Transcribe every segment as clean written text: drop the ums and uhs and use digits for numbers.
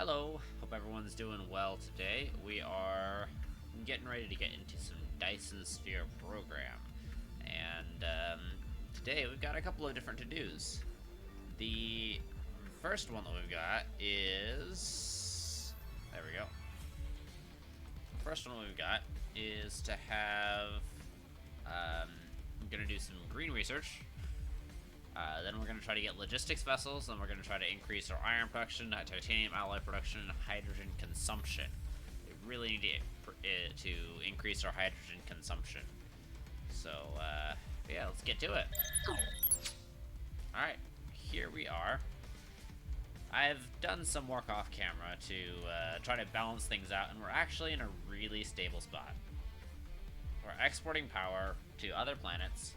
Hello, hope everyone's doing well today. We are getting ready to get into some Dyson Sphere program. And today we've got a couple of different to-dos. The first one that we've got is... There we go. The first one we've got is to have... I'm going to do some green research. Then we're going to try to get logistics vessels, then we're going to try to increase our iron production, titanium alloy production, and hydrogen consumption. We really need to increase our hydrogen consumption. So, yeah, let's get to it. Alright, here we are. I've done some work off camera to try to balance things out, and we're actually in a really stable spot. We're exporting power to other planets.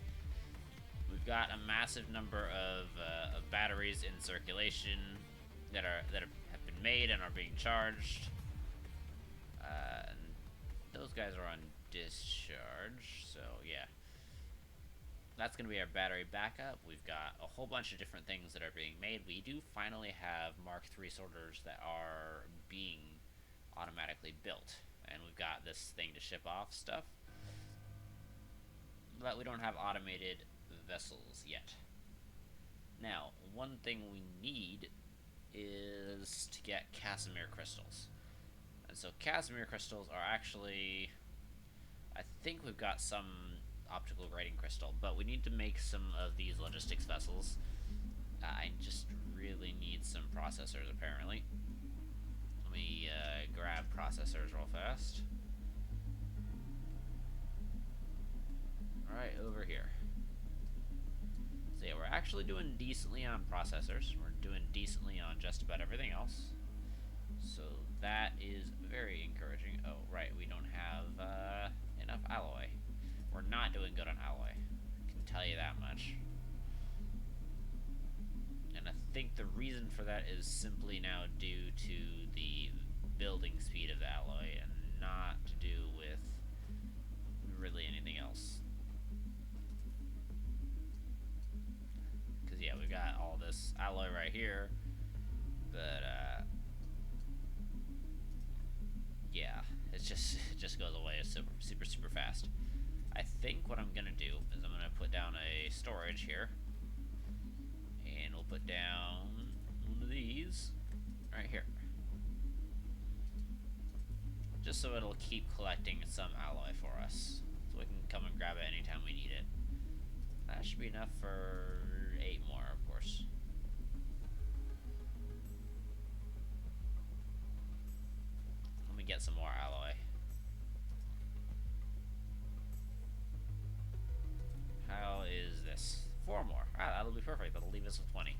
We've got a massive number of batteries in circulation that have been made and are being charged. And those guys are on discharge, so yeah. That's going to be our battery backup. We've got a whole bunch of different things that are being made. We do finally have Mark III sorters that are being automatically built. And we've got this thing to ship off stuff. But we don't have automated vessels yet. Now, one thing we need is to get Casimir crystals. And so Casimir crystals are actually... I think we've got some optical grating crystal, but we need to make some of these logistics vessels. I just really need some processors, apparently. Let me grab processors real fast. Alright, over here. So yeah, we're actually doing decently on processors. We're doing decently on just about everything else. So that is very encouraging. Oh, right, we don't have enough alloy. We're not doing good on alloy. I can tell you that much. And I think the reason for that is simply now due to the building speed of the alloy and not to do with really anything else. Because yeah, we've got all this alloy right here, but yeah, it just goes away super fast. I think what I'm gonna do is I'm gonna put down a storage here, and we'll put down one of these right here, just so it'll keep collecting some alloy for us, so we can come and grab it anytime we need it. That should be enough for 8 more, of course. Let me get some more alloy. How is this? 4 more. Ah, that'll be perfect. That'll leave us with 20.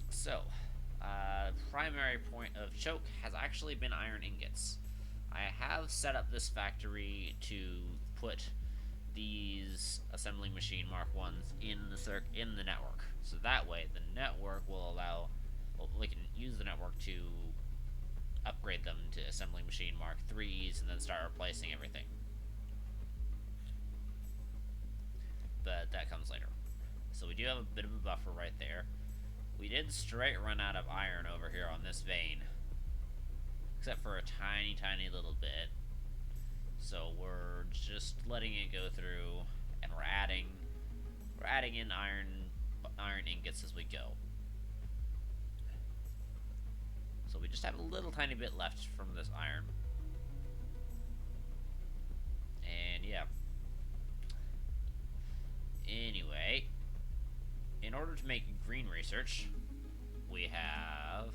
So, primary point of choke has actually been iron ingots. I have set up this factory to put these assembling machine Mark 1s in the network. So that way, the network will allow... Well, we can use the network to upgrade them to assembling machine Mark 3s and then start replacing everything. But that comes later. So we do have a bit of a buffer right there. We did straight run out of iron over here on this vein, except for a tiny little bit. So we're just letting it go through, and we're adding in iron ingots as we go. So we just have a little tiny bit left from this iron. And yeah. Anyway, in order to make green research, we have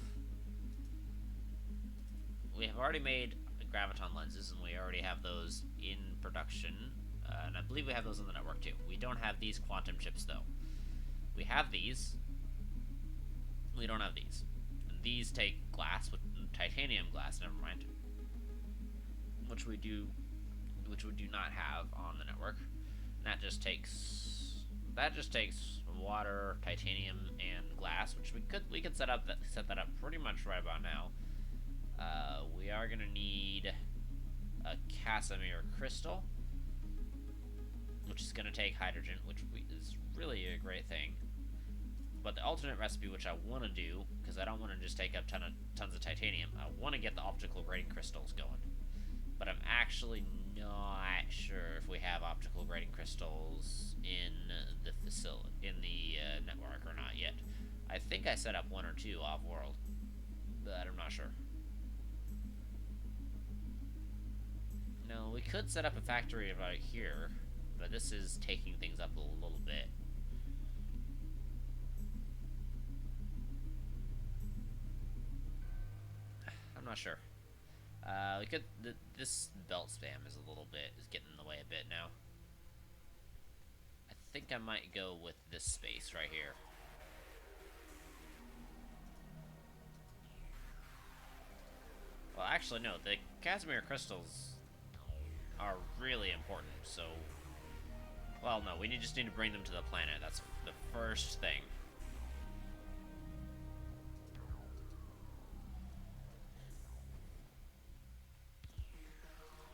already made graviton lenses, and we already have those in production, and I believe we have those in the network too. We don't have these quantum chips though. We have these. We don't have these. And these take glass, with titanium glass. Never mind. Which we do not have on the network. And that just takes water, titanium, and glass, which we could set that up pretty much right about now. We are gonna need a Casimir crystal, which is gonna take hydrogen, which is really a great thing. But the alternate recipe, which I want to do, because I don't want to just take up tons of titanium, I want to get the optical grating crystals going. But I'm actually not sure if we have optical grating crystals in the facility, in the network or not yet. I think I set up one or two off-world, but I'm not sure. No, we could set up a factory right here, but this is taking things up a little bit. I'm not sure. We could. This belt spam is getting in the way a bit now. I think I might go with this space right here. Well, actually, no. The Casimir crystals are really important. So, well, no. We just need to bring them to the planet. That's the first thing.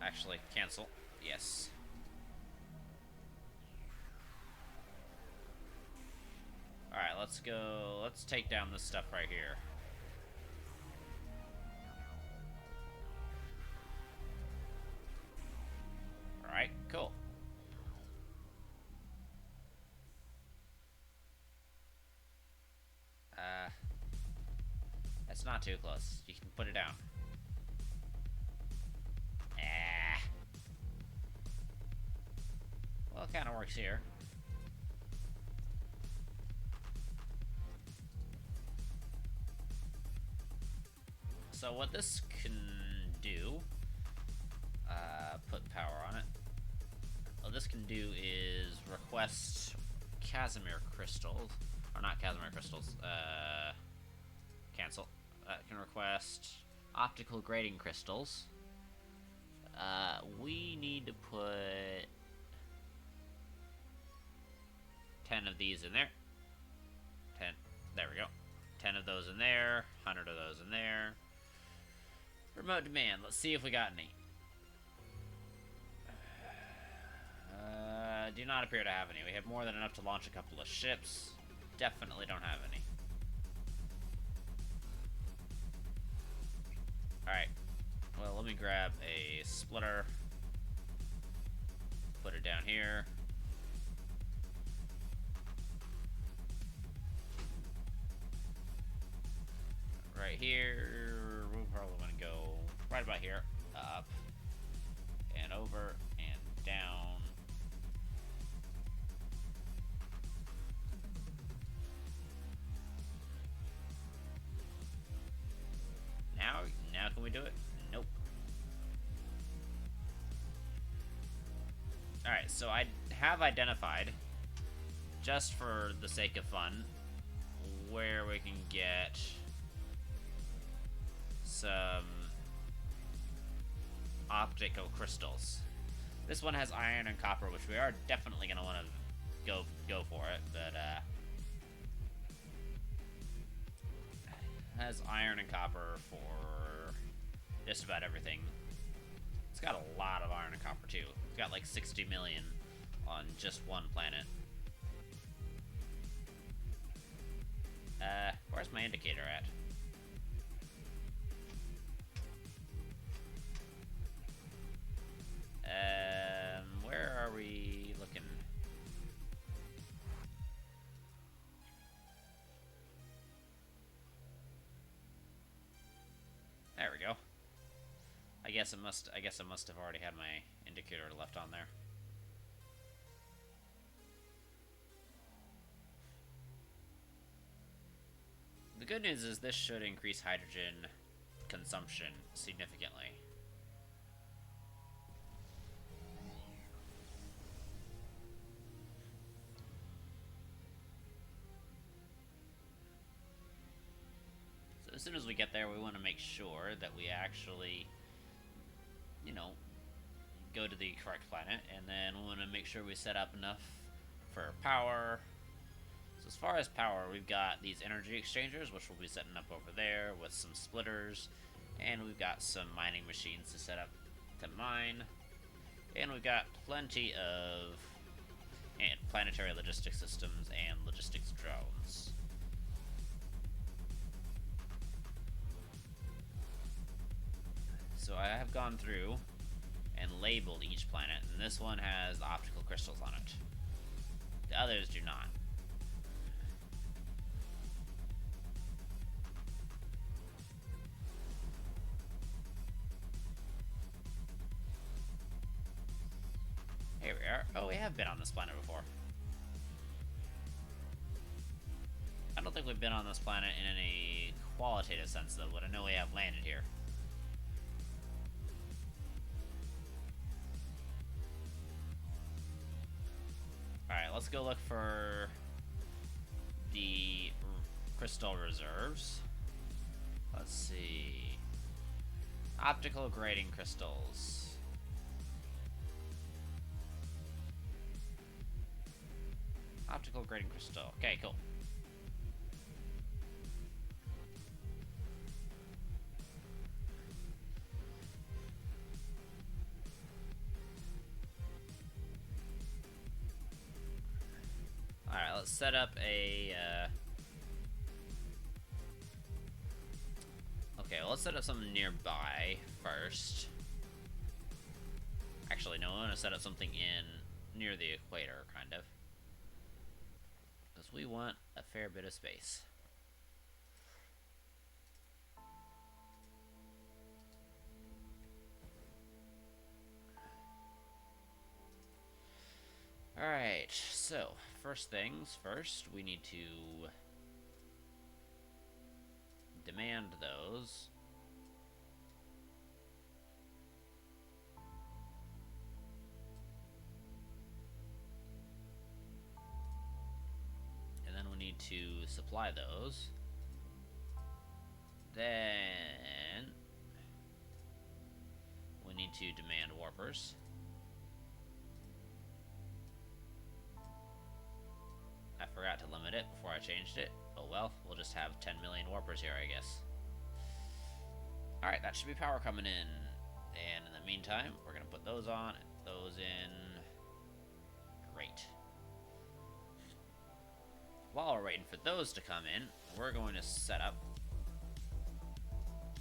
Actually, cancel. Yes. Alright, let's go. Let's take down this stuff right here. Alright, cool. That's not too close. You can put it down. Well, it kind of works here. So what this can do, put power on it. What this can do is request Casimir crystals, or not Casimir crystals, cancel. Can request optical grating crystals. We need to put 10 of these in there. 10. There we go. 10 of those in there. 100 of those in there. Remote demand. Let's see if we got any. Do not appear to have any. We have more than enough to launch a couple of ships. Definitely don't have any. Alright. Well, let me grab a splitter. Put it down here. Right here. We're probably going to go right about here. Up. And over. And down. Now can we do it? Nope. Alright, so I have identified, just for the sake of fun, where we can get some optical crystals. This one has iron and copper, which we are definitely going to want to go for it, but has iron and copper for just about everything. It's got a lot of iron and copper too. It's got like 60 million on just one planet. Where's my indicator at? Where are we looking? There we go. I guess I must have already had my indicator left on there. The good news is this should increase hydrogen consumption significantly. So as soon as we get there, we want to make sure that we actually, you know, go to the correct planet, and then we want to make sure we set up enough for power. So as far as power, we've got these energy exchangers, which we'll be setting up over there with some splitters, and we've got some mining machines to set up to mine, and we've got plenty of planetary logistics systems and logistics drones. so I have gone through and labeled each planet, and this one has the optical crystals on it. The others do not. Here we are. Oh, we have been on this planet before. I don't think we've been on this planet in any qualitative sense, though, but I know we have landed here. Alright, let's go look for the crystal reserves. Let's see. Optical Grating Crystals. Optical Grating Crystal. Okay, cool. Alright, let's set up a, okay, well, let's set up something nearby first. Actually, no, I want to set up something near the equator, kind of. Because we want a fair bit of space. Alright, so, first things first, we need to demand those. And then we need to supply those. Then we need to demand warpers. I forgot to limit it before I changed it. Oh well, we'll just have 10 million warpers here, I guess. Alright, that should be power coming in. And in the meantime, we're going to put those on, those in. Great. While we're waiting for those to come in, we're going to set up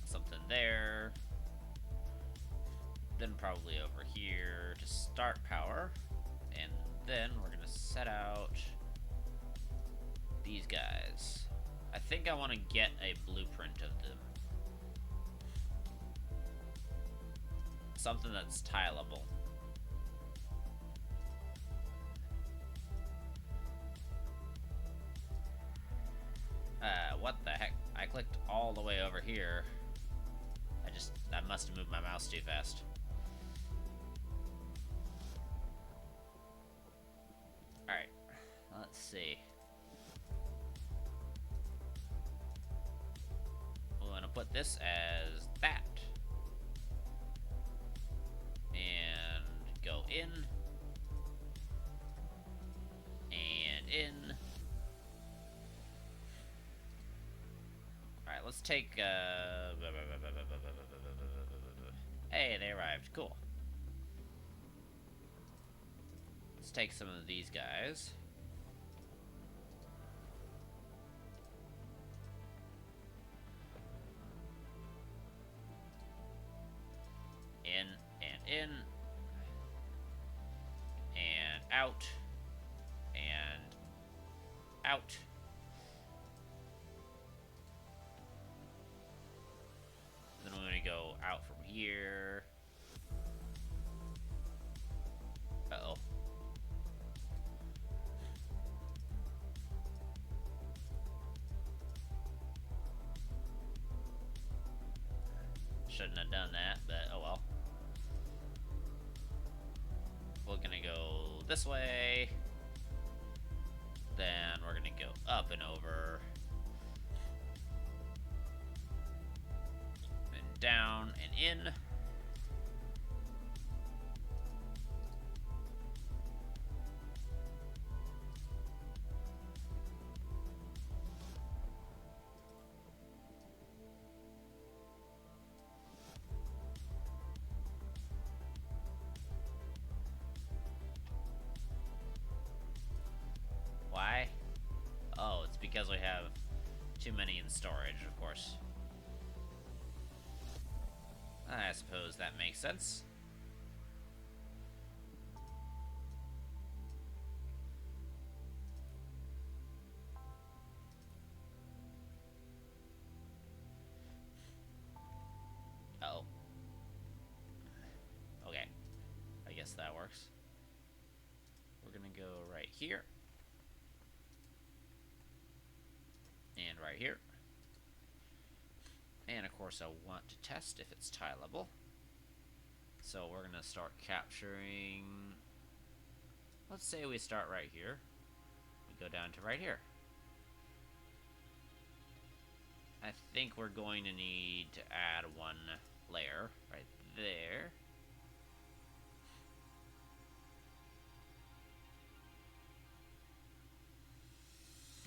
something there. Then probably over here to start power. And then we're going to set out these guys. I think I want to get a blueprint of them. Something that's tileable. What the heck? I clicked all the way over here. I must have moved my mouse too fast. Alright, let's see. We're going to put this as that. And go in. And in. Alright, let's take, hey, they arrived. Cool. Let's take some of these guys. In, and in. And out. And out. Then we're going to go out from here. Uh-oh. Shouldn't have done that, but oh well. We're going to go this way. Then we're going to go up and over. And down and in. Why? Oh, it's because we have too many in storage, of course. I suppose that makes sense. Oh. Okay. I guess that works. We're gonna go right here. And right here. And of course I want to test if it's tileable. So we're gonna start capturing... Let's say we start right here. We go down to right here. I think we're going to need to add one layer right there.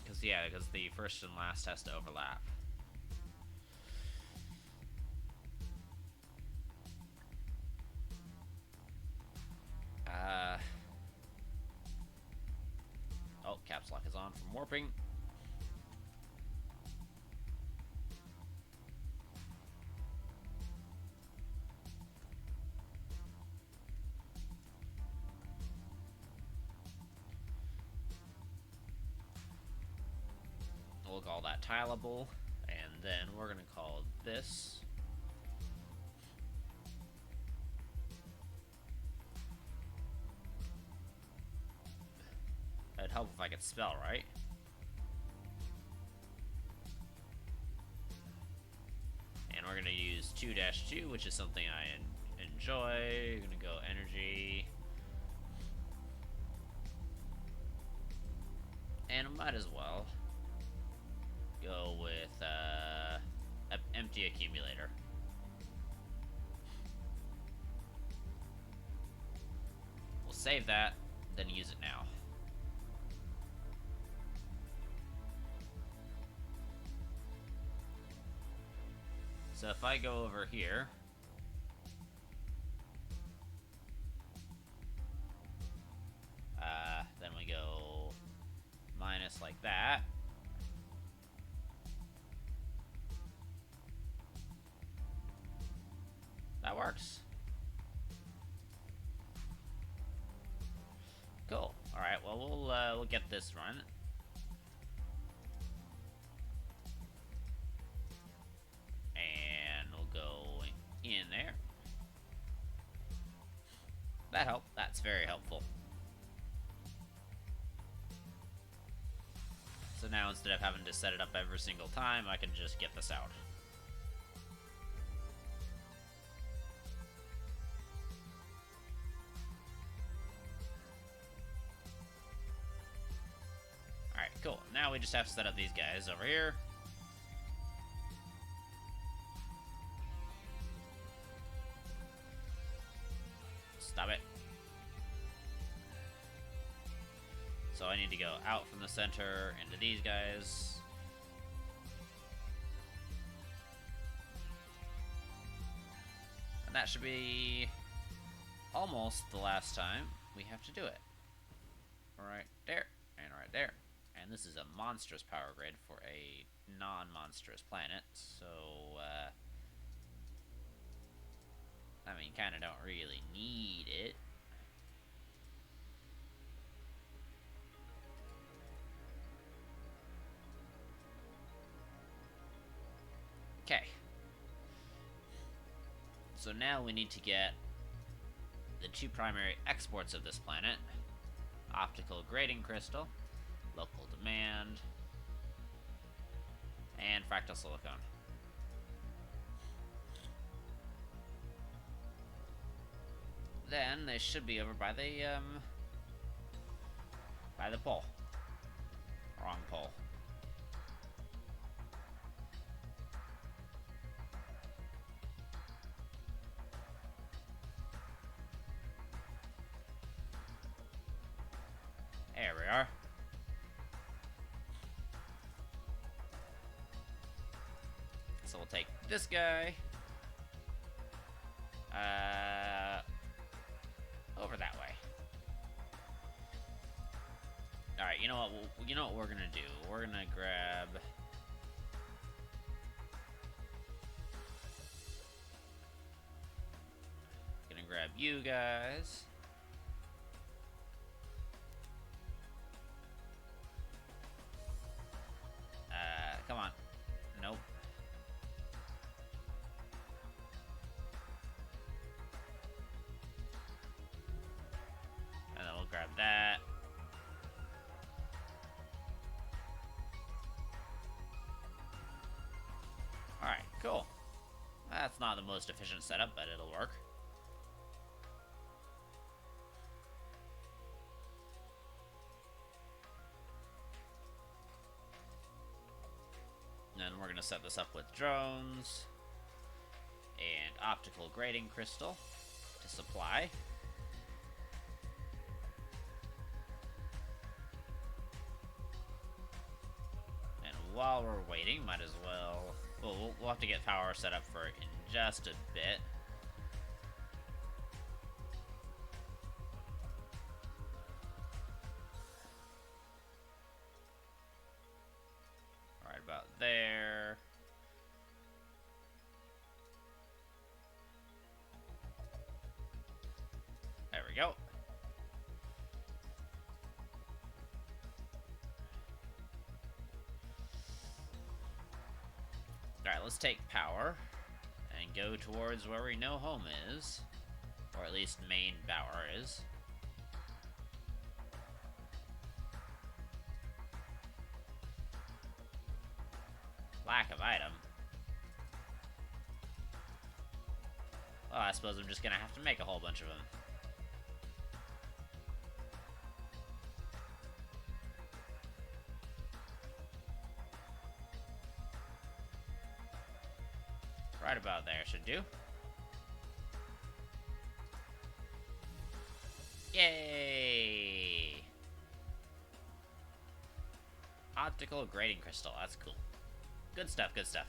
Because the first and last has to overlap. Oh, caps lock is on from warping. We'll call that tileable, and then we're going to call this it'd help if I could spell right. And we're going to use 2-2, which is something I enjoy. We're going to go energy. And I might as well go with an empty accumulator. We'll save that, then use it now. So if I go over here, then we go minus like that. That works. Cool. All right. Well, we'll get this run. And we'll go in there. That helped. That's very helpful. So now instead of having to set it up every single time, I can just get this out. Alright, cool. Now we just have to set up these guys over here. Stop it. So I need to go out from the center into these guys. And that should be almost the last time we have to do it. Right there, and right there. And this is a monstrous power grid for a non-monstrous planet, so, I mean, kind of don't really need it. Okay. So now we need to get the two primary exports of this planet. Optical Grating Crystal, local demand, and fractal silicone. Then they should be over by the pole. Wrong pole. There we are. So we'll take this guy over that way. All right, you know what we're gonna do? We're gonna grab you guys. Come on. Nope. And then we'll grab that. Alright, cool. That's not the most efficient setup, but it'll work. And then we're going to set this up with drones and optical grating crystal to supply. And while we're waiting, might as well... Well, we'll have to get power set up for it in just a bit. Right about there. There we go. Alright, let's take power and go towards where we know home is. Or at least main power is. Lack of item. Well, I suppose I'm just gonna have to make a whole bunch of them. Right about there should do. Yay! Optical Grating Crystal, that's cool. Good stuff, good stuff.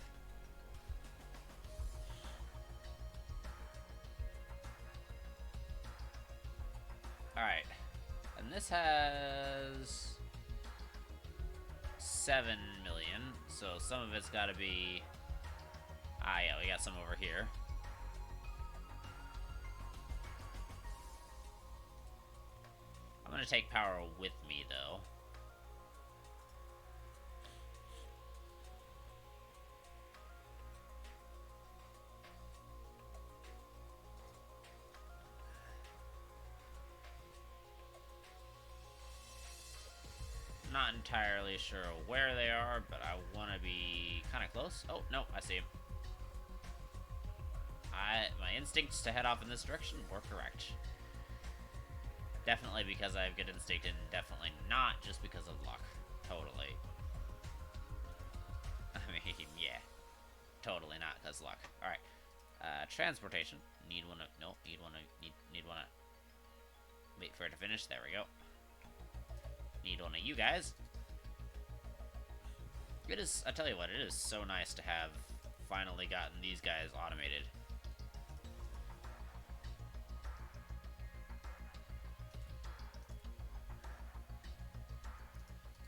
Alright. And this has 7 million, so some of it's gotta be... Ah, yeah, we got some over here. I'm gonna take power with me, though. Not entirely sure where they are, but I want to be kind of close. Oh, no, I see him. My instincts to head off in this direction were correct. Definitely because I have good instinct, and definitely not just because of luck. Totally. I mean, yeah. Totally not because luck. Alright. Transportation. Need one of... No, need one of... Need one of... Wait for it to finish. There we go. Need one of you guys. It is... I tell you what, it is so nice to have finally gotten these guys automated.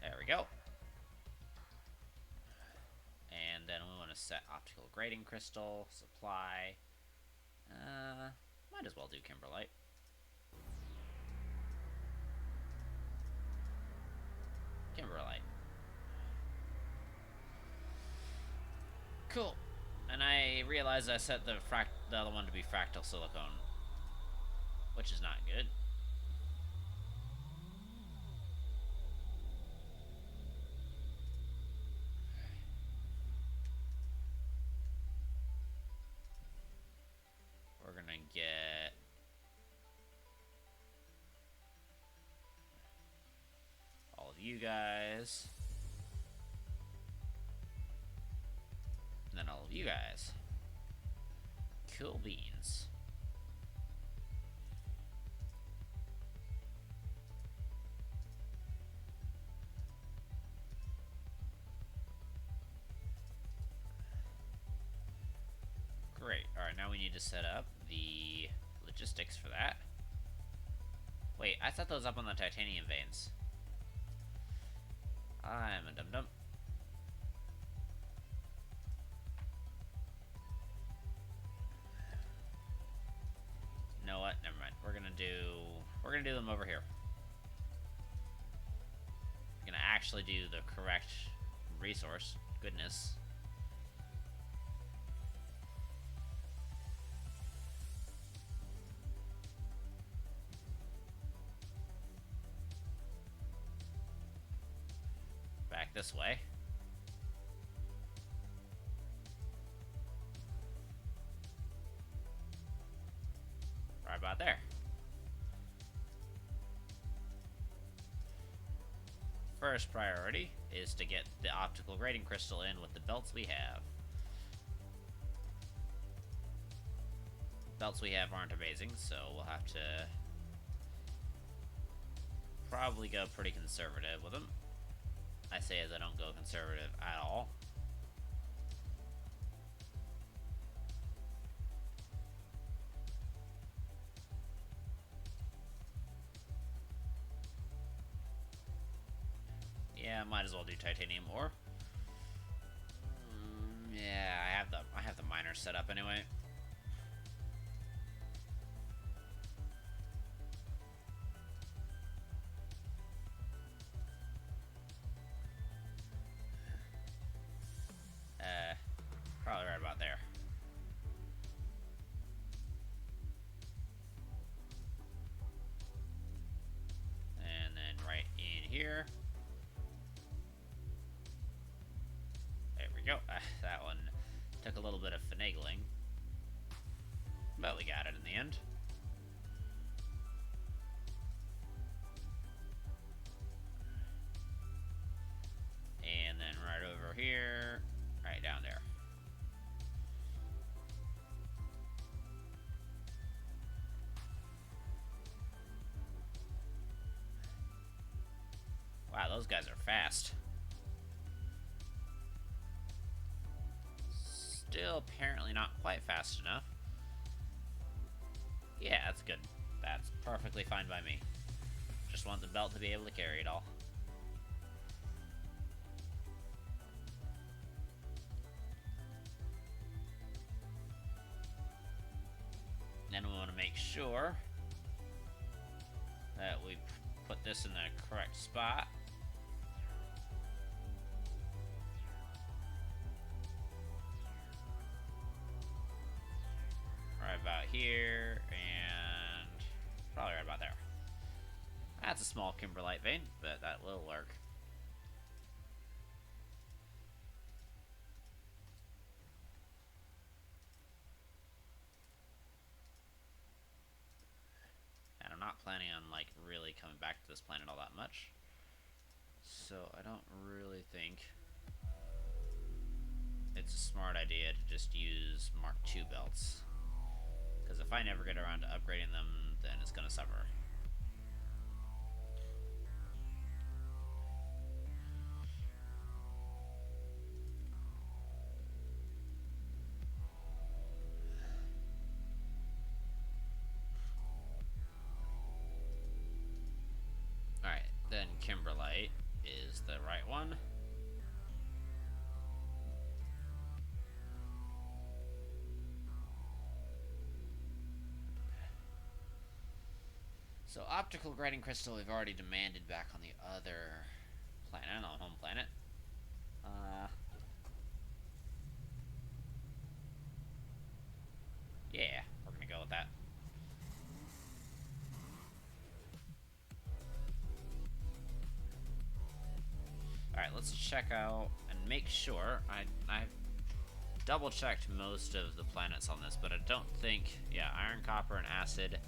There we go. And then we want to set optical grating crystal, supply. Might as well do Kimberlite. Kimberlite. Cool. And I realized I set the other one to be fractal silicone, which is not good. We're gonna get all of you guys. And then all of you guys. Cool beans. Great. Alright, now we need to set up the logistics for that. Wait, I set those up on the titanium veins. I'm a dum-dum. You know what? Never mind. we're gonna do them over here. We're gonna actually do the correct resource. Goodness. Back this way. Right about there. First priority is to get the optical grating crystal in with the belts we have. Belts we have aren't amazing, so we'll have to probably go pretty conservative with them. I say as I don't go conservative at all. Yeah, might as well do titanium ore. Yeah, I have the miners set up anyway. Probably right about there. And then right in here. There we go. That one took a little bit of finagling, but we got it in the end. And then right over here, right down there. Wow, those guys are fast. Still apparently not quite fast enough. Yeah, that's good. That's perfectly fine by me. Just want the belt to be able to carry it all. Then we want to make sure that we put this in the correct spot. Right about here, and probably right about there. That's a small Kimberlite vein, but that will work. And I'm not planning on, like, really coming back to this planet all that much. So I don't really think it's a smart idea to just use Mark II belts. Because if I never get around to upgrading them, then it's going to suffer. Alright, then Kimberlite is the right one. So Optical Grating Crystal we've already demanded back on the other planet, on the home planet. Yeah, we're gonna go with that. Alright, let's check out and make sure. I've double checked most of the planets on this, but I don't think, yeah, iron, copper, and acid.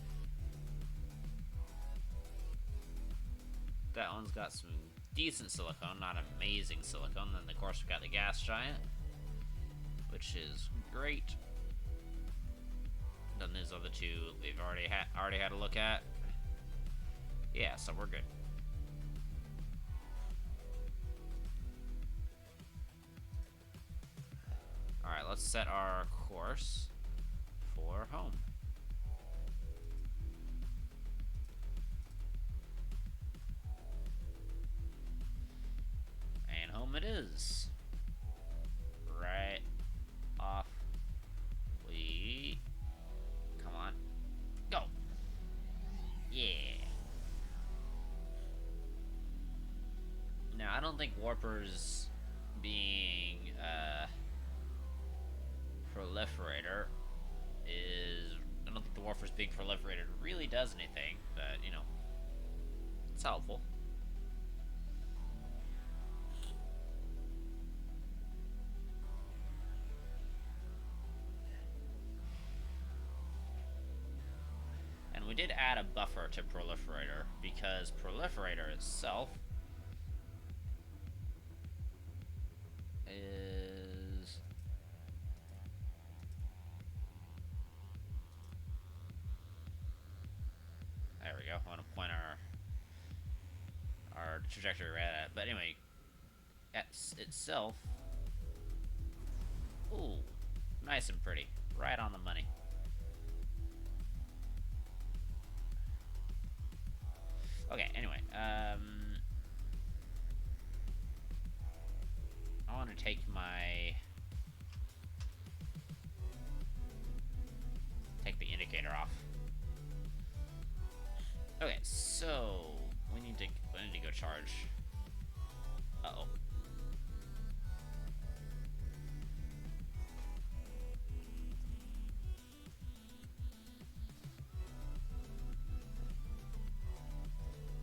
That one's got some decent silicone, not amazing silicone. Then, of course, we've got the gas giant, which is great. Then these other two we've already had a look at. Yeah, so we're good. All right, let's set our course for home. And home it is. Right off. Come on. Go. Yeah. don't think warpers being proliferator is. I don't think the warpers being proliferated really does anything, but you know, it's helpful. And we did add a buffer to proliferator because proliferator itself is there we go. I want to point our trajectory right at it. But anyway, at itself, ooh, nice and pretty, right on the money. Okay, anyway, I want to take the indicator off. Okay, so we need to go charge. Uh-oh.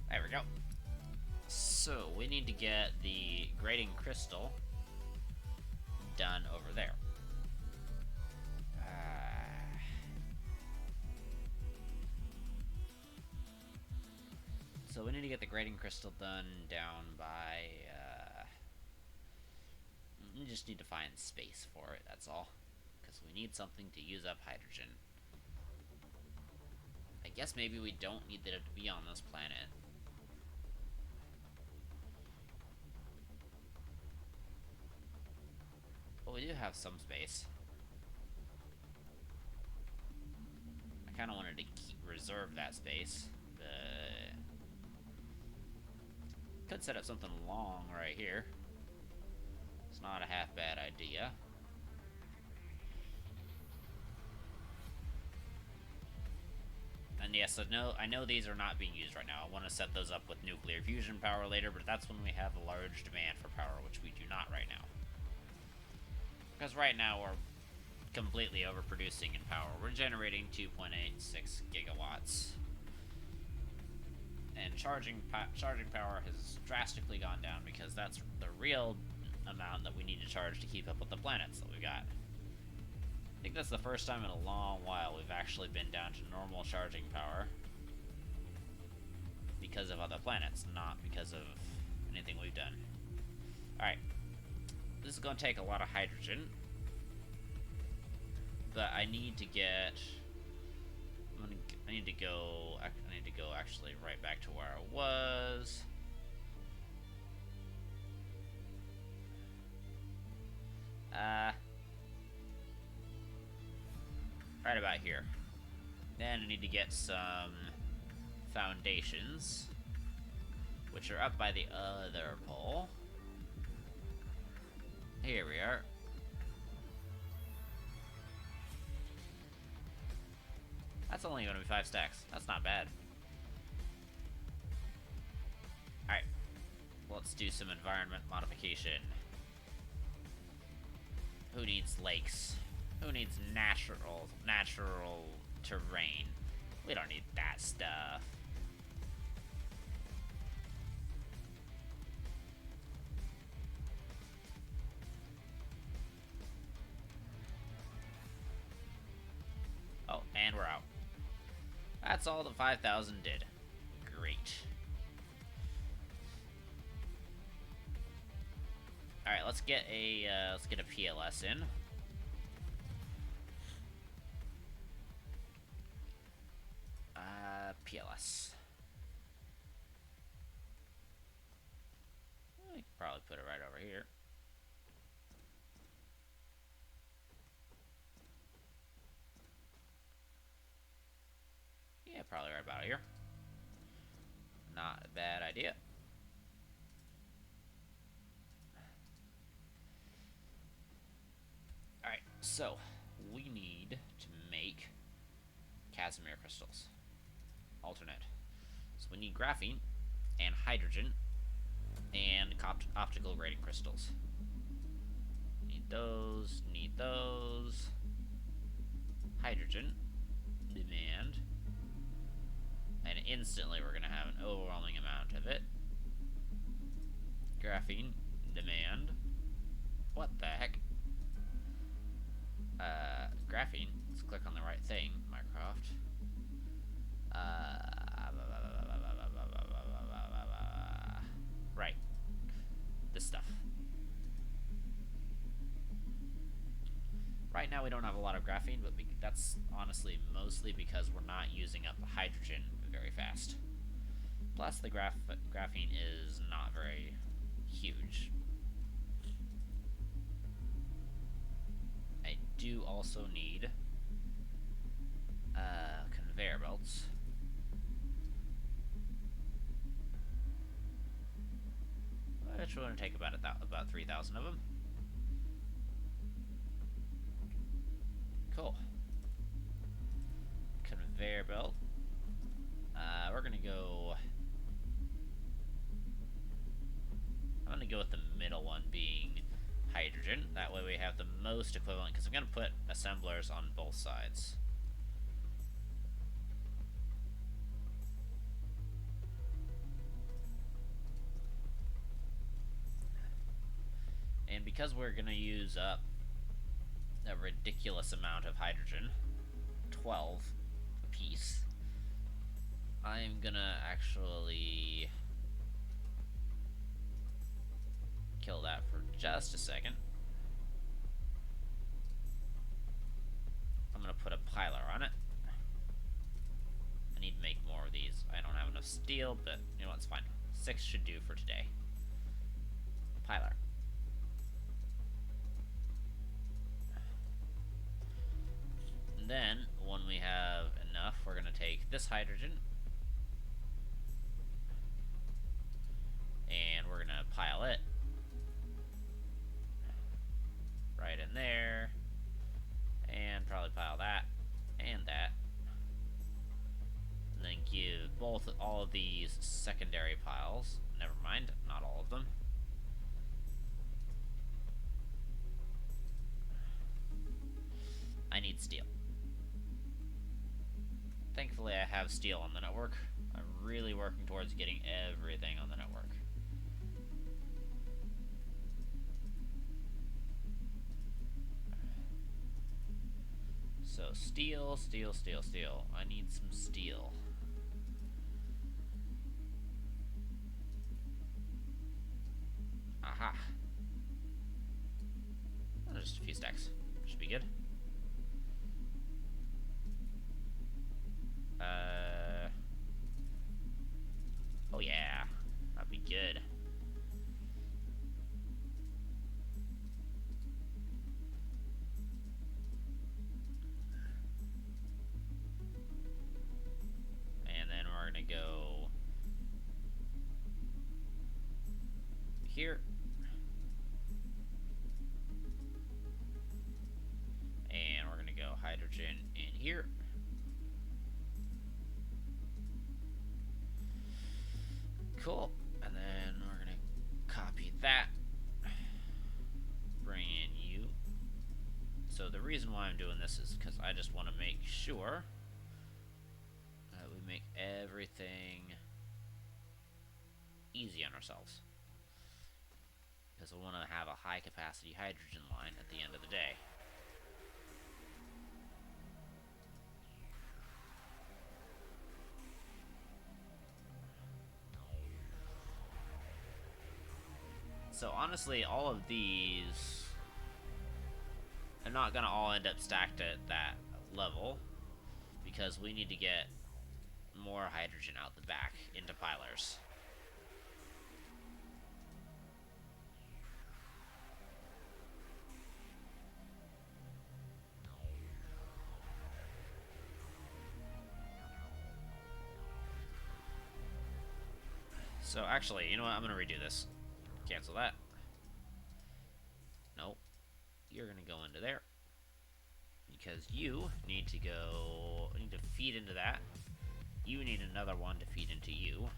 There we go. So we need to get the grating crystal done over there. So we need to get the grating crystal done down by, we just need to find space for it, that's all. Because we need something to use up hydrogen. I guess maybe we don't need it to be on this planet. But we do have some space. I kind of wanted to reserve that space, but could set up something long right here. It's not a half bad idea. And yes, I know these are not being used right now. I want to set those up with nuclear fusion power later, but that's when we have a large demand for power, which we do not right now. Because right now we're completely overproducing in power. We're generating 2.86 gigawatts. And charging power has drastically gone down because that's the real amount that we need to charge to keep up with the planets that we got. I think that's the first time in a long while we've actually been down to normal charging power because of other planets, not because of anything we've done. Alright. This is going to take a lot of hydrogen, but I need to get... I need to go actually right back to where I was. Right about here. Then I need to get some foundations, which are up by the other pole. Here we are. That's only going to be 5 stacks. That's not bad. Alright. Let's do some environment modification. Who needs lakes? Who needs natural terrain? We don't need that stuff. Oh, and we're out. That's all the 5,000 did. Great. All right, let's get a PLS in. PLS. I could probably put it right over here. Yeah, probably right about here. Not a bad idea. Alright, so we need to make Casimir crystals. Alternate. So we need graphene and hydrogen And optical grating crystals. Need those, need those. Hydrogen. Demand. And instantly we're going to have an overwhelming amount of it. Graphene. Demand. What the heck? Graphene. Let's click on the right thing, Minecraft. Right. This stuff. Right now we don't have a lot of graphene, but that's honestly mostly because we're not using up the hydrogen very fast. Plus the graphene is not very huge. I do also need conveyor belts. Which we're going to take about 3,000 of them. Cool. Conveyor belt. We're gonna go. I'm gonna go with the middle one being hydrogen. That way we have the most equivalent, because I'm gonna put assemblers on both sides. And because we're gonna use up a ridiculous amount of hydrogen, 12 apiece, I'm gonna actually kill that for just a second. I'm gonna put a piler on it. I need to make more of these. I don't have enough steel, but you know what, it's fine. 6 should do for today. Piler. And then, when we have enough, we're going to take this hydrogen and we're going to pile it right in there, and probably pile that and that, and then give all of these secondary piles. Never mind, not all of them. I need steel. Thankfully, I have steel on the network. I'm really working towards getting everything on the network. So, steel, steel, steel, steel. I need some steel. Aha. Oh, just a few stacks. Should be good. Oh yeah, that'd be good. And then we're gonna go here. And we're gonna go hydrogen in here. Cool. And then we're gonna copy that. Bring in you. So the reason why I'm doing this is because I just want to make sure that we make everything easy on ourselves. Because we want to have a high capacity hydrogen line at the end of the day. So honestly, all of these are not going to all end up stacked at that level, because we need to get more hydrogen out the back into pilers. So actually, you know what? I'm going to redo this. Cancel that. Nope. You're gonna go into there, because you need to feed into that. You need another one to feed into you.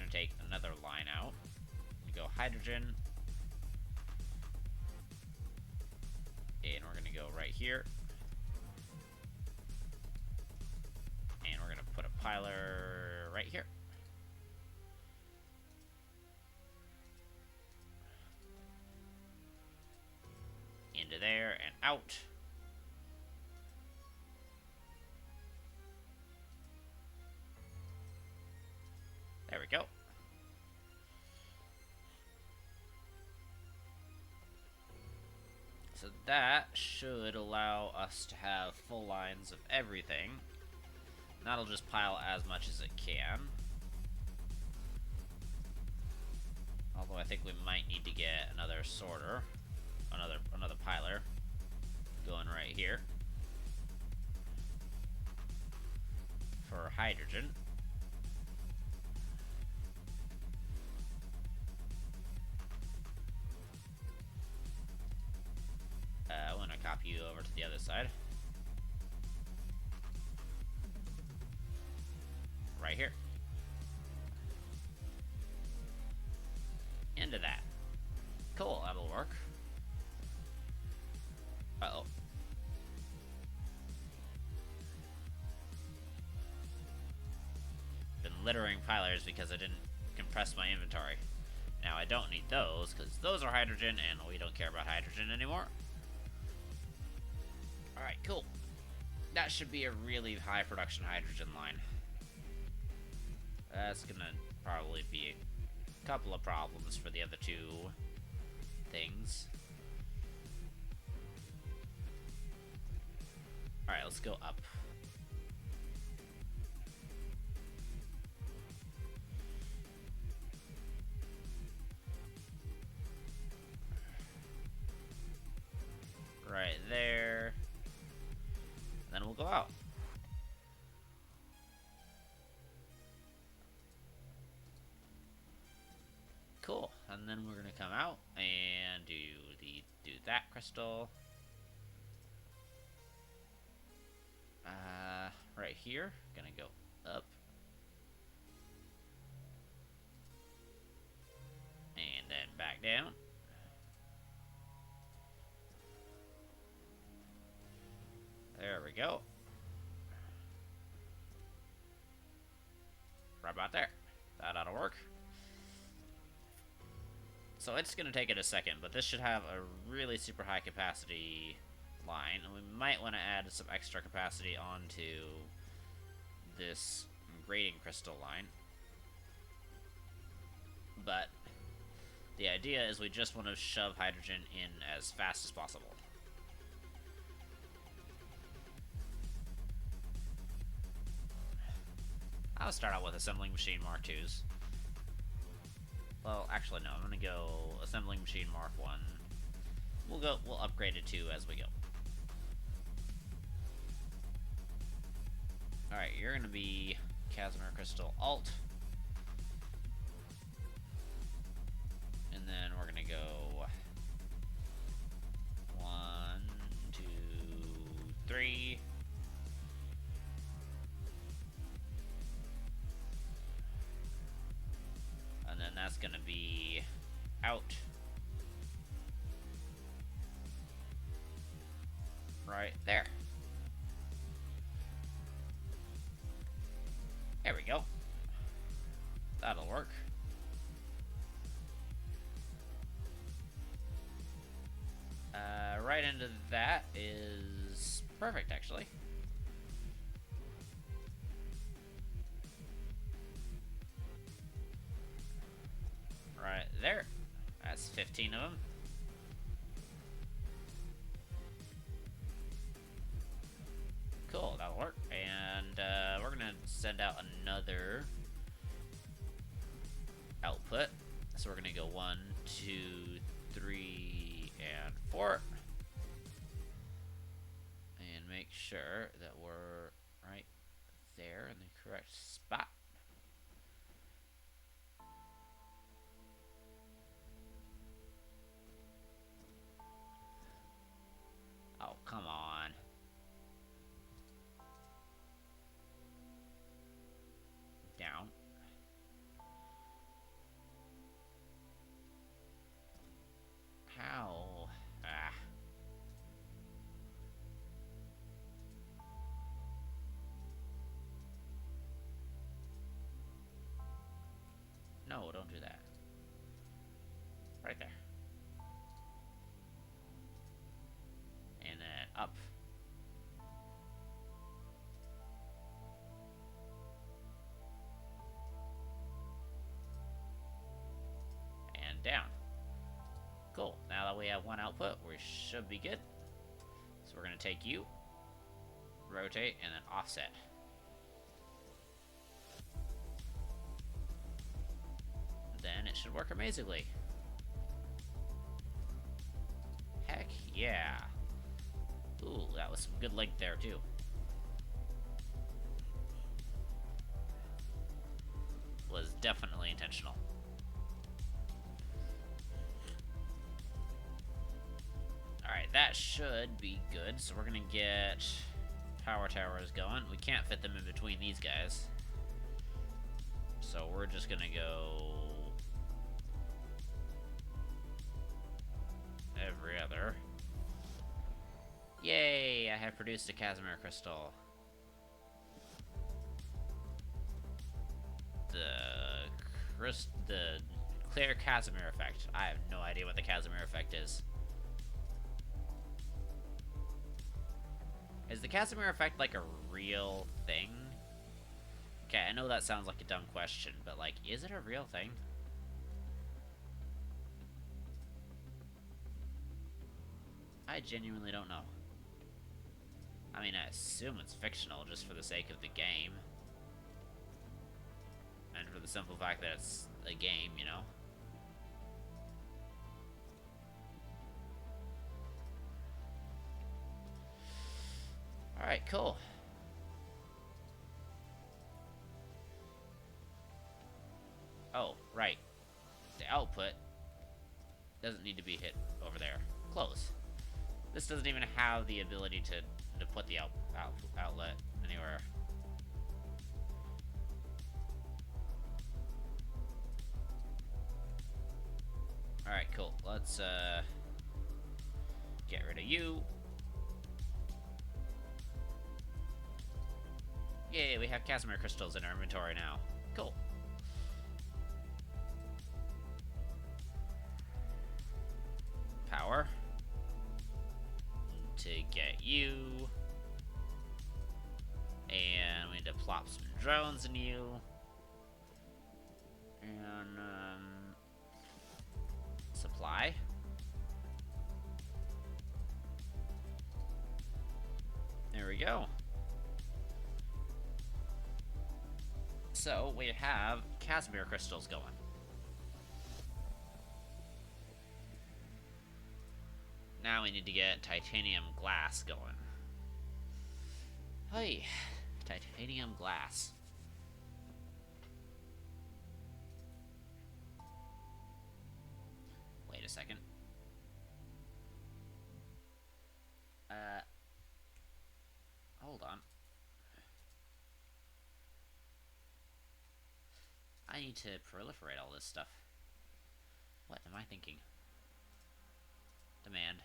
to take another line out. We go hydrogen. And we're going to go right here. And we're going to put a piler right here. Into there and out. There we go. So that should allow us to have full lines of everything. That'll just pile as much as it can. Although I think we might need to get another sorter, another piler going right here for hydrogen. I'm going to copy you over to the other side. Right here. Into that. Cool, that'll work. Uh-oh. Been littering pilers because I didn't compress my inventory. Now I don't need those, because those are hydrogen, and we don't care about hydrogen anymore. Alright, cool. That should be a really high production hydrogen line. That's gonna probably be a couple of problems for the other two things. Alright, let's go up. Right there. Then we'll go out. Cool. And then we're gonna come out and do that crystal. Right here. Gonna go up. And then back down. There we go. Right about there. That ought to work. So it's going to take it a second, but this should have a really super high capacity line. And we might want to add some extra capacity onto this grating crystal line. But the idea is we just want to shove hydrogen in as fast as possible. I'll start out with assembling machine Mark IIs. Well, actually no, I'm gonna go assembling machine Mark 1. We'll upgrade it to as we go. Alright, you're gonna be Casimir Crystal Alt. And then we're gonna go 1, 2, 3. And then that's gonna be out. Right there. There we go. That'll work. Right into that is perfect, actually. Right there. That's 15 of them. Cool, that'll work. And we're gonna send out another output. So we're gonna go 1, 2, 3, and 4. And make sure that we're right there in the correct spot. Oh, come on. Down. No, don't do that. Right there. And then up. And down. Cool. Now that we have one output, we should be good. So we're going to take you, rotate, and then offset. Then it should work amazingly. Heck yeah. Ooh, that was some good length there too. Was definitely intentional. Alright, that should be good. So we're gonna get power towers going. We can't fit them in between these guys. So we're just gonna go every other. Yay! I have produced a Casimir crystal. The clear Casimir effect. I have no idea what the Casimir effect is. Is the Casimir effect like a real thing? Okay, I know that sounds like a dumb question, but like, is it a real thing? I genuinely don't know. I mean, I assume it's fictional just for the sake of the game. And for the simple fact that it's a game, you know? Alright, cool. Oh, right. The output doesn't need to be hit over there. Close. This doesn't even have the ability to put the outlet anywhere. Alright, cool. Let's get rid of you. Yay, we have Casimir crystals in our inventory now. Cool. Power. To get you. And we need to plop some drones in you. And, supply. There we go. So, we have Casimir crystals going. Now we need to get titanium glass going. Hey, titanium glass. Wait a second. Hold on. I need to proliferate all this stuff. What am I thinking? Demand.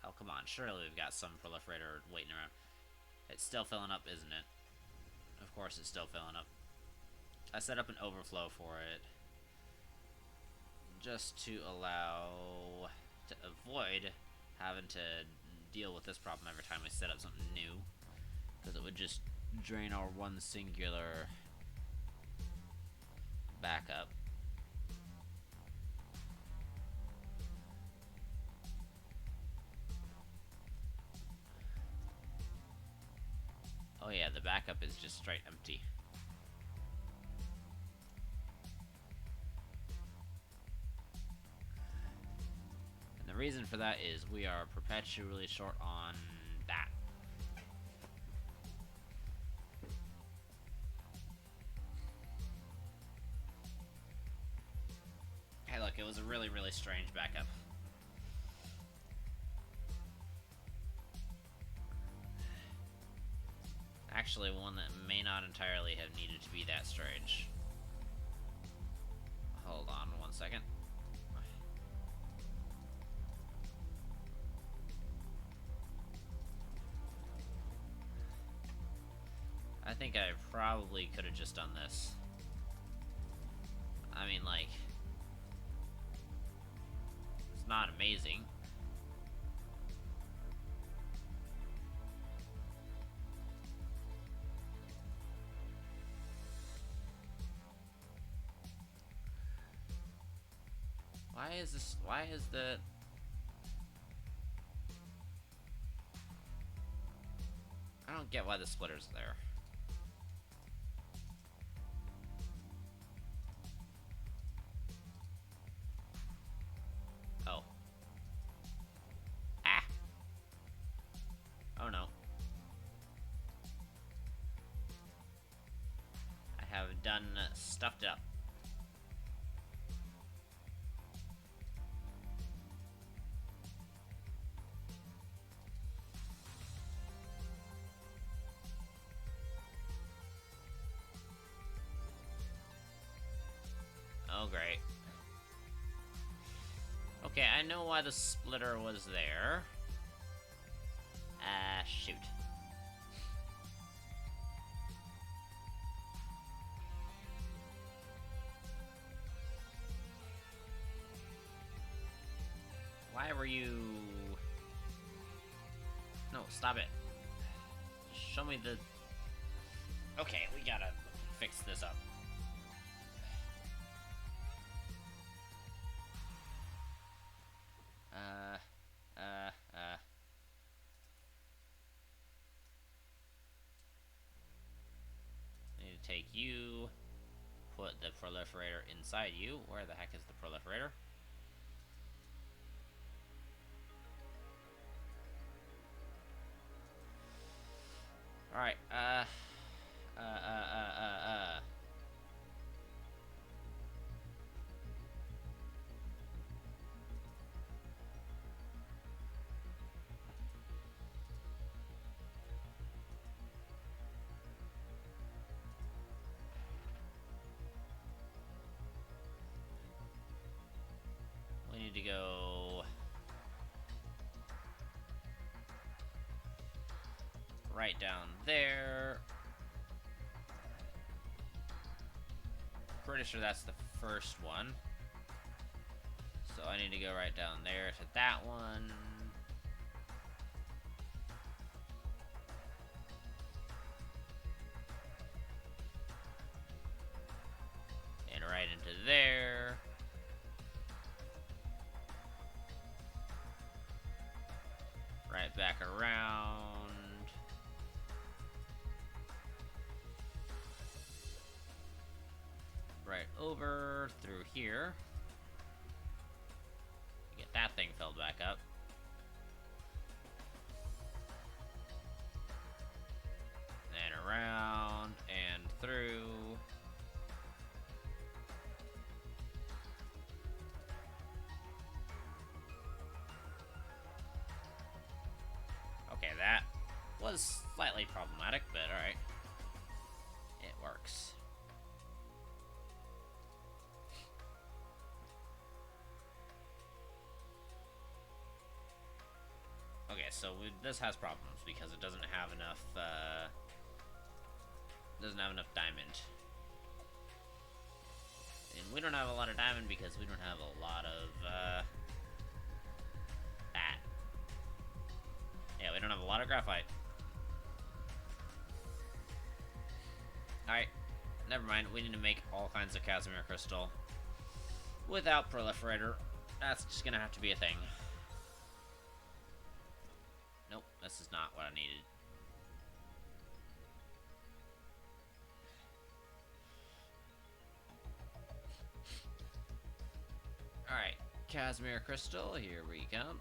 Oh, come on. Surely we've got some proliferator waiting around. It's still filling up, isn't it? Of course it's still filling up. I set up an overflow for it. Just to allow... to avoid having to deal with this problem every time we set up something new. Because it would just drain our one singular backup. Oh yeah, the backup is just straight empty. And the reason for that is we are perpetually short on that. Hey look, it was a really, really strange backup. Actually, one that may not entirely have needed to be that strange. Hold on one second. I think I probably could have just done this. I mean, like, it's not amazing. Why is the... I don't get why the splitter's there. Oh. Ah! Oh no. I have done stuffed it up. Oh, great. Okay, I know why the splitter was there. Shoot. Why were you... No, stop it. Show me the... Okay, we gotta fix this up. Need to take you, put the proliferator inside you. Where the heck is the proliferator? Alright, we need to go right down there. Pretty sure that's the first one. So I need to go right down there to that one. And right into there. Right back around. Right over through here. Get that thing filled back up. And around and through. Okay, that was slightly problematic, but alright. It works. Okay, so this has problems because it doesn't have enough, diamond. And we don't have a lot of diamond because we don't have a lot of, that. Yeah, we don't have a lot of graphite. Alright, never mind. We need to make all kinds of Casimir crystal without proliferator. That's just gonna have to be a thing. Nope, this is not what I needed. Alright, Casimir crystal, here we come.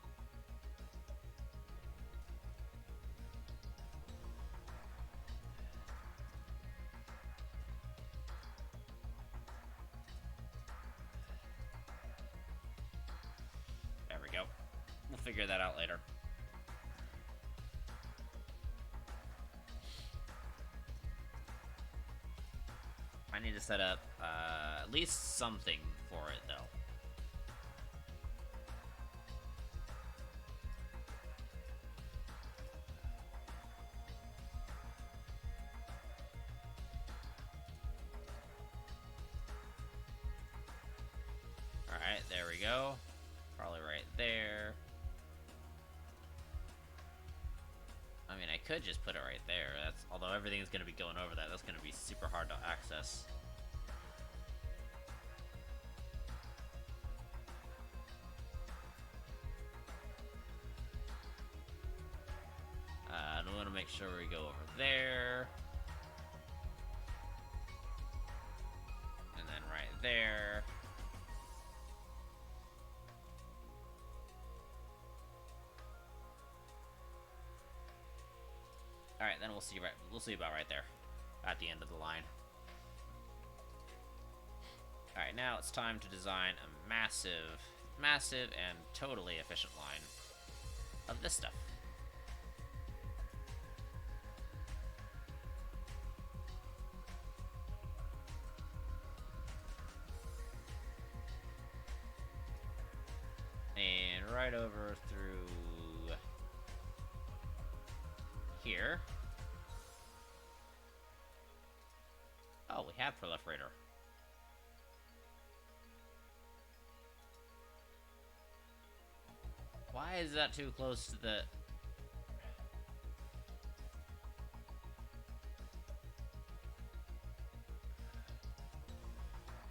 There we go. We'll figure that out later. I need to set up at least something for it, though. There we go. Probably right there. I mean, I could just put it right there. Although everything's going to be going over that, that's going to be super hard to access. I want to make sure we go over there. And then right there. Alright, then we'll see about right there. At the end of the line. Alright, now it's time to design a massive, and totally efficient line of this stuff. And right over through here. Oh, we have proliferator. Why is that too close to the...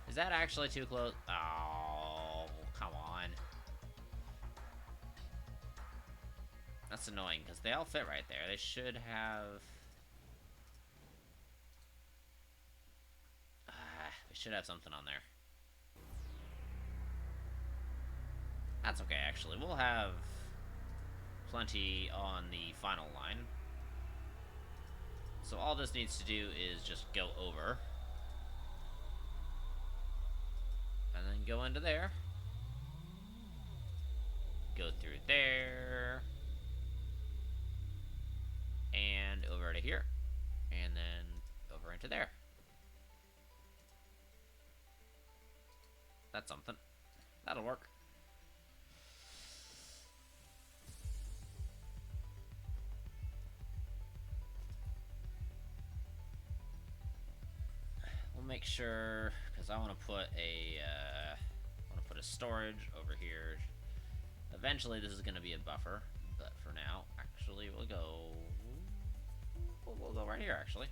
Is that actually too close? Oh, come on. That's annoying, because they all fit right there. They should have... we should have something on there. That's okay, actually. We'll have plenty on the final line. So all this needs to do is just go over. And then go into there. Go through there. And over to here. And then over into there. That's something. That'll work. We'll make sure, because I want to put a storage over here. Eventually, this is going to be a buffer, but for now, actually, we'll go right here. Actually,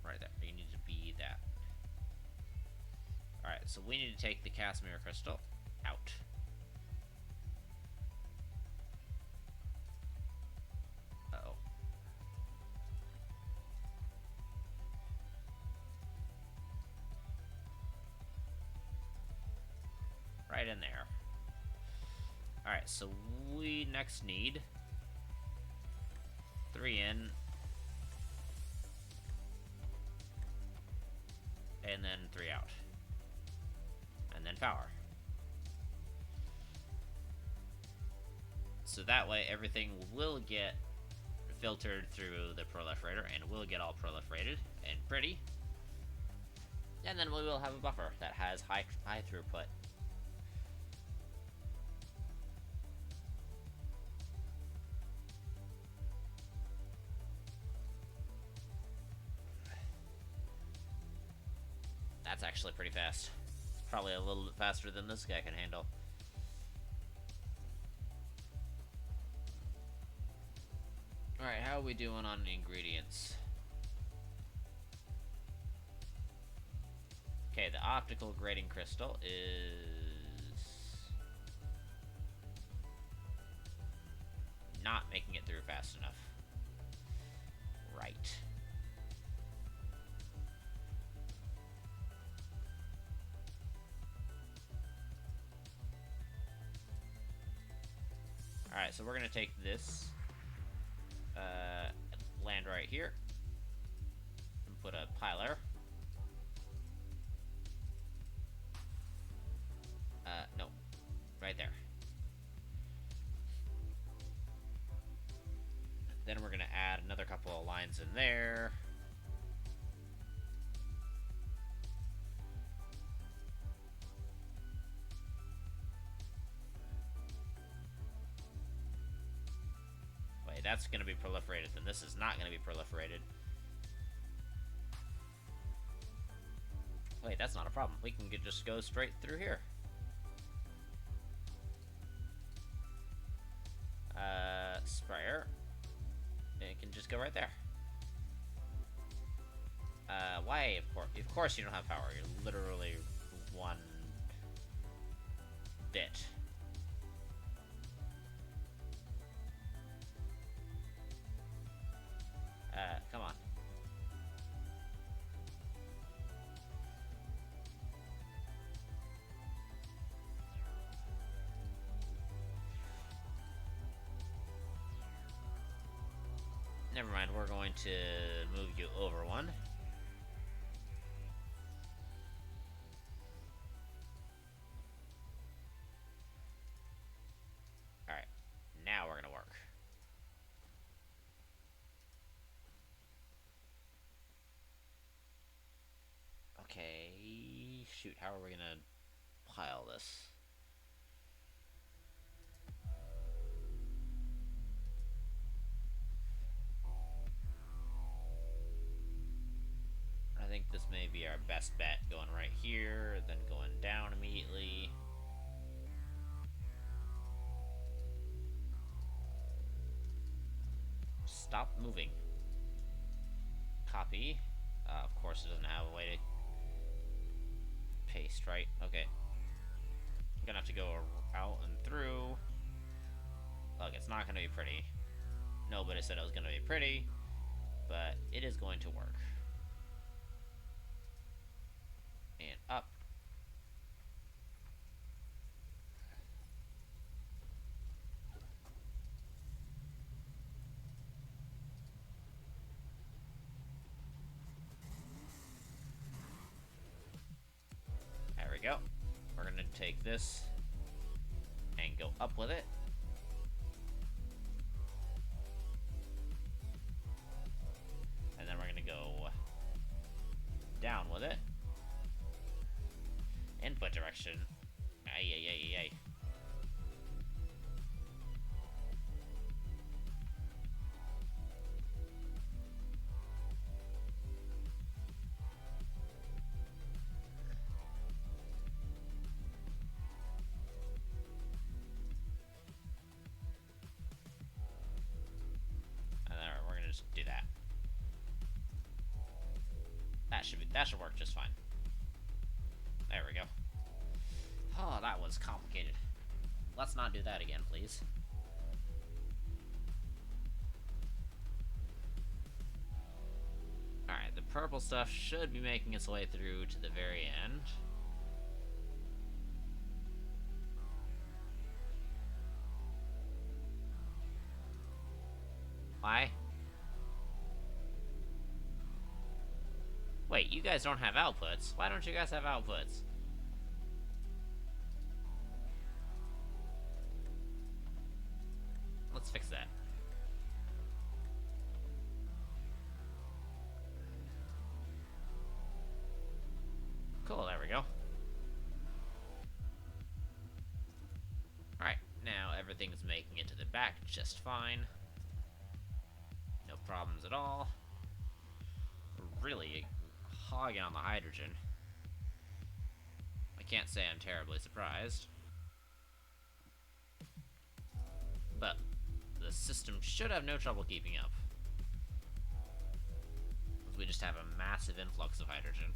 right there. You need to be that. All right, so we need to take the Casimir crystal out. Uh-oh. Right in there. Alright, so we next need 3 in. And then 3 out. And then power. So that way everything will get filtered through the proliferator and will get all proliferated and pretty. And then we will have a buffer that has high throughput. That's actually pretty fast. It's probably a little bit faster than this guy can handle. Alright, how are we doing on ingredients? Okay, the optical grating crystal is not making it through fast enough. Right. Alright, so we're going to take this, land right here, and put a piler. No, right there. Then we're going to add another couple of lines in there. That's going to be proliferated, then this is not going to be proliferated. Wait, that's not a problem. We can just go straight through here. Sprayer. It can just go right there. Why? Of course you don't have power. You're literally one bit. Come on. Never mind, we're going to move you over one. Alright, now we're gonna work. Okay, shoot, how are we gonna pile this? I think this may be our best bet, going right here, then going down immediately. Stop moving. Copy. Of course it doesn't have a way to paste, right? Okay. I'm gonna have to go out and through. Look, it's not gonna be pretty. Nobody said it was gonna be pretty, but it is going to work. And up. There we go. We're gonna take this and go up with it. And then we're gonna go down with it. Input direction. Ay, ay, ay, ay. And then we're gonna just do that. That should work just fine. There we go. Oh, that was complicated. Let's not do that again, please. Alright, the purple stuff should be making its way through to the very end. Why? Wait, you guys don't have outputs? Why don't you guys have outputs? Let's fix that. Cool, there we go. Alright, now everything's making it to the back just fine. No problems at all. Really hogging on the hydrogen. I can't say I'm terribly surprised. But the system should have no trouble keeping up. We just have a massive influx of hydrogen.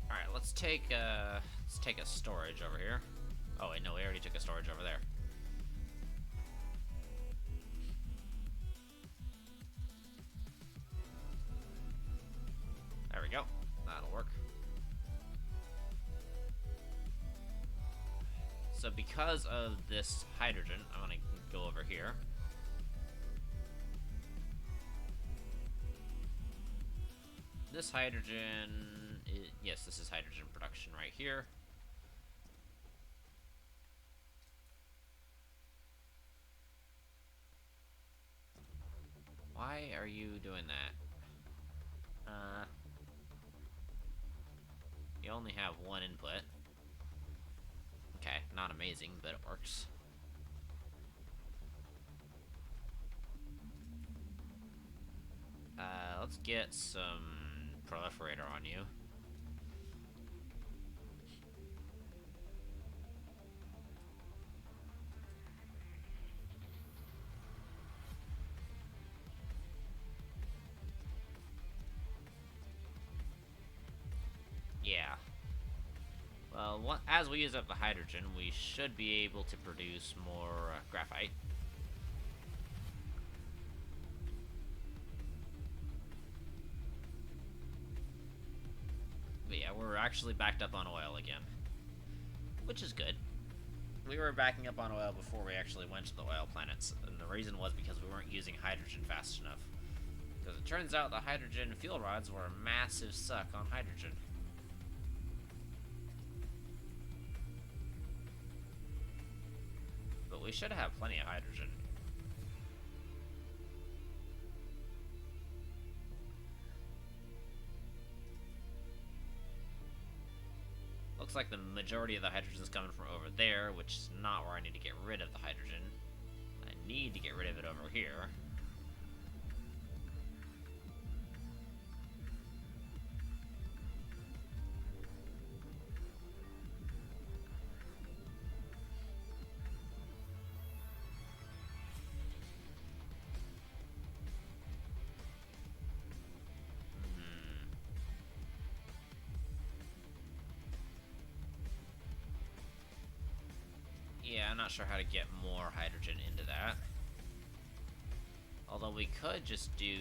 Alright, let's take a storage over here. Oh wait, no, we already took a storage over there. There we go. That'll work. So because of this hydrogen, I'm gonna go over here. This hydrogen, yes, this is hydrogen production right here. Why are you doing that? only have one input. Okay, not amazing, but it works. Let's get some proliferator on you. Yeah. Well, as we use up the hydrogen, we should be able to produce more graphite. But yeah, we're actually backed up on oil again, which is good. We were backing up on oil before we actually went to the oil planets, and the reason was because we weren't using hydrogen fast enough. Because it turns out the hydrogen fuel rods were a massive suck on hydrogen. But we should have plenty of hydrogen. Looks like the majority of the hydrogen is coming from over there, which is not where I need to get rid of the hydrogen. I need to get rid of it over here. Yeah, I'm not sure how to get more hydrogen into that. Although we could just do...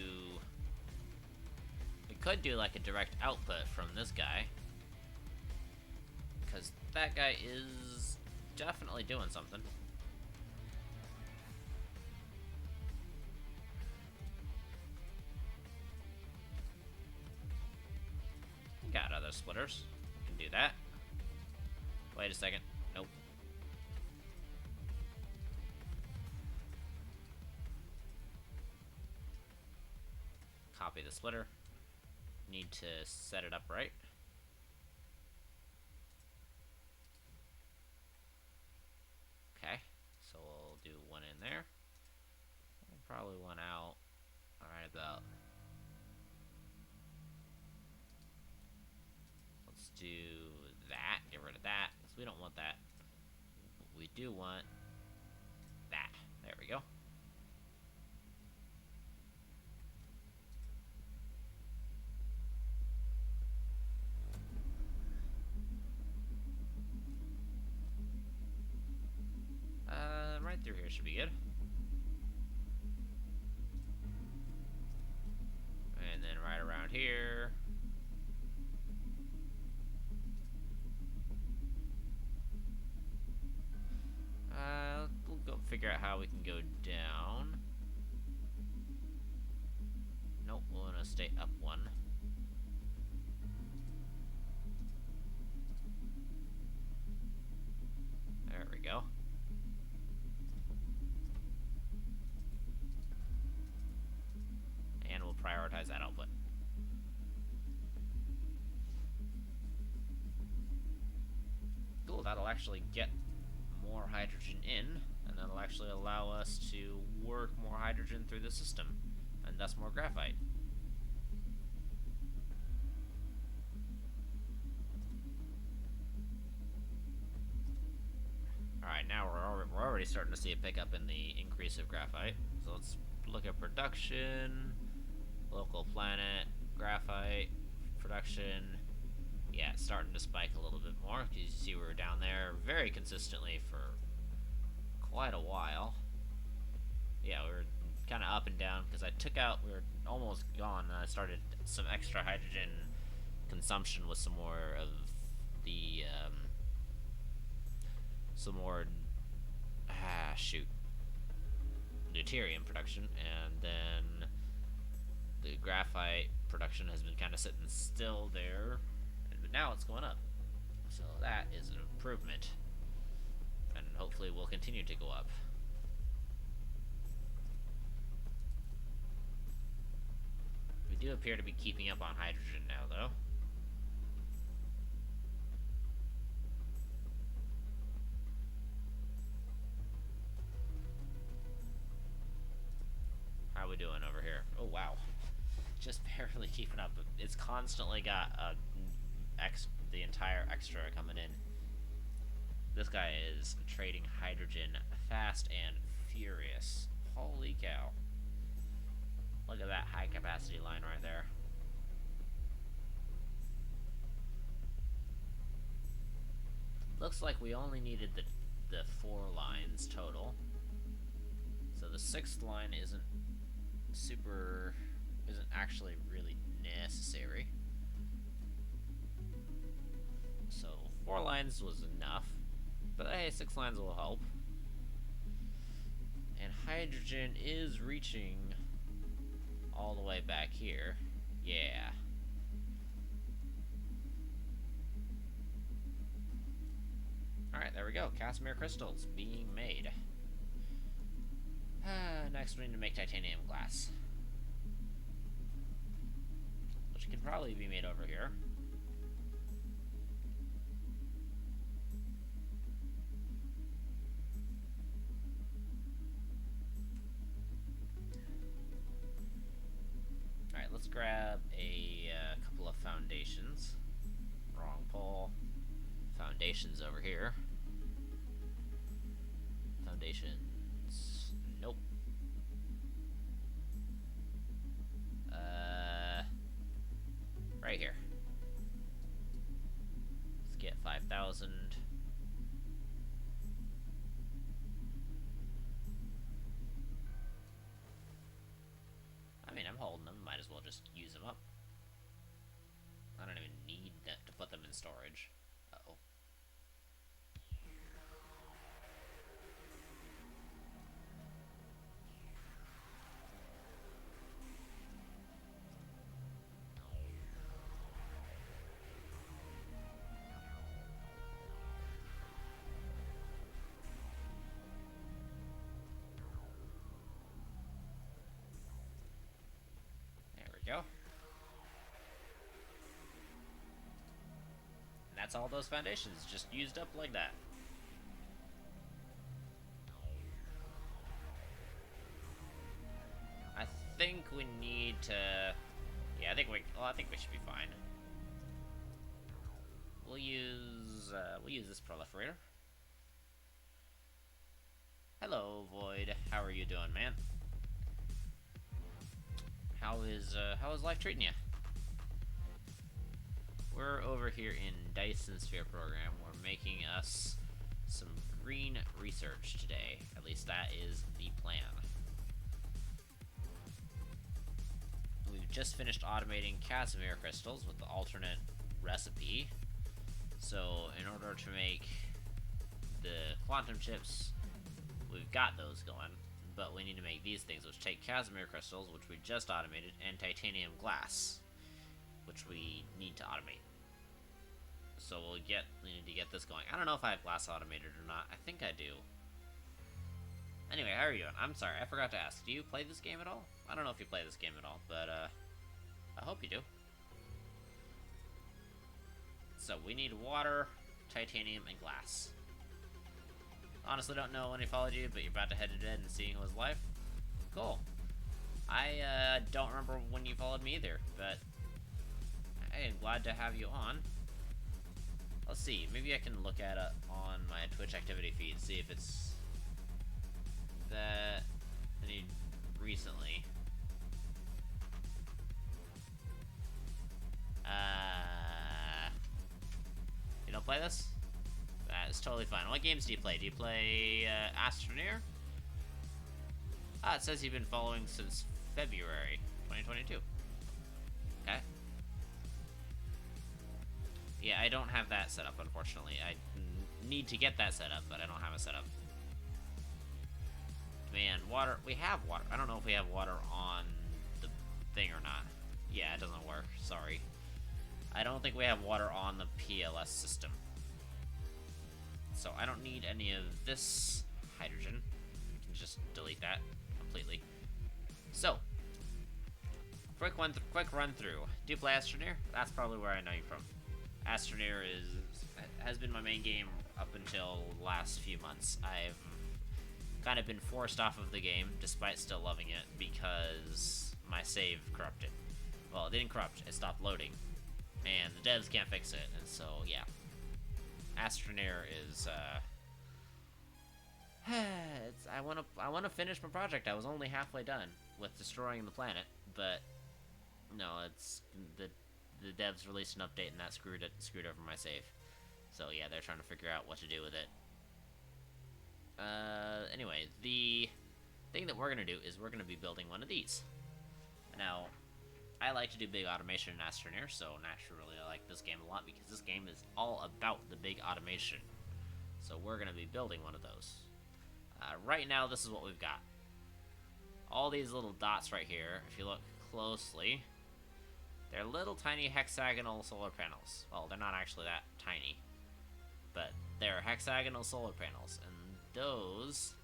We could do like a direct output from this guy. Because that guy is definitely doing something. Got other splitters. Can do that. Wait a second. Nope. Copy the splitter. Need to set it up right. Okay, so we'll do one in there. And probably one out. Alright, about. Let's do that. Get rid of that, because we don't want that. We do want that. There we go. Right through here should be good. And then right around here. We'll go figure out how we can go down. Nope, we'll want to stay up one. There we go. And we'll prioritize that output. Cool, that'll actually get more hydrogen in, and that'll actually allow us to work more hydrogen through the system, and thus more graphite. Alright, now we're already starting to see a pickup in the increase of graphite. So let's look at production, local planet, graphite, production. Yeah, it's starting to spike a little bit more. You see we were down there very consistently for quite a while. Yeah, we were kind of up and down because I took out, we were almost gone, and I started some extra hydrogen consumption with some more of the, some more, deuterium production, and then the graphite production has been kind of sitting still there. But now it's going up, so that is an improvement, and hopefully will continue to go up. We do appear to be keeping up on hydrogen now, though. we doing over here? Oh, wow. Just barely keeping up. It's constantly got the entire extra coming in. This guy is trading hydrogen fast and furious. Holy cow. Look at that high capacity line right there. Looks like we only needed the 4 lines total. So the 6th line isn't actually really necessary. So 4 lines was enough. But hey, 6 lines will help. And hydrogen is reaching all the way back here. Yeah. Alright, there we go. Casimir crystals being made. Next we need to make titanium glass. Which can probably be made over here. Alright, let's grab a couple of foundations. Wrong pole. Foundations over here. Foundations. Nope. Right here. Let's get 5,000. I mean, I'm holding them. Might as well just use them up. I don't even need to put them in storage. Uh-oh. Go. And that's all those foundations just used up like that. I think we need to. Yeah, I think we should be fine. We'll use this proliferator. Hello, Void. How are you doing, man? How is life treating you? We're over here in Dyson Sphere program. We're making us some green research today. At least that is the plan. We've just finished automating Casimir crystals with the alternate recipe. So in order to make the quantum chips, we've got those going. But we need to make these things, which take Casimir crystals, which we just automated, and titanium glass, which we need to automate. So we need to get this going. I don't know if I have glass automated or not. I think I do. Anyway, how are you doing? I'm sorry, I forgot to ask. Do you play this game at all? I don't know if you play this game at all, but I hope you do. So we need water, titanium, and glass. Honestly, don't know when he followed you, but you're about to head to dead and seeing his life. Cool. I don't remember when you followed me either, but hey, I'm glad to have you on. Let's see, maybe I can look at it on my Twitch activity feed, see if it's that any recently. You don't play this? It's totally fine. What games do you play? Do you play Astroneer? Ah, it says you've been following since February 2022. Okay. Yeah, I don't have that set up, unfortunately. I need to get that set up, but I don't have it set up. Man, water. We have water. I don't know if we have water on the thing or not. Yeah, it doesn't work. Sorry. I don't think we have water on the PLS system. So I don't need any of this hydrogen. We can just delete that completely. So, quick run through. Do you play Astroneer? That's probably where I know you from. Astroneer has been my main game up until the last few months. I've kind of been forced off of the game, despite still loving it, because my save corrupted. Well, it didn't corrupt, it stopped loading. And the devs can't fix it, and so, yeah. Astroneer is, I want to finish my project. I was only halfway done with destroying the planet, but no, it's the devs released an update and that screwed over my save. So yeah, they're trying to figure out what to do with it. Anyway, the thing that we're gonna do is we're gonna be building one of these. Now, I like to do big automation in Astroneer, so naturally I like this game a lot because this game is all about the big automation. So we're gonna be building one of those. Right now, this is what we've got. All these little dots right here, if you look closely, they're little tiny hexagonal solar panels. Well, they're not actually that tiny, but they're hexagonal solar panels, and those,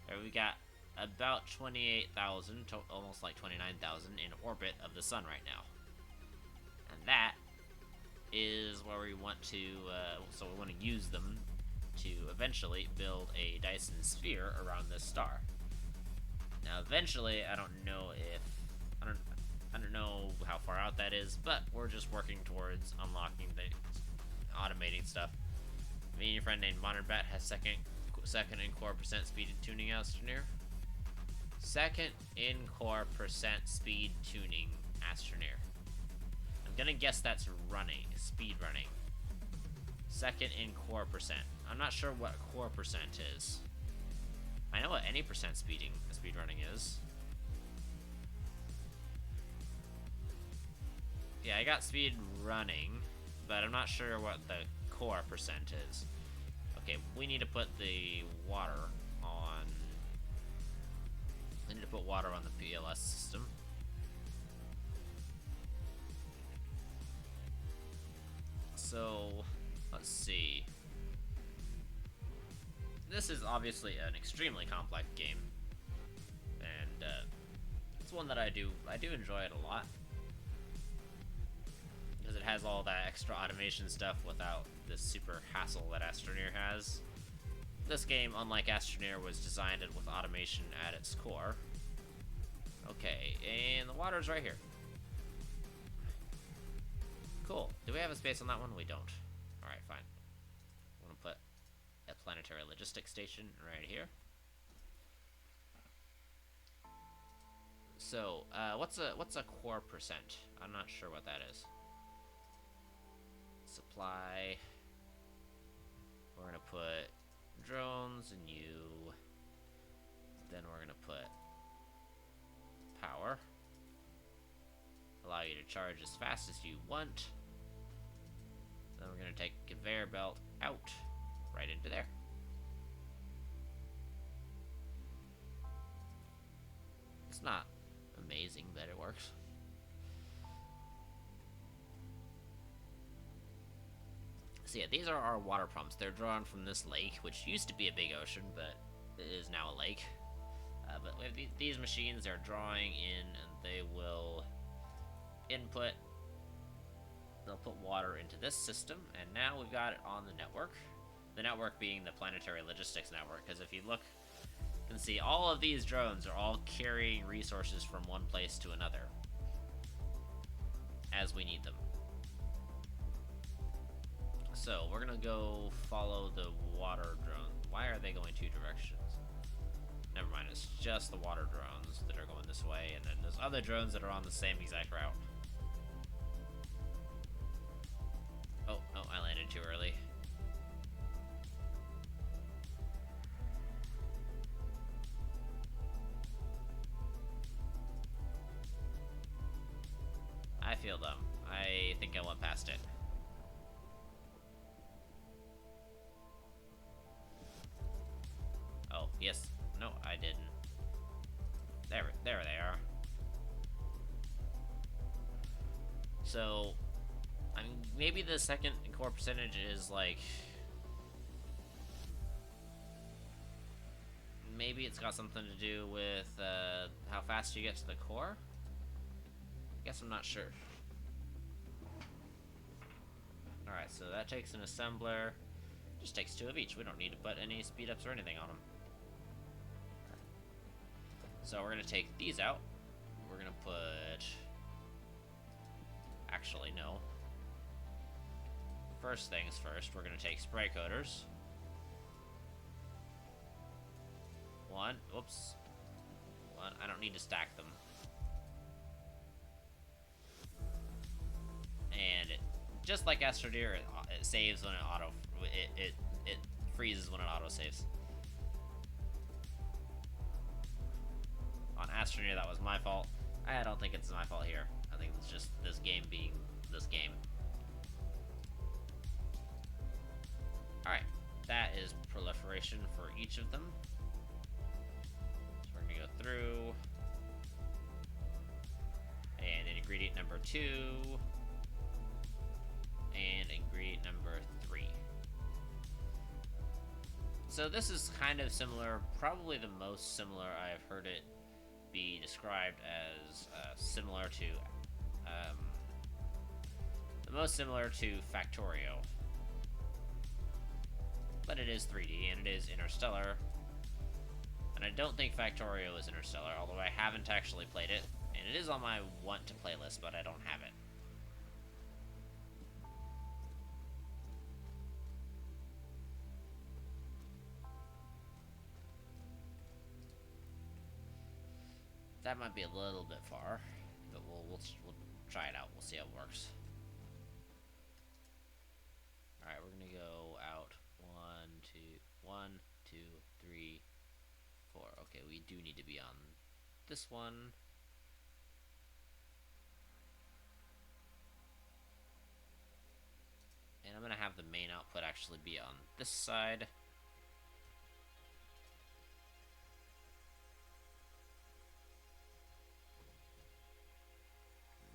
there we got about 28,000 to almost like 29,000 in orbit of the sun right now. And that is where we want to, so we want to use them to eventually build a Dyson sphere around this star. Now, eventually, I don't know how far out that is, but we're just working towards unlocking the automating stuff. Me and your friend named Modern Bat has second in core percent speed tuning Astroneer. Second in core percent speed tuning Astroneer. I'm gonna guess that's speed running. Second in core percent. I'm not sure what core percent is. I know what any percent speed running is. Yeah, I got speed running, but I'm not sure what the core percent is. Okay, we need to put the water on. I need to put water on the PLS system. So, let's see. This is obviously an extremely complex game, and it's one that I do enjoy it a lot because it has all that extra automation stuff without the super hassle that Astroneer has. This game, unlike Astroneer, was designed with automation at its core. Okay, and the water's right here. Cool. Do we have a space on that one? We don't. Alright, fine. I'm gonna put a planetary logistics station right here. So, what's a core percent? I'm not sure what that is. Supply. We're gonna put drones and you. Then we're gonna put power. Allow you to charge as fast as you want. Then we're gonna take conveyor belt out right into there. It's not amazing, but it works. So yeah, these are our water pumps. They're drawn from this lake, which used to be a big ocean, but it is now a lake. But we have these machines are drawing in, and they will input. They'll put water into this system, and now we've got it on the network. The network being the planetary logistics network, because if you look, you can see all of these drones are all carrying resources from one place to another as we need them. So we're gonna go follow the water drone. Why are they going two directions? Never mind, it's just the water drones that are going this way, and then there's other drones that are on the same exact route. Oh, I landed too early. I feel dumb. I think I went past it. Oh, yes. No, I didn't. There they are. So, I mean, maybe the second core percentage is like... Maybe it's got something to do with how fast you get to the core? I guess I'm not sure. Alright, so that takes an assembler. Just takes two of each. We don't need to put any speed ups or anything on them. So we're going to take these out. We're going to put... Actually, no. First things first, we're going to take spray coaters. One. Whoops. One. I don't need to stack them. And just like Astrodeer, it saves when it it freezes when it auto saves. On Astroneer, that was my fault. I don't think it's my fault here. I think it's just this game being this game. Alright, that is proliferation for each of them. So we're gonna go through. And ingredient number 2. And ingredient number 3. So this is kind of similar, probably the most similar I've heard it be described as similar to, the most similar to Factorio. But it is 3D, and it is Interstellar. And I don't think Factorio is Interstellar, although I haven't actually played it. And it is on my want-to playlist, but I don't have it. That might be a little bit far, but we'll try it out. We'll see how it works. Alright, we're gonna go out 1, 2, 3, 4. Okay, we do need to be on this one. And I'm gonna have the main output actually be on this side.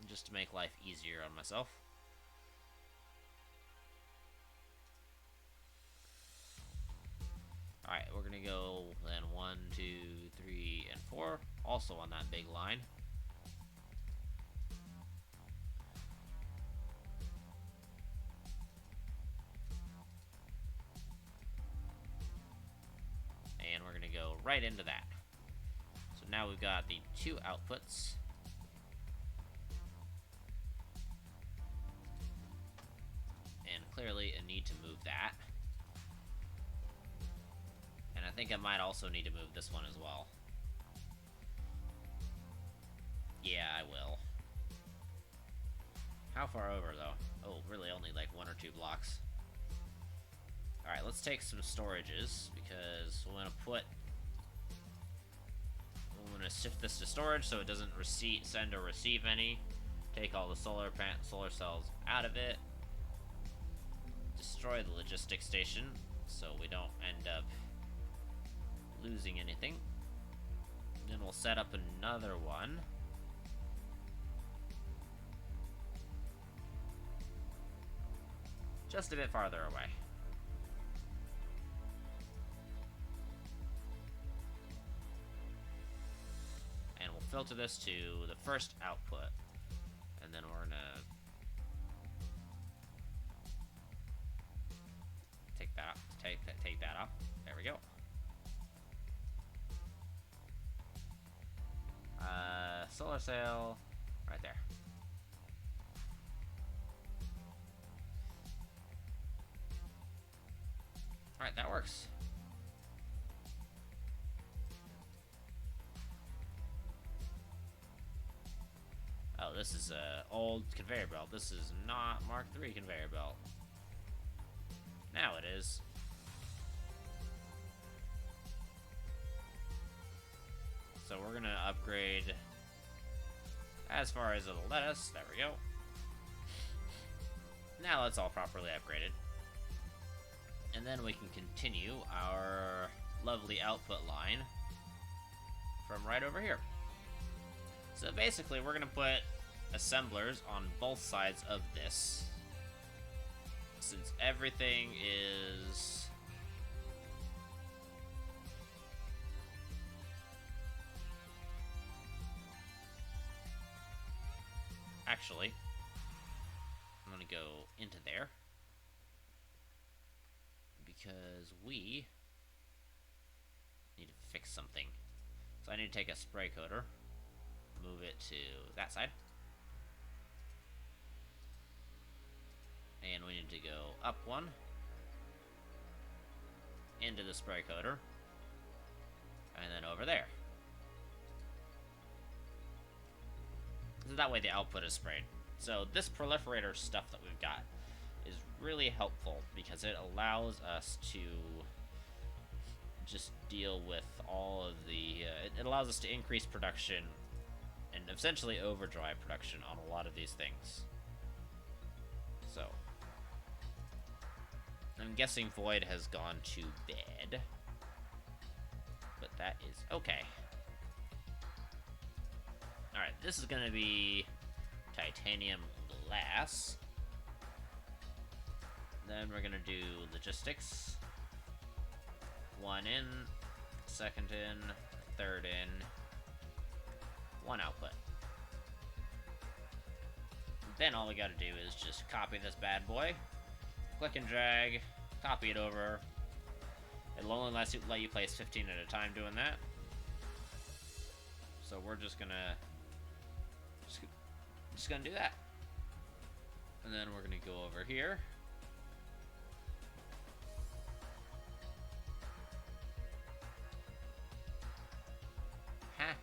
Just to make life easier on myself. Alright, we're gonna go then 1, 2, 3, and 4. Also on that big line. And we're gonna go right into that. So now we've got the 2 outputs. And clearly a need to move that. And I think I might also need to move this one as well. Yeah, I will. How far over, though? Oh, really only like 1 or 2 blocks. Alright, let's take some storages, because we're gonna shift this to storage so it doesn't send or receive any. Take all the solar cells out of it. Destroy the logistics station so we don't end up losing anything. And then we'll set up another one. Just a bit farther away. And we'll filter this to the first output. And then we're gonna take that off. There we go. Solar cell right there. Alright, that works. Oh, this is a old conveyor belt. This is not Mark III conveyor belt. Now it is. So we're gonna upgrade as far as it'll let us. There we go. Now it's all properly upgraded. And then we can continue our lovely output line from right over here. So basically, we're gonna put assemblers on both sides of this. Since everything is... Actually, I'm gonna go into there. Because we need to fix something. So I need to take a spray coater, move it to that side. And we need to go up one, into the spray coater, and then over there. So that way the output is sprayed. So this proliferator stuff that we've got is really helpful because it allows us to just deal with all of the... it allows us to increase production and essentially overdrive production on a lot of these things. So I'm guessing Void has gone to bed, but that is okay. Alright, this is going to be titanium glass. Then we're going to do logistics. One in, second in, third in, one output. Then all we got to do is just copy this bad boy, click and drag, copy it over. It'll only let you place 15 at a time doing that. So we're just gonna do that. And then we're gonna go over here. Huh.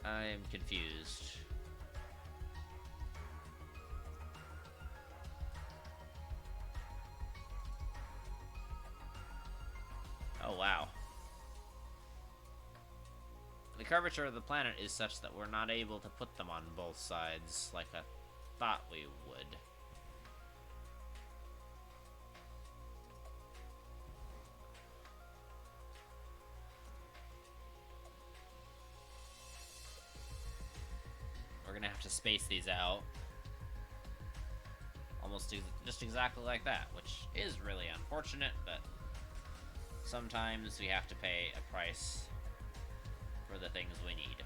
I'm confused. Oh, wow. The curvature of the planet is such that we're not able to put them on both sides like I thought we would. We're gonna have to space these out. Almost just exactly like that, which is really unfortunate, but sometimes we have to pay a price for the things we need.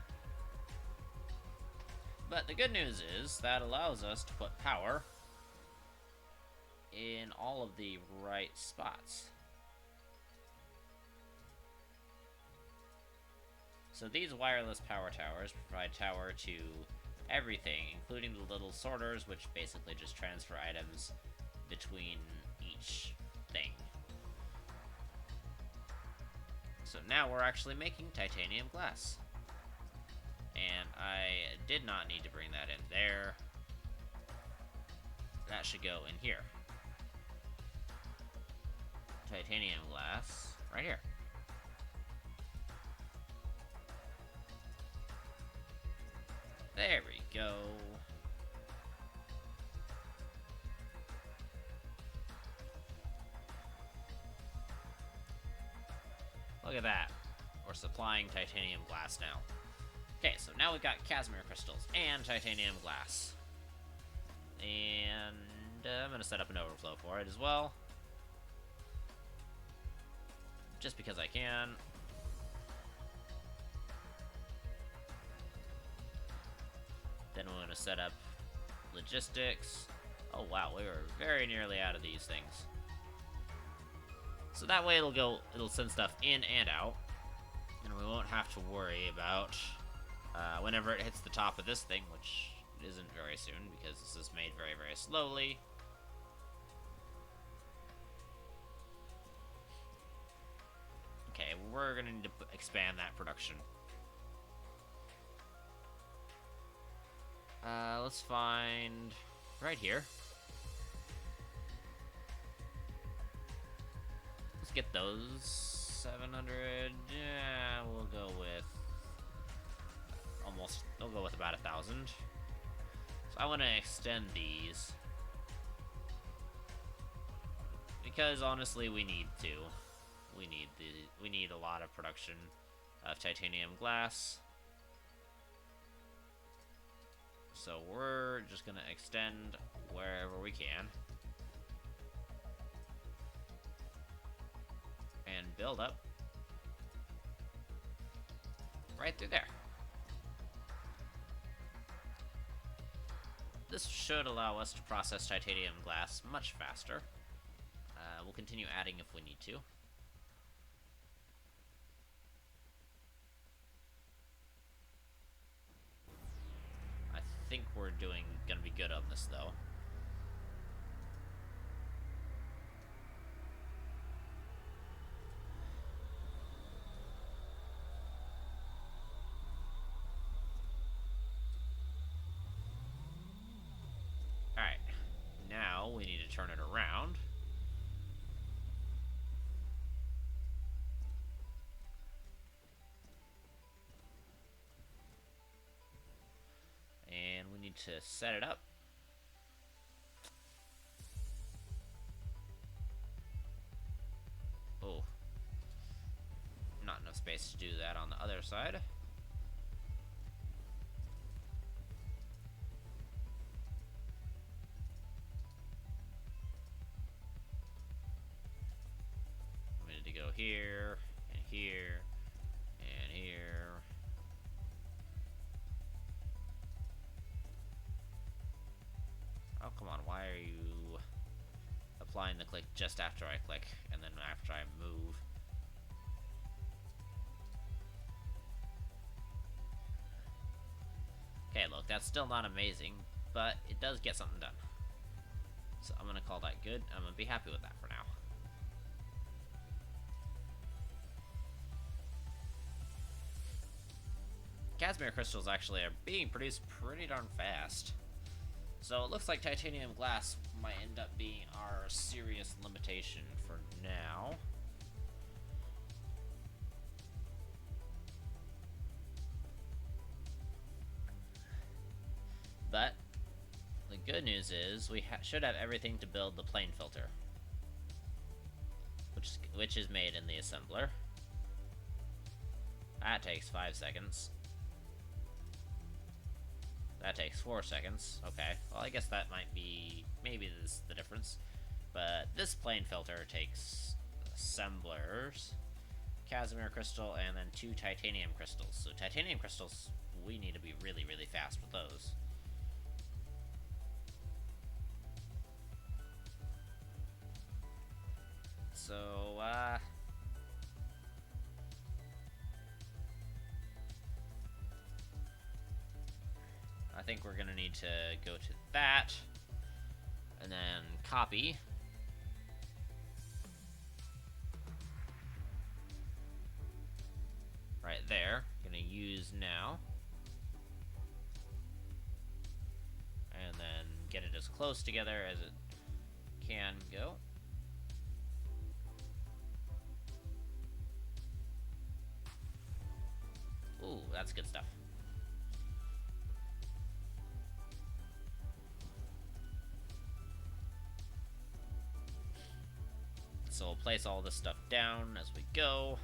But the good news is that allows us to put power in all of the right spots. So these wireless power towers provide power to everything, including the little sorters, which basically just transfer items between each thing. So now we're actually making titanium glass. And I did not need to bring that in there. That should go in here. Titanium glass right here. There we go. Look at that. We're supplying titanium glass now. Okay, so now we've got Casimir crystals and titanium glass. And I'm going to set up an overflow for it as well. Just because I can. Then we're going to set up logistics. Oh wow, we were very nearly out of these things. So that way it'll send stuff in and out, and we won't have to worry about whenever it hits the top of this thing, which isn't very soon because this is made very, very slowly. Okay, we're gonna need to expand that production. Let's find right here. Let's get those 700. Yeah, we'll go with almost. We'll go with about 1,000. So I want to extend these because honestly, we need to. We need a lot of production of titanium glass. So we're just gonna extend wherever we can and build up right through there. This should allow us to process titanium glass much faster. We'll continue adding if we need to. gonna be good on this, though. Alright. Now we need to turn it around. And we need to set it up. Oh. Not enough space to do that on the other side. We need to go here, and here, and here. Oh, come on, why are you applying the click just after I click, and then after I move? Okay, look, that's still not amazing, but it does get something done. So I'm gonna call that good. I'm gonna be happy with that for now. Casimir crystals actually are being produced pretty darn fast. So it looks like titanium glass might end up being our serious limitation for now. But the good news is we should have everything to build the plane filter, which is made in the assembler. That takes 5 seconds. That takes 4 seconds. Okay, well, I guess that might be... maybe this is the difference. But this plane filter takes assemblers, Casimir crystal, and then 2 titanium crystals. So titanium crystals, we need to be really, really fast with those. So, I think we're gonna need to go to that, and then copy. Right there. Gonna use now. And then get it as close together as it can go. Ooh, that's good stuff. So we'll place all this stuff down as we go.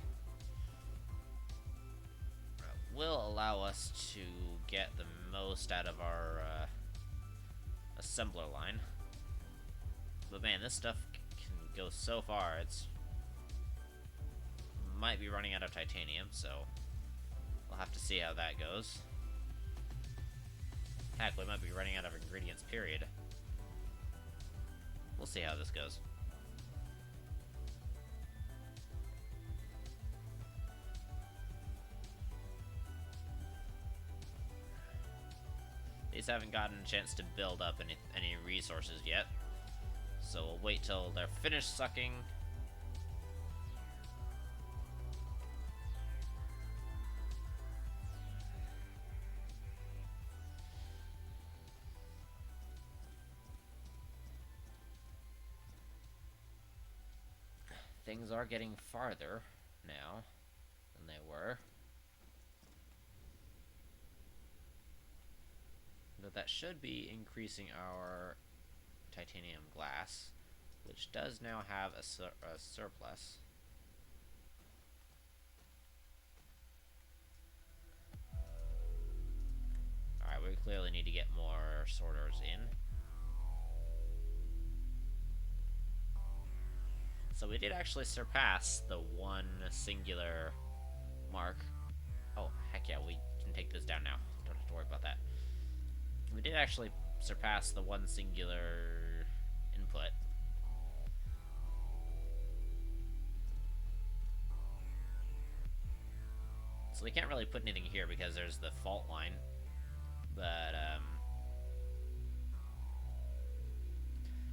Will allow us to get the most out of our assembler line. But man, this stuff can go so far. It's might be running out of titanium, so we'll have to see how that goes. Heck, we might be running out of ingredients, period. We'll see how this goes. These haven't gotten a chance to build up any resources yet, so we'll wait till they're finished sucking. Things are getting farther now than they were. But that should be increasing our titanium glass, which does now have a surplus. Alright, we clearly need to get more sorters in. So we did actually surpass the one singular mark. Oh, heck yeah, we can take this down now. Don't have to worry about that. We did actually surpass the one singular input. So we can't really put anything here because there's the fault line. But,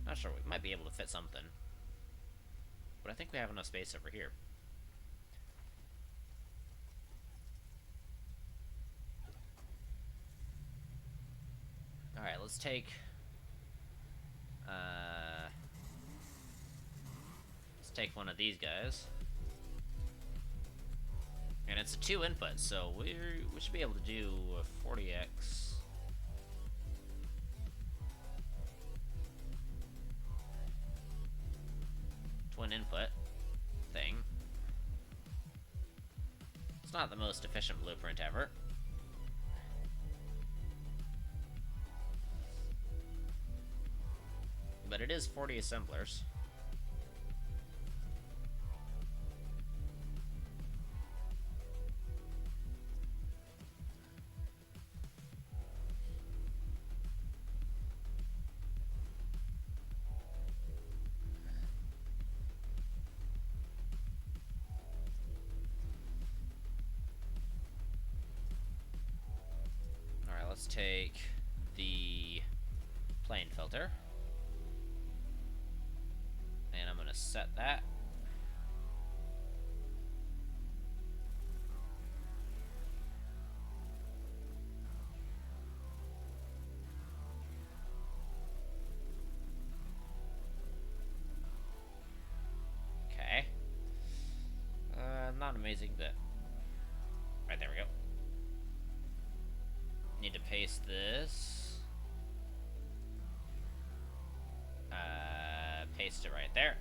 Not sure, we might be able to fit something. But I think we have enough space over here. Alright, let's take... let's take one of these guys. And it's a 2 input, so we should be able to do a 40x. Twin input thing. It's not the most efficient blueprint ever. But it is 40 assemblers. Alright, let's take the plane filter. And I'm going to set that. Okay. Not amazing, but... Right, there we go. Need to paste this. Paste it right there.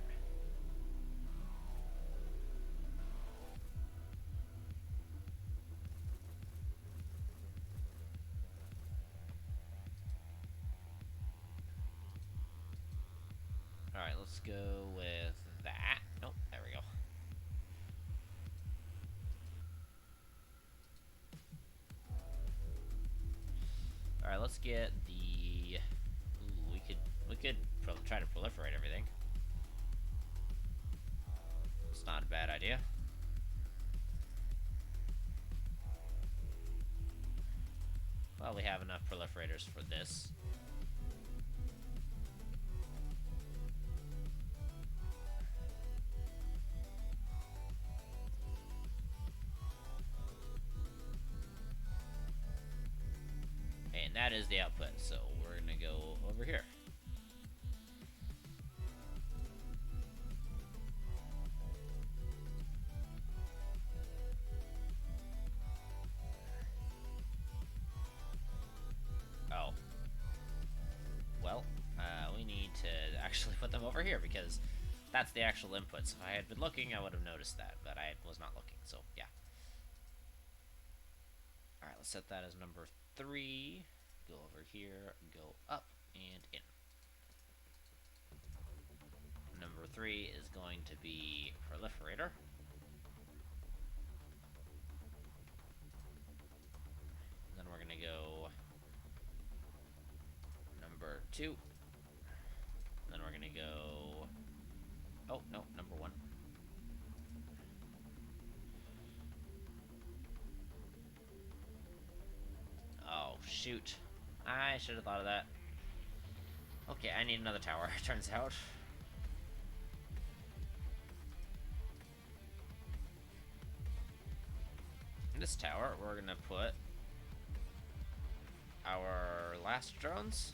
Alright, let's go with that. Nope, there we go. Alright, let's get the... Ooh, we could try to proliferate everything. It's not a bad idea. Well, we have enough proliferators for this. And that is the output, so we're gonna go over here. Oh. Well, we need to actually put them over here because that's the actual input. So if I had been looking, I would have noticed that, but I was not looking, so yeah. Alright, let's set that as number 3. Go over here, go up, and in. Number 3 is going to be proliferator. Then we're going to go number 2. Then we're going to go... Oh, no, number 1. Oh, shoot. I should have thought of that. Okay, I need another tower, turns out. In this tower, we're gonna put our last drones.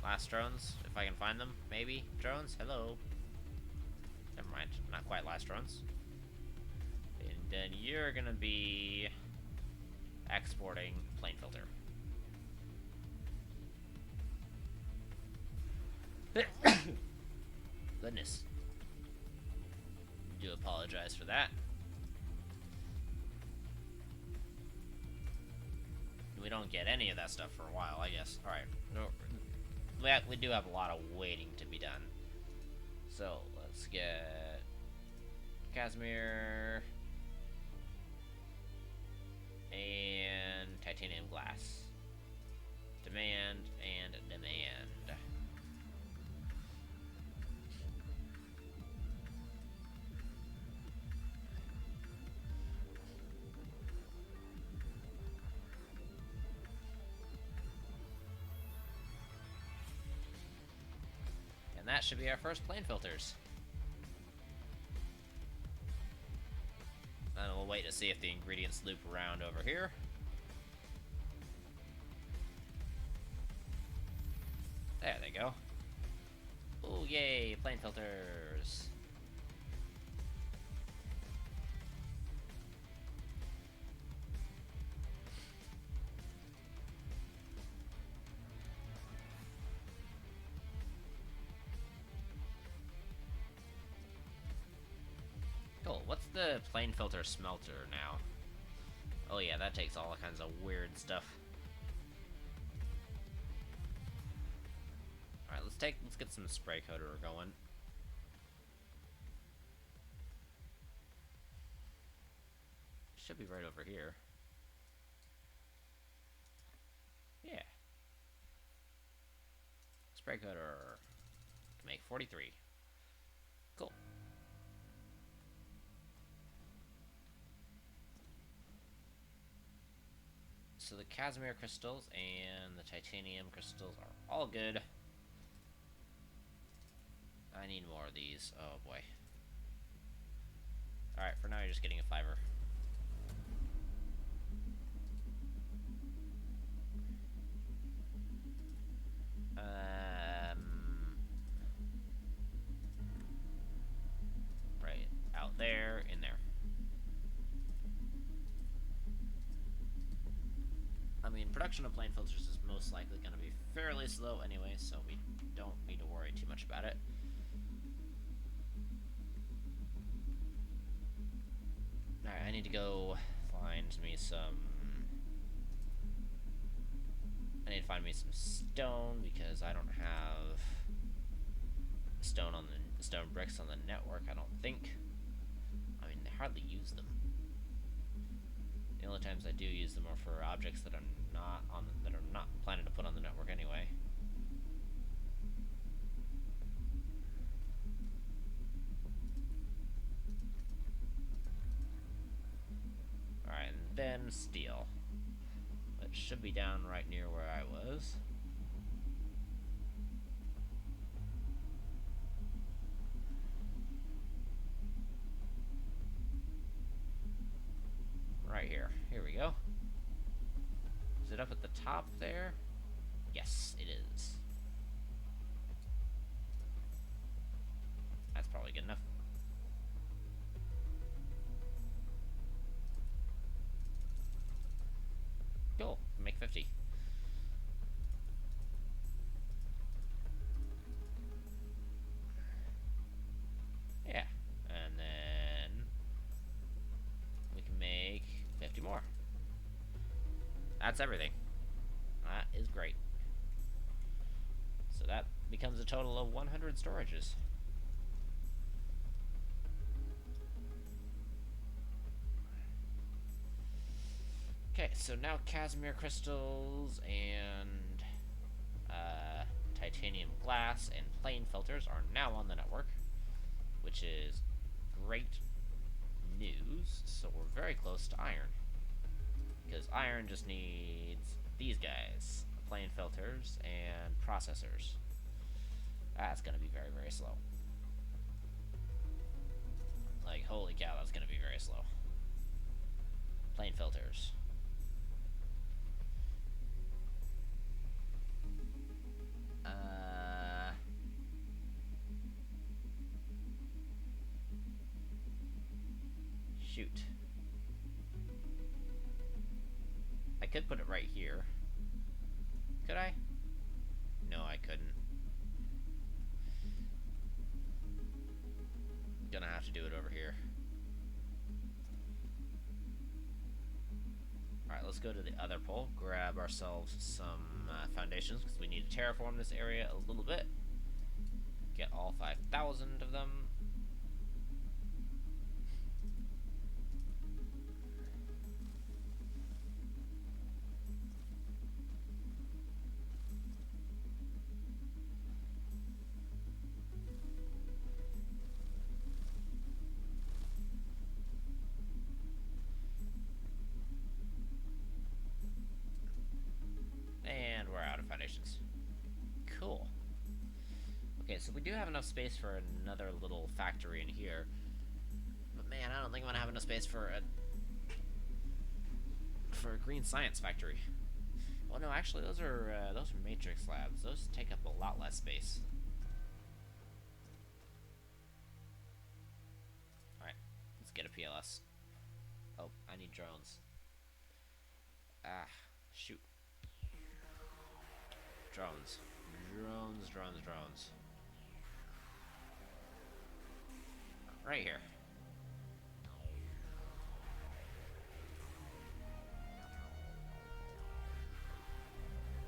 Last drones, if I can find them, maybe. Drones, hello. Never mind, not quite last drones. And then you're gonna be exporting plane filter. Goodness. Do apologize for that. We don't get any of that stuff for a while, I guess. Alright. We do have a lot of waiting to be done. So, let's get Casimir and titanium glass. Demand and demand. And that should be our first plane filters. And we'll wait to see if the ingredients loop around over here. There they go. Oh, yay, plane filters. Cool, what's the plane filter smelter now? Oh yeah, that takes all kinds of weird stuff. Alright, let's get some spray coater going. Should be right over here. Yeah. Spray coater. Can make 43. Cool. So the Casimir crystals and the titanium crystals are all good. I need more of these. Oh boy. Alright, for now you're just getting a fiver. Right out there, in there. I mean, production of plane filters is most likely going to be fairly slow anyway, so we don't need to worry too much about it. Alright, I need to go find me some... I need to find me some stone, because I don't have stone bricks on the network, I don't think. I mean, they hardly use them. The only times I do use them are for objects that are not planning to put on the network anyway. Alright, and then steel. That should be down right near where I was. Right here. Here we go. Is it up at the top there? Yes, it is. That's probably good enough. Cool. Make 50. Yeah. And then we can make 50 more. That's everything. That is great. So that becomes a total of 100 storages. Okay, so now Casimir crystals and titanium glass and plane filters are now on the network, which is great news. So we're very close to iron, because iron just needs these guys, plane filters and processors. That's gonna be very, very slow. Like, holy cow, that's gonna be very slow. Plane filters. Shoot. I could put it right here. Could I? No, I couldn't. Gonna have to do it over here. Alright, let's go to the other pole, grab ourselves some foundations, because we need to terraform this area a little bit. Get all 5,000 of them. so we do have enough space for another little factory in here. But man, I don't think I'm gonna have enough space for a green science factory. Well, no, actually, those are matrix labs. Those take up a lot less space. All right, let's get a PLS. Oh, I need drones. Ah, shoot. Drones. Drones. Right here.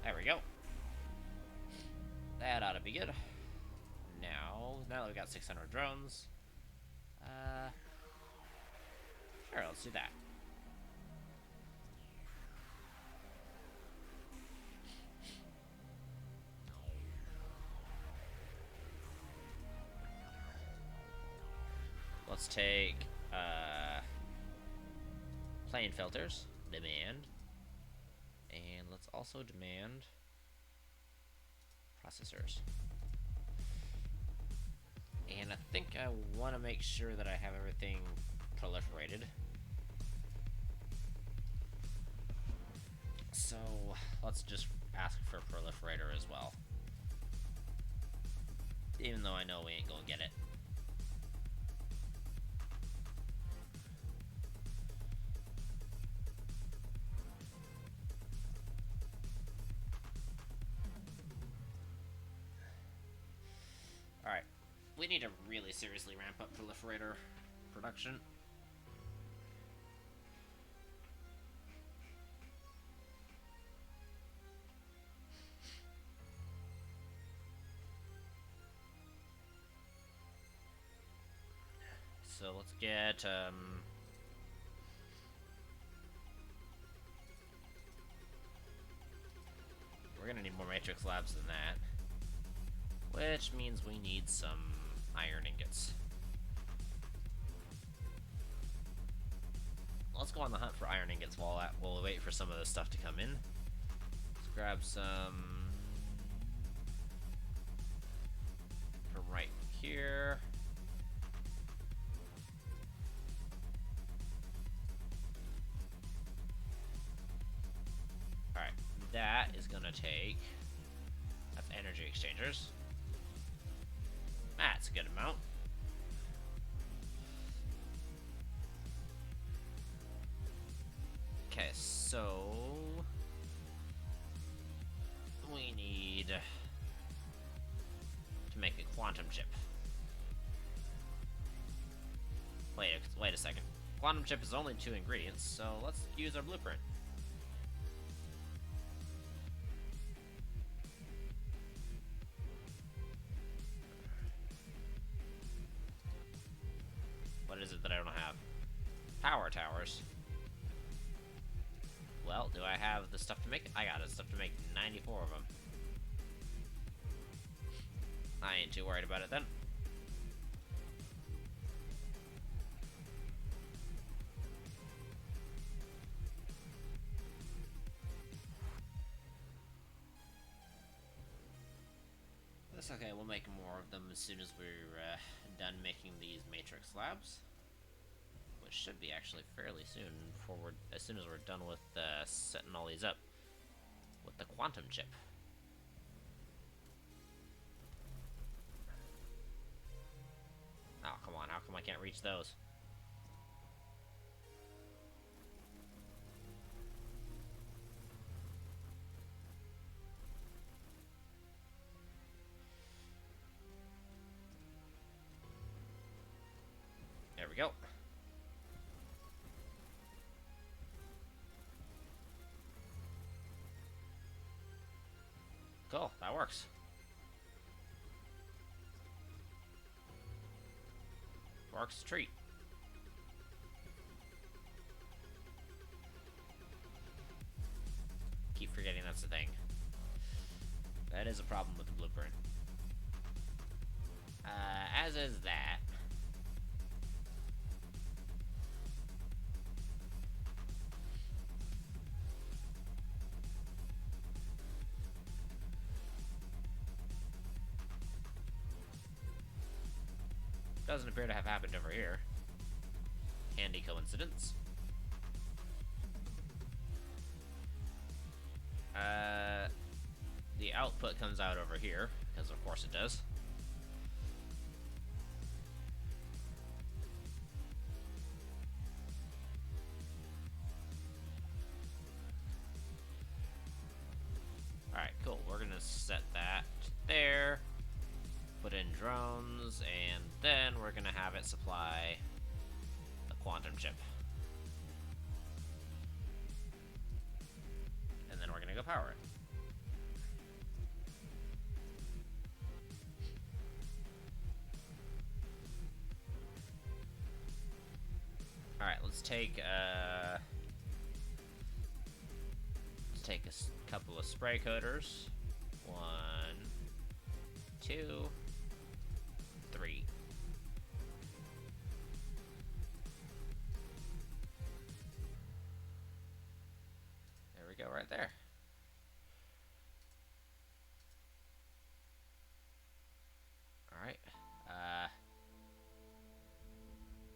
There we go. That ought to be good. Now that we got 600 drones, sure, let's do that. Let's take plane filters, demand, and let's also demand processors. And I think I want to make sure that I have everything proliferated. So let's just ask for proliferator as well. Even though I know we ain't gonna get it. Alright, we need to really seriously ramp up proliferator production. So let's get, we're gonna need more matrix labs than that. Which means we need some iron ingots. Let's go on the hunt for iron ingots while we'll wait for some of this stuff to come in. Let's grab some from right here. Alright, that is gonna take... That's energy exchangers. That's a good amount. Okay, so we need to make a quantum chip. Wait a second. Quantum chip is only 2 ingredients, so let's use our blueprint. What is it that I don't have? Power towers. Well, do I have the stuff to make it? I got the stuff to make 94 of them. I ain't too worried about it then. That's okay, we'll make more of them as soon as we're done making these matrix labs. Which should be actually fairly soon, as soon as we're done with setting all these up with the quantum chip. Oh, come on, how come I can't reach those? There we go. Cool, that works. Works a treat. Keep forgetting that's the thing. That is a problem with the blueprint. As is that. doesn't appear to have happened over here. Handy coincidence. The output comes out over here, because of course it does. Alright, cool. We're gonna set that there, put in drones, and then we're gonna have it supply a quantum chip. And then we're gonna go power it. Alright, let's take a couple of spray coaters. 1, 2, 3. There we go, right there. Alright.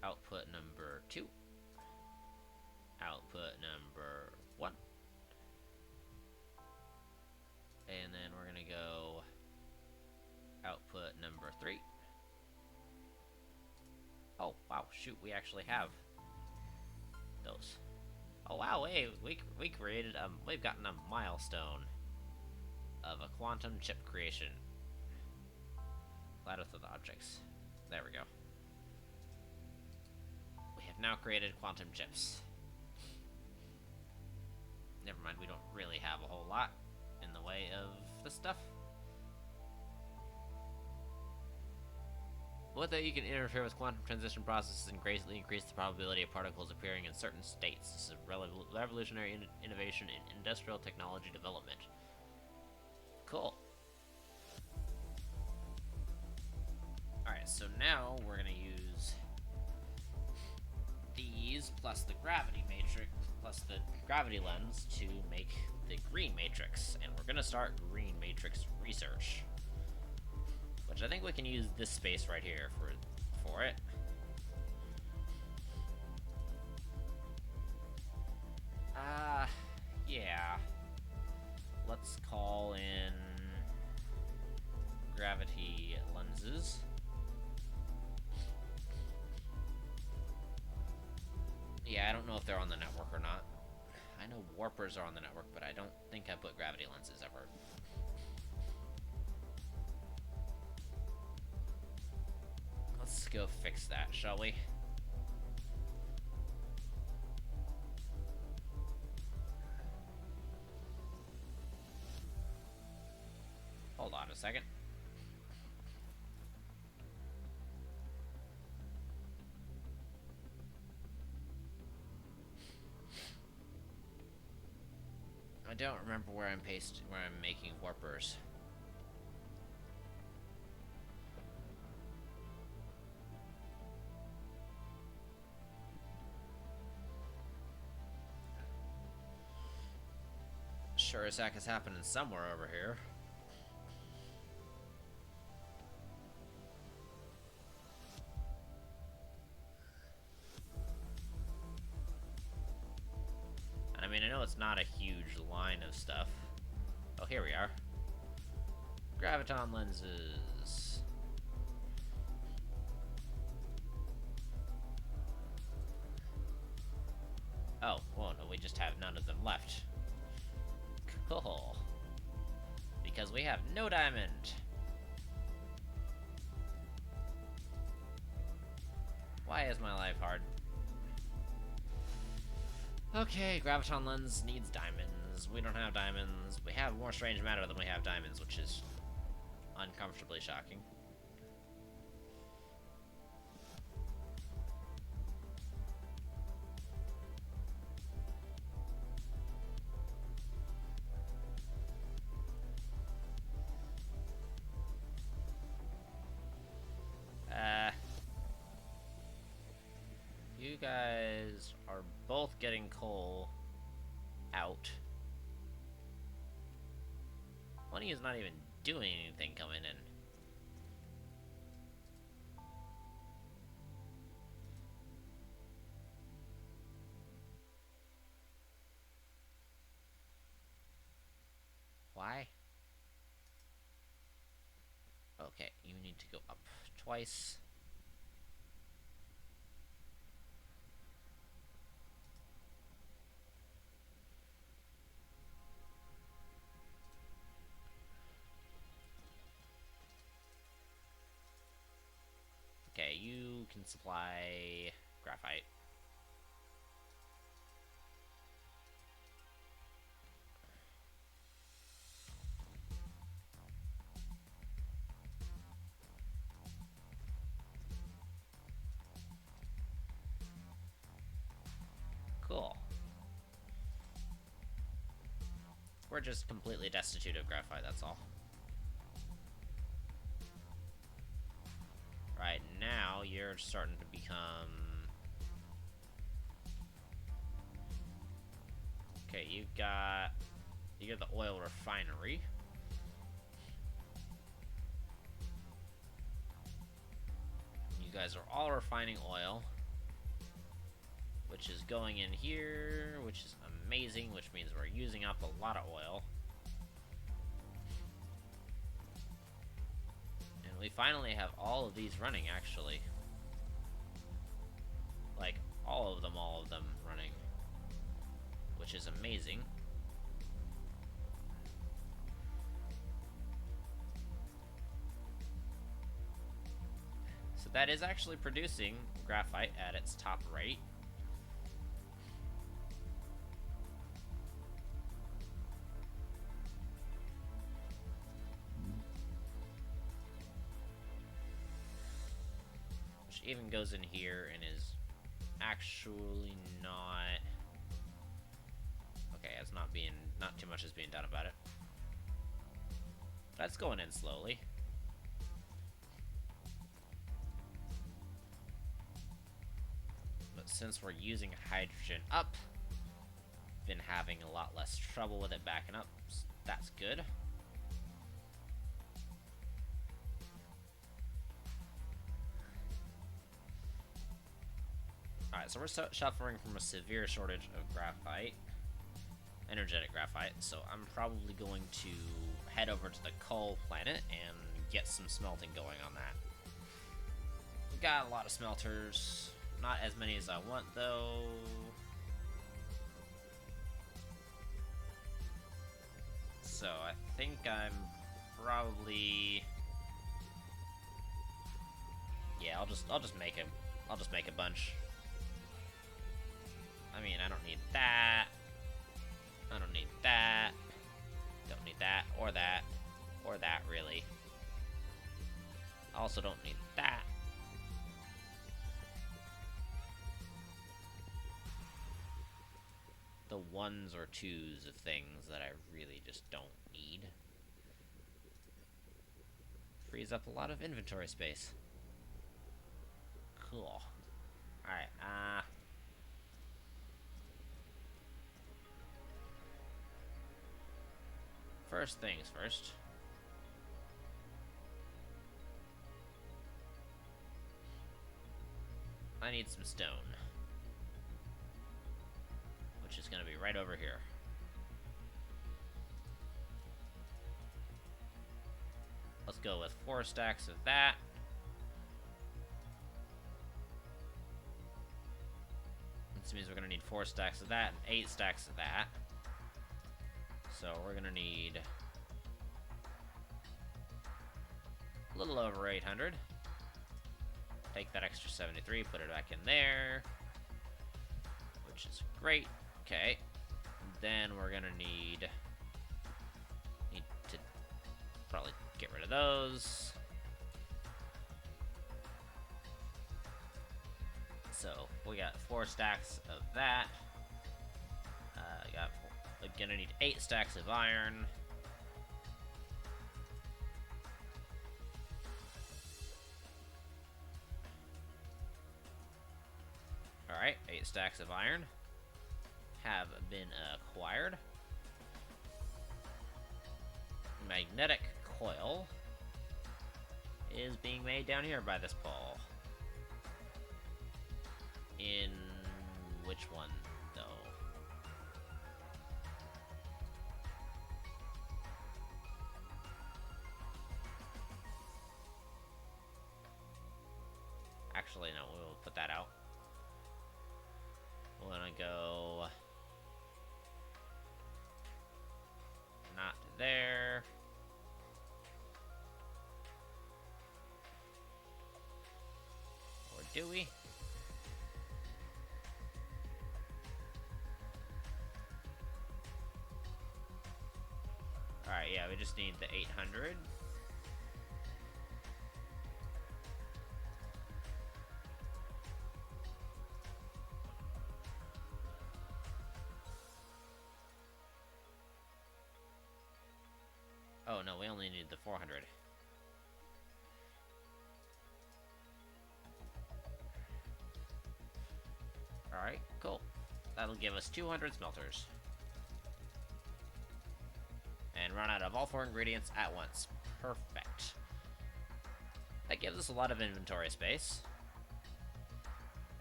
Output number 2. Output number 1. And then we're gonna go output number 3. Oh, wow, shoot, we actually have those. Oh, wow, hey, we created, we've gotten a milestone of a quantum chip creation. Lattice of the objects. There we go. We have now created quantum chips. Never mind, we don't really have a whole lot in the way of the stuff. With that, you can interfere with quantum transition processes and greatly increase the probability of particles appearing in certain states. This is a revolutionary innovation in industrial technology development. Cool. Alright, so now we're going to use these plus the gravity matrix, plus the gravity lens to make the green matrix. And we're going to start green matrix research. Which I think we can use this space right here for it. Yeah. Let's call in gravity lenses. Yeah, I don't know if they're on the network or not. I know warpers are on the network, but I don't think I put gravity lenses ever. Let's go fix that, shall we? Hold on a second. I don't remember where I'm making warpers. Sure as heck is happening somewhere over here. And I mean, I know it's not a huge line of stuff. Oh, here we are. Graviton lenses. Oh, well, no, we just have none of them left. Cool. Because we have no diamond. Why is my life hard? Okay, graviton lens needs diamonds. We don't have diamonds. We have more strange matter than we have diamonds, which is uncomfortably shocking. You guys are both getting coal out. Money is not even doing anything coming in. need to go up twice. Okay, you can supply graphite. Cool. We're just completely destitute of graphite, that's all. Right now, you're starting to become... Okay, you got the oil refinery. You guys are all refining oil, which is going in here, which is amazing, which means we're using up a lot of oil. And we finally have all of these running, actually. Like, all of them running, which is amazing. So that is actually producing graphite at its top rate. Which even goes in here and is actually not... Okay, it's not too much is being done about it. That's going in slowly. But since we're using hydrogen up, been having a lot less trouble with it backing up. So that's good. Alright, so we're suffering from a severe shortage of graphite. Energetic graphite, so I'm probably going to head over to the coal planet and get some smelting going on that. We've got a lot of smelters, not as many as I want though. So I think I'm probably... Yeah, I'll just make a bunch. I mean, I don't need that. I don't need that. Don't need that, or that, or that, really. I also don't need that. The ones or twos of things that I really just don't need. Frees up a lot of inventory space. Cool. Alright, first things first. I need some stone. Which is gonna be right over here. Let's go with 4 stacks of that. This means we're gonna need 4 stacks of that and 8 stacks of that. So we're gonna need a little over 800. Take that extra 73, put it back in there, which is great. Okay, then we're gonna need to probably get rid of those. So we got 4 stacks of that. We're gonna need 8 stacks of iron. Alright, 8 stacks of iron have been acquired. Magnetic coil is being made down here by this pole. In which one, though? Actually, no, we'll put that out. We're gonna go... not there. Or do we? Alright, yeah, we just need the 800. Oh, no, we only need the 400. Alright, cool. That'll give us 200 smelters. And run out of all 4 ingredients at once. Perfect. That gives us a lot of inventory space.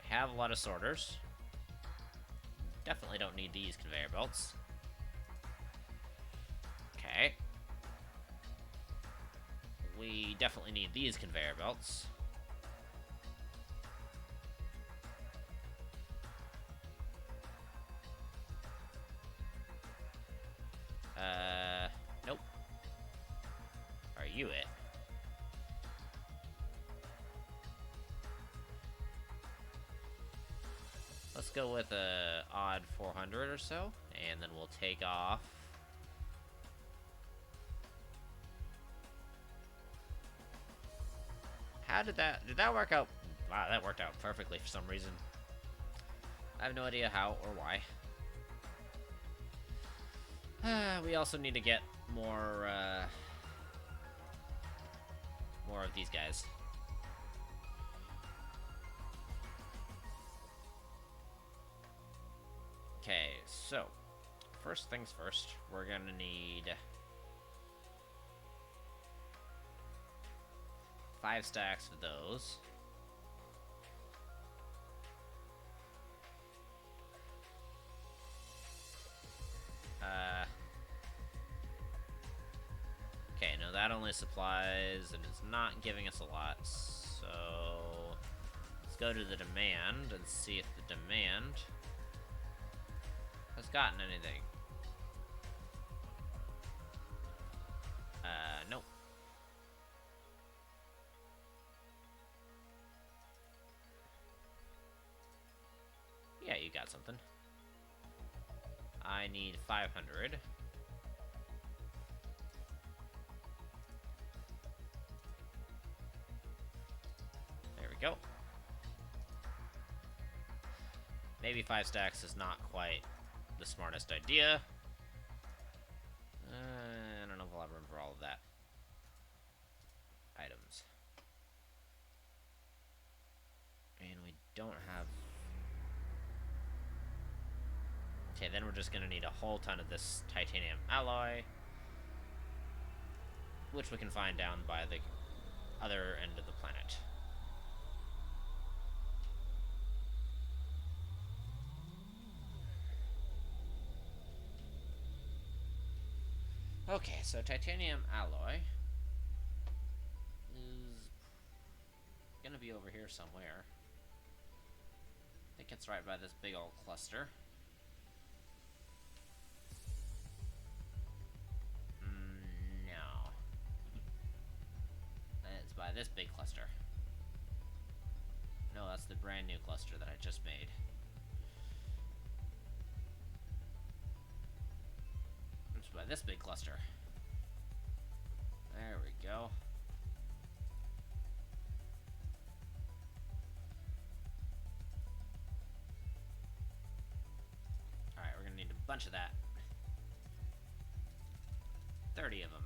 We have a lot of sorters. Definitely don't need these conveyor belts. Okay. We definitely need these conveyor belts. Nope. Are you it? Let's go with a odd 400 or so, and then we'll take off. How did that work out? Wow, that worked out perfectly for some reason. I have no idea how or why. We also need to get more of these guys. Okay, so first things first, we're gonna need 5 stacks of those. Okay, no, that only supplies, and it's not giving us a lot, so let's go to the demand and see if the demand has gotten anything. Nope. Yeah, you got something. I need 500. There we go. Maybe 5 stacks is not quite the smartest idea. I don't know if I'll have room for all of that. Items. And we don't have... Okay, then we're just gonna need a whole ton of this titanium alloy, which we can find down by the other end of the planet. Okay, so titanium alloy is gonna be over here somewhere. I think it's right by this big old cluster. No. It's by this big cluster. No, that's the brand new cluster that I just made. It's by this big cluster. There we go. Alright, we're gonna need a bunch of that. 30 of them.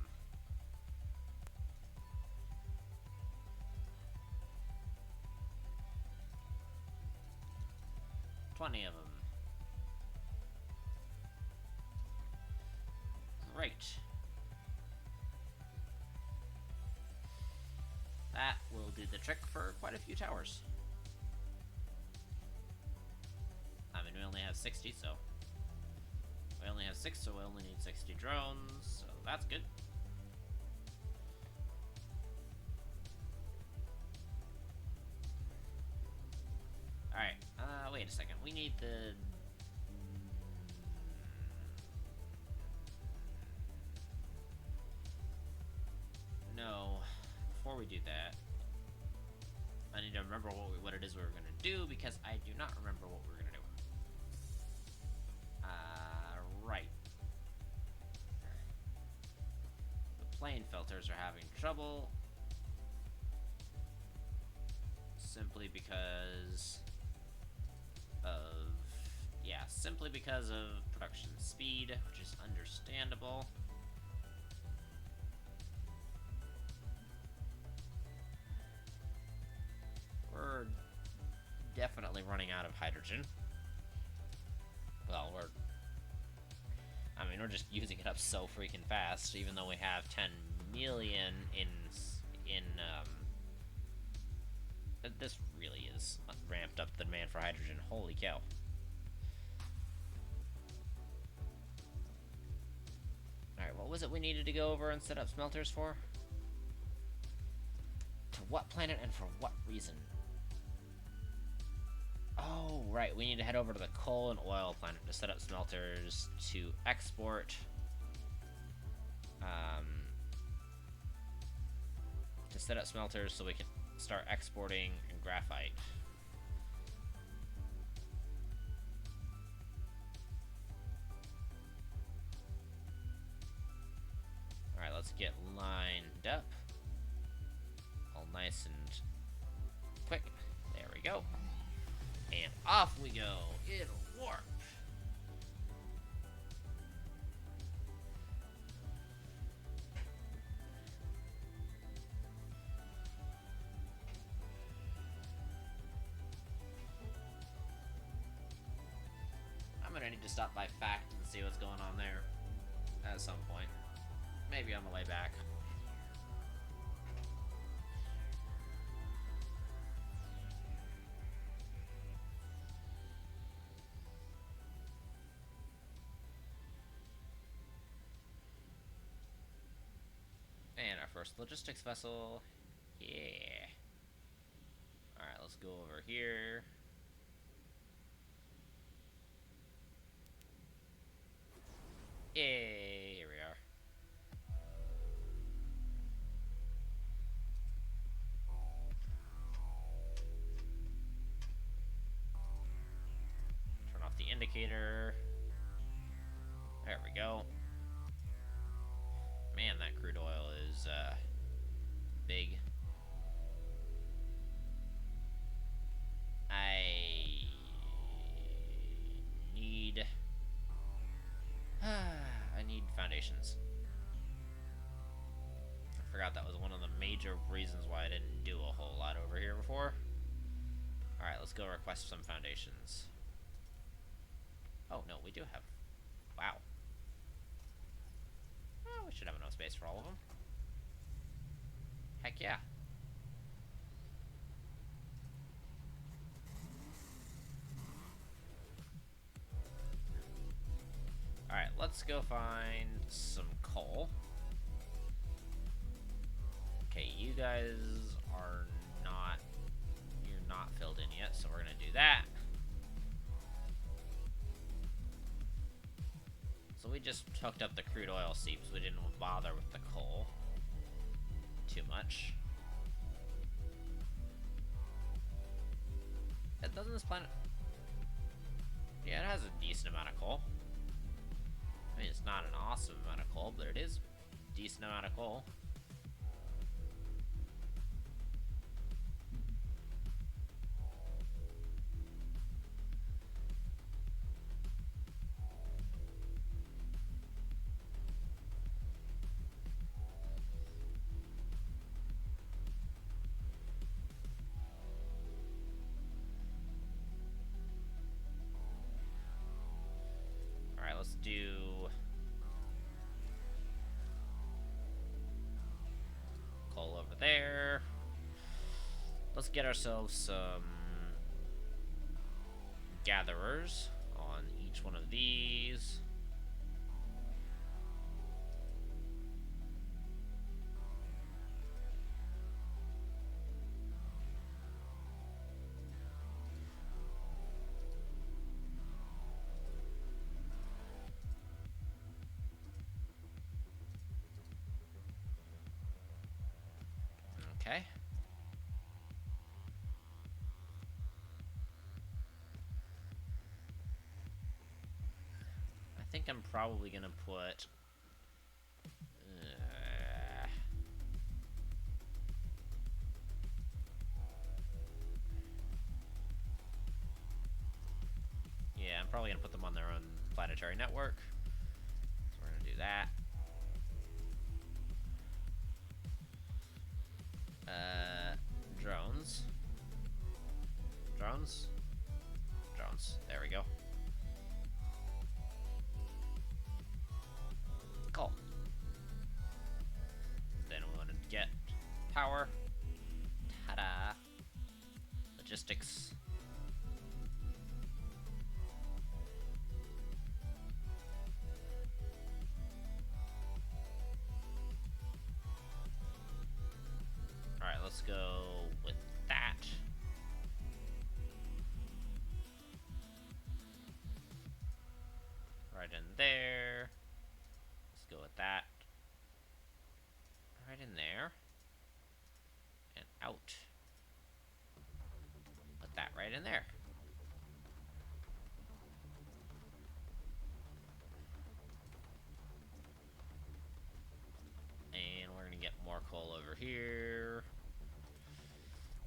$20 of them. Great. That will do the trick for quite a few towers. I mean, we only have 60, so... We only have 6, so we only need 60 drones, so that's good. We need the... No. Before we do that, I need to remember what it is we were going to do, because I do not remember what we were going to do. Right. The plane filters are having trouble. Simply because of... Yeah, simply because of production speed, which is understandable. We're definitely running out of hydrogen. Well, we're just using it up so freaking fast, even though we have 10 million in this really is ramped up the demand for hydrogen. Holy cow. Alright, what was it we needed to go over and set up smelters for? To what planet and for what reason? Oh, right, we need to head over to the coal and oil planet to set up smelters to export so we can start exporting graphite. Alright, let's get lined up. All nice and quick. There we go. And off we go. It'll warp. I'm gonna need to stop by Fact and see what's going on there at some point. Maybe on the way back. And our first logistics vessel. Yeah. Alright, let's go over here. Yay, here we are. Turn off the indicator. There we go. Man, that crude oil is big. I need foundations. I forgot that was one of the major reasons why I didn't do a whole lot over here before. Alright, let's go request some foundations. Oh, no, we do have... Wow. Oh, we should have enough space for all of them. Heck yeah. Alright, let's go find some coal. Okay, you guys are not... You're not filled in yet, so we're gonna do that. So we just hooked up the crude oil seeps. We didn't bother with the coal too much. Doesn't this planet... Yeah, it has a decent amount of coal. I mean, it's not an awesome amount of coal, but it is a decent amount of coal. Alright, let's do... coal over there. Let's get ourselves some gatherers on each one of these. Okay. I think I'm probably gonna put... yeah, I'm probably gonna put them on their own planetary network. So we're gonna do that. Drones. Drones? Drones. There we go. Cool. Then we want to get power. Ta-da. Logistics. Alright, let's go with that. Right in there. Let's go with that. Right in there. And out. Put that right in there. And we're gonna get more coal over here.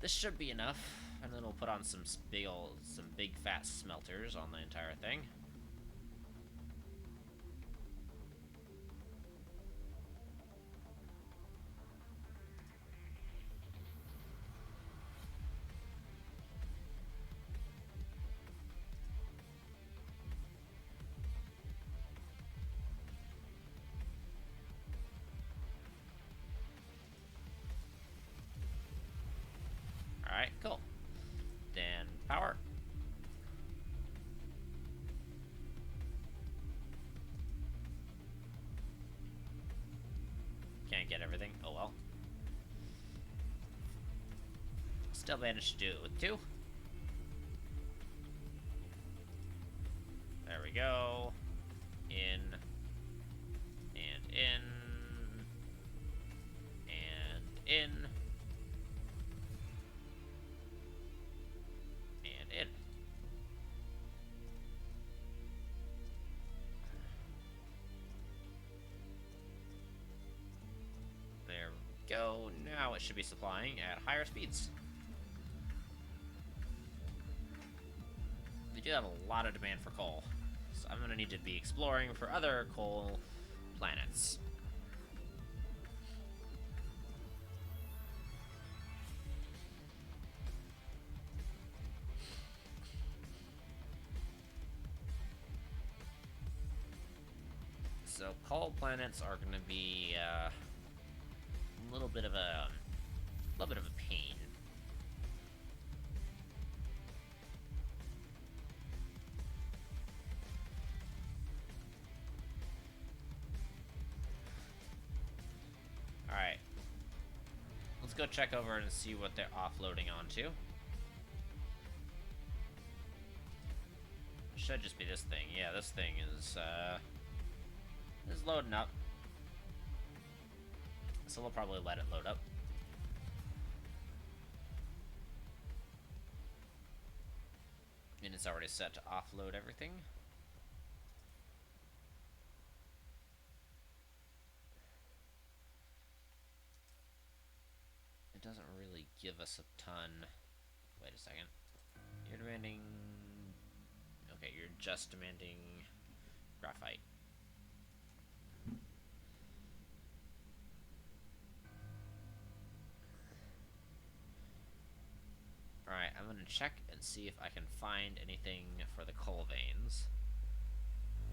This should be enough, and then we'll put on some big fat smelters on the entire thing. Alright, cool. Then power. Can't get everything. Oh well. Still managed to do it with 2. There we go. In. And in. And in. And in. There we go. Now it should be supplying at higher speeds. We do have a lot of demand for coal, so I'm going to need to be exploring for other coal planets. So coal planets are going to be a little bit of a pain. All right, let's go check over and see what they're offloading onto. Should just be this thing. Yeah, this thing is loading up. So we'll probably let it load up. And it's already set to offload everything. It doesn't really give us a ton. Wait a second. You're demanding... Okay, you're just demanding graphite. Alright, I'm gonna check and see if I can find anything for the coal veins.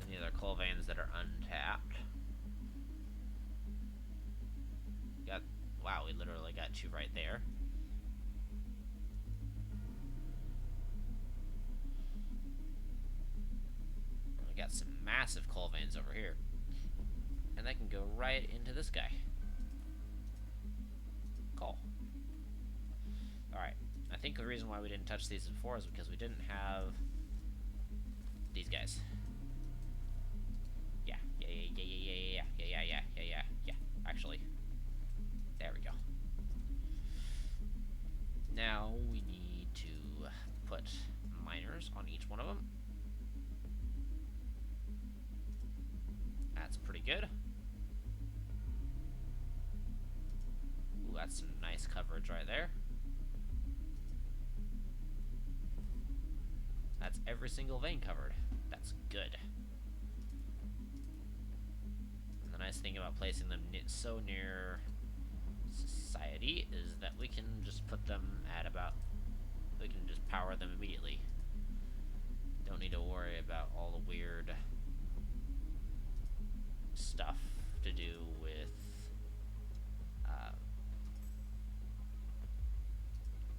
Any other coal veins that are untapped. Wow, we literally got 2 right there. We got some massive coal veins over here. And they can go right into this guy. Cool. Alright. I think the reason why we didn't touch these before is because we didn't have these guys. Yeah. Actually. There we go. good. Ooh, that's some nice coverage right there. That's every single vein covered. That's good. And the nice thing about placing them so near society is that we can just put them at about... We can just power them immediately. Don't need to worry about all the weird stuff to do with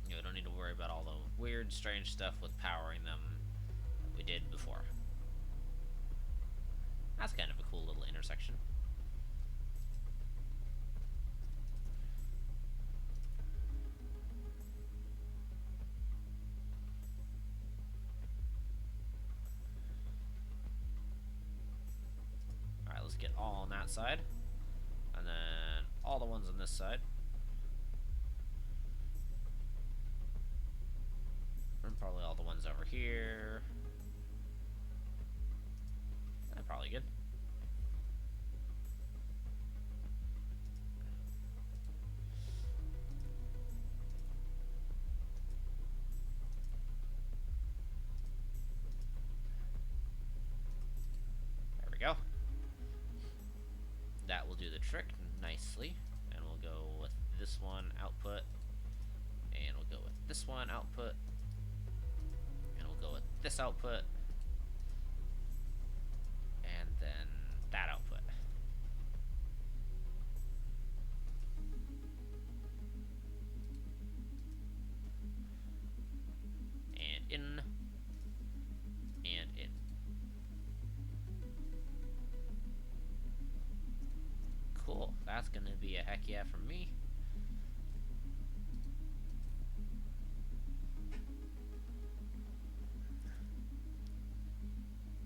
you know, don't need to worry about all the weird, strange stuff with powering them that we did before. That's kind of a cool little intersection. Alright, let's get all on that side. And then all the ones on this side. And probably all the ones over here. Probably good. There we go. That will do the trick nicely. And we'll go with this one output. And we'll go with this one output. And we'll go with this output. And then that output. And in. And in. Cool. That's gonna be a heck yeah from me.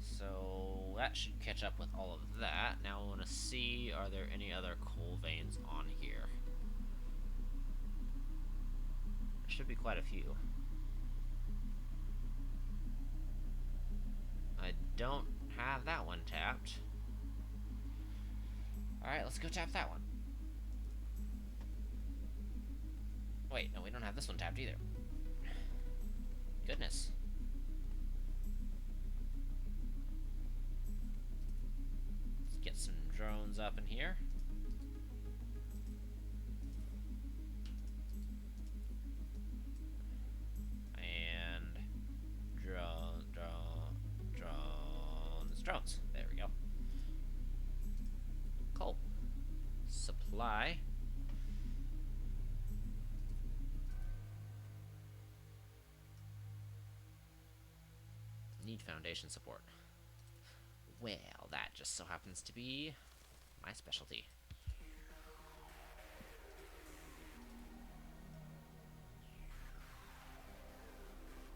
So that should catch up with all of that. Now I want to see, are there any other coal veins on here? There should be quite a few. I don't have that one tapped. Alright, let's go tap that one. Wait, no, we don't have this one tapped either. Goodness. Let's get some drones up in here. And drones. There we go. Coal. Supply. Need foundation support. Well, that just so happens to be my specialty.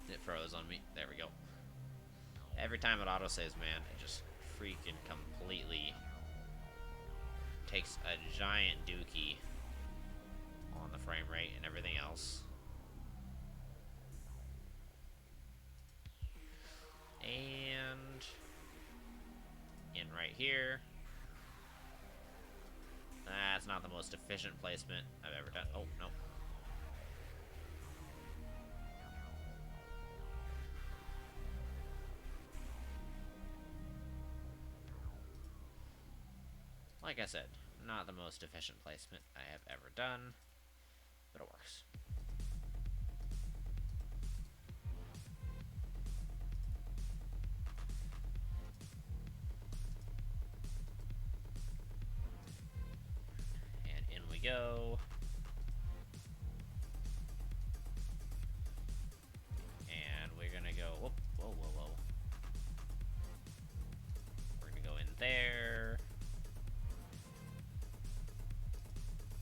It froze on me. There we go. Every time it autosaves, man, it just freaking completely takes a giant dookie on the frame rate and everything else. And in right here. That's not the most efficient placement I've ever done. Oh, no. Like I said, not the most efficient placement I have ever done, but it works. And in we go. And we're gonna go, whoop, whoa, whoa, whoa. We're gonna go in there.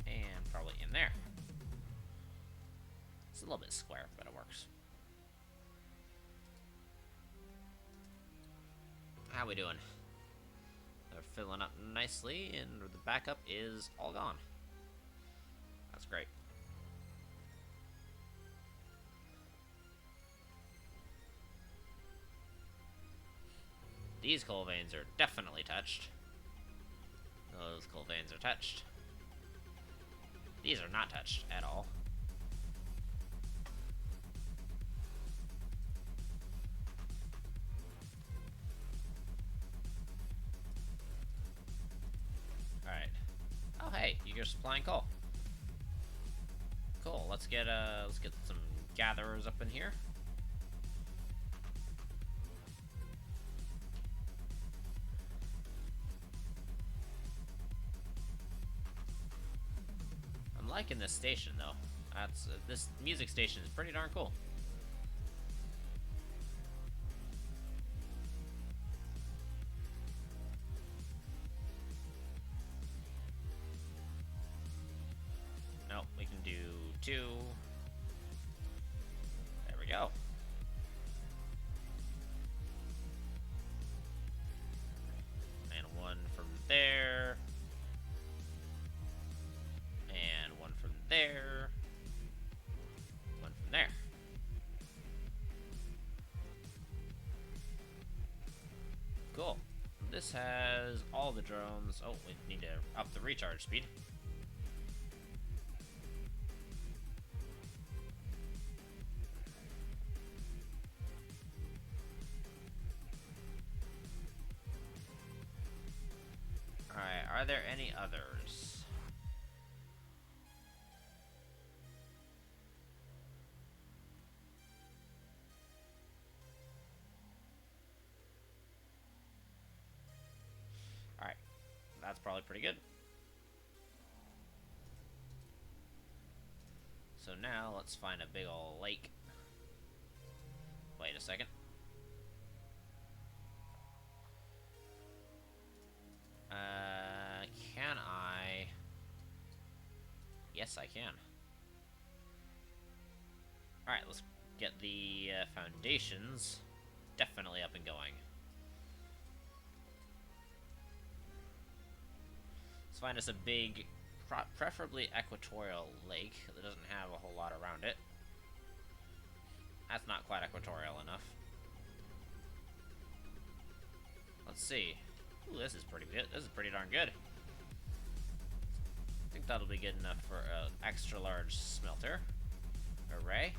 And probably in there. It's a little bit square, but it works. How we doing? They're filling up nicely, and the backup is all gone. That's great. These coal veins are definitely touched. Those coal veins are touched. These are not touched at all. Alright. Oh hey, you're supplying coal. Cool, let's get some gatherers up in here. I'm liking this station though. This music station is pretty darn cool. Nope, we can do 2. There we go. And 1 from there. And 1 from there. 1 from there. Cool. This has all the drones. Oh, we need to up the recharge speed. Alright, are there any others? Alright, that's probably pretty good. So now let's find a big ol' lake. Wait a second. Can I? Yes, I can. Alright, let's get the foundations definitely up and going. Let's find us a big, preferably equatorial lake that doesn't have a whole lot around it. That's not quite equatorial enough. Let's see. Ooh, this is pretty good. This is pretty darn good. I think that'll be good enough for an extra large smelter array.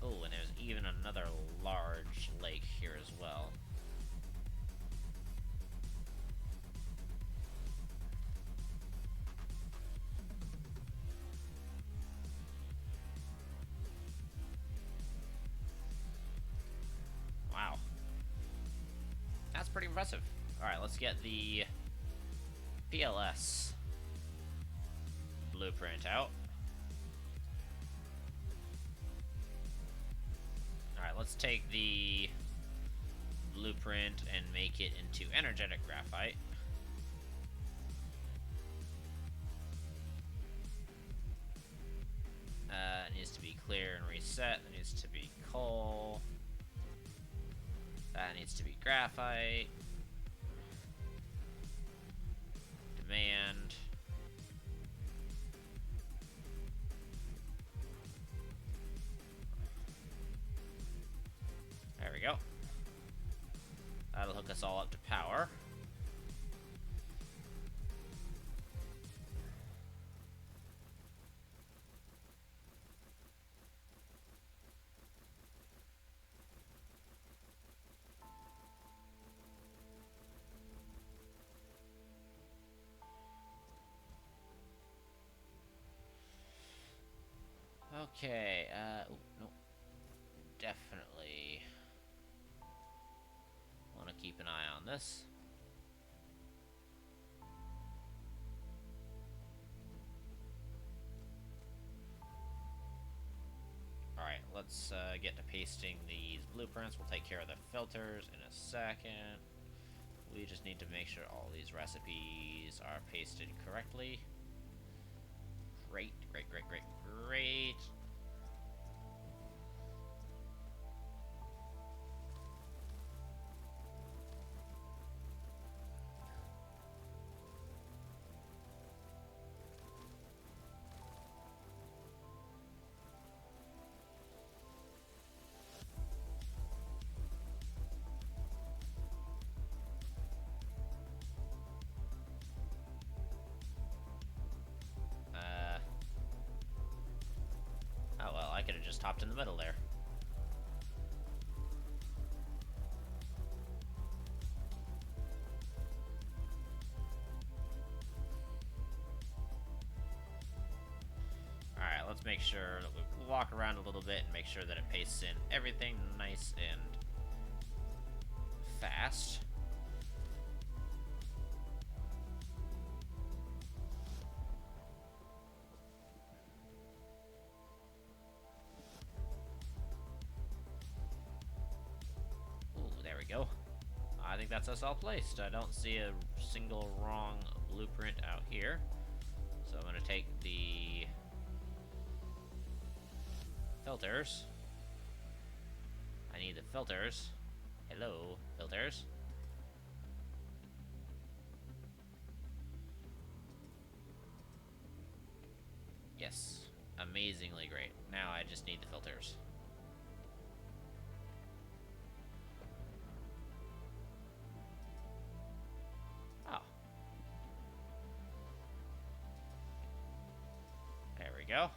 Oh, and there's even another large lake here as well. Wow. That's pretty impressive. Alright, let's get the PLS blueprint out. Alright, let's take the blueprint and make it into energetic graphite. It needs to be clear and reset. It needs to be coal. That needs to be graphite. Demand. There we go. That'll hook us all up to power. Okay, no. Definitely want to keep an eye on this. Alright, let's get to pasting these blueprints. We'll take care of the filters in a second. We just need to make sure all these recipes are pasted correctly. Great, great, great, great, great. hopped in the middle there. Alright, let's make sure that we walk around a little bit and make sure that it pastes in everything nice and fast. Ooh, there we go. I think that's us all placed. I don't see a single wrong blueprint out here. So I'm going to take the filters. I need the filters. Hello, filters. Yes, amazingly great. Now I just need the filters. Oh. There we go.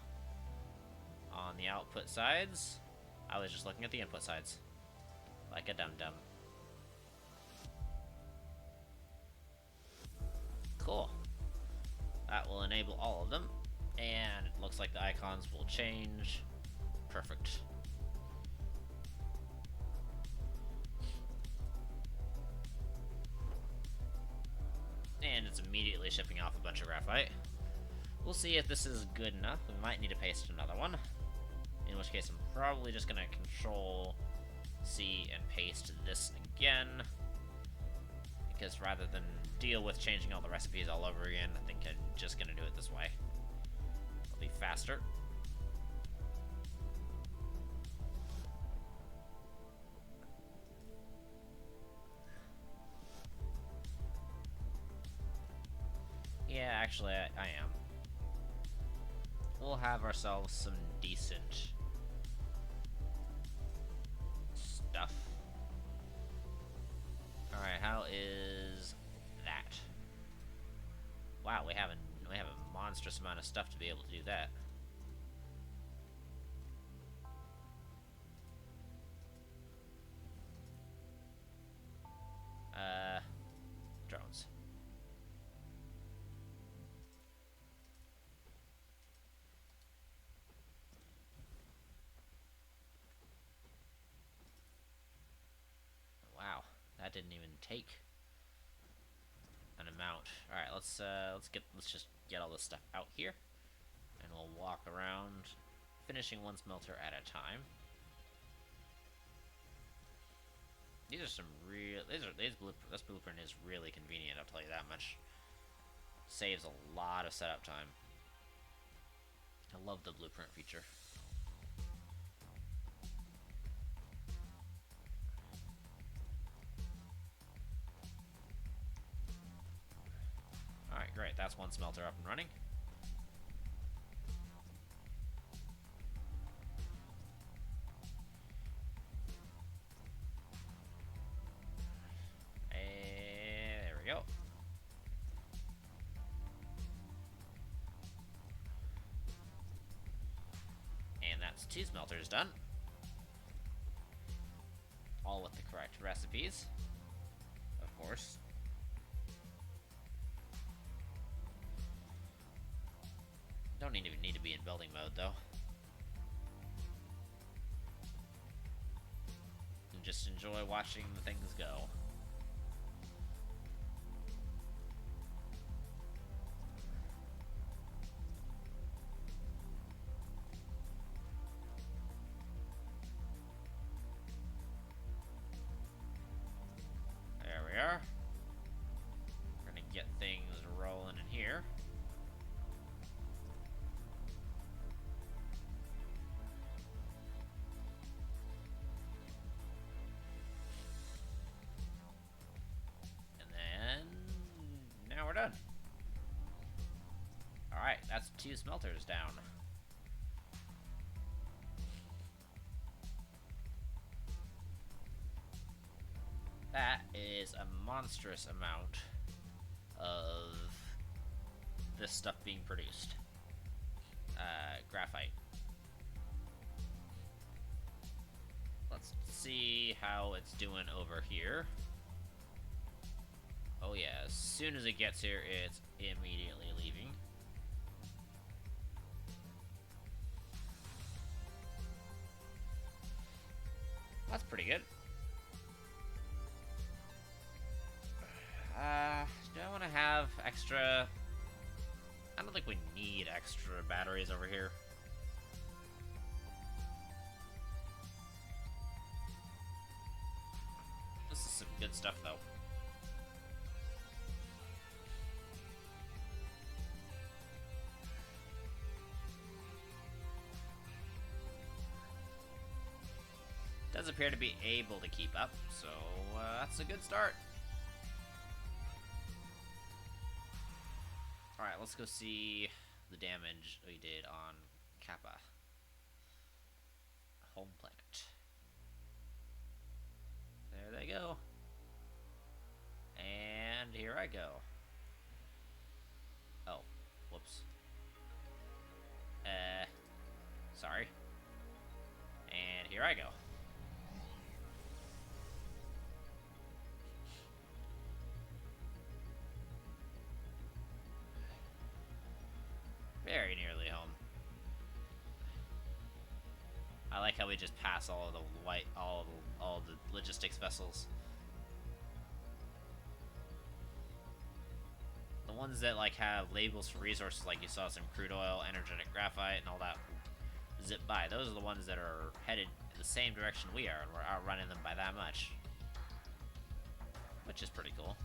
On the output sides, I was just looking at the input sides. Like a dum-dum. Cool. That will enable all of them. And it looks like the icons will change. Perfect. And it's immediately shipping off a bunch of graphite. We'll see if this is good enough. We might need to paste another one. In which case I'm probably just going to Control C and paste this again. Because rather than deal with changing all the recipes all over again, I think I'm just going to do it this way. It'll be faster. Yeah, actually, I am. We'll have ourselves some decent stuff. Alright, how is that? Wow, we have a monstrous amount of stuff to be able to do that. Drones. Wow, that didn't even take an amount. All right, let's just get all this stuff out here, and we'll walk around, finishing one smelter at a time. These are some real. This blueprint is really convenient. I'll tell you that much. Saves a lot of setup time. I love the blueprint feature. Alright, great. That's one smelter up and running. And there we go. And that's 2 smelters done. All with the correct recipes, of course. Don't even need to be in building mode, though. And just enjoy watching the things go. There we are. We're gonna get things rolling in here. We're done. Alright, that's 2 smelters down. That is a monstrous amount of this stuff being produced. Graphite. see how it's doing over here. Oh yeah, as soon as it gets here, it's immediately leaving. That's pretty good. Do I want to have extra... I don't think we need extra batteries over here. This is some good stuff, though. Does appear to be able to keep up, so that's a good start. Alright, let's go see the damage we did on Kappa. Home planet. There they go. And here I go. Oh, whoops. Sorry. And here I go. Very nearly home. I like how we just pass all of the all the logistics vessels. The ones that like have labels for resources, like you saw some crude oil, energetic graphite, and all that zip by. Those are the ones that are headed in the same direction we are, and we're outrunning them by that much, which is pretty cool.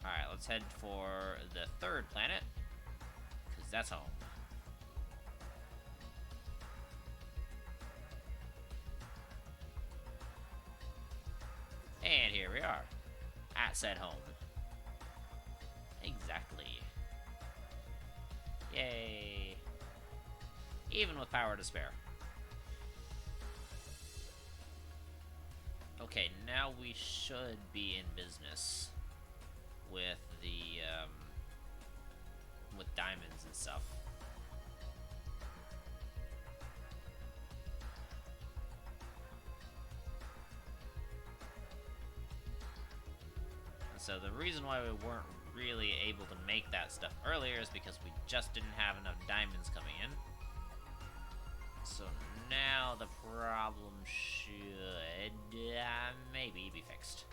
Alright, let's head for the third planet, because that's home. And here we are, at said home. Exactly. Yay. Even with power to spare. Okay, now we should be in business with the with diamonds and stuff. And so the reason why we weren't really able to make that stuff earlier is because we just didn't have enough diamonds coming in. So now the problem should maybe be fixed.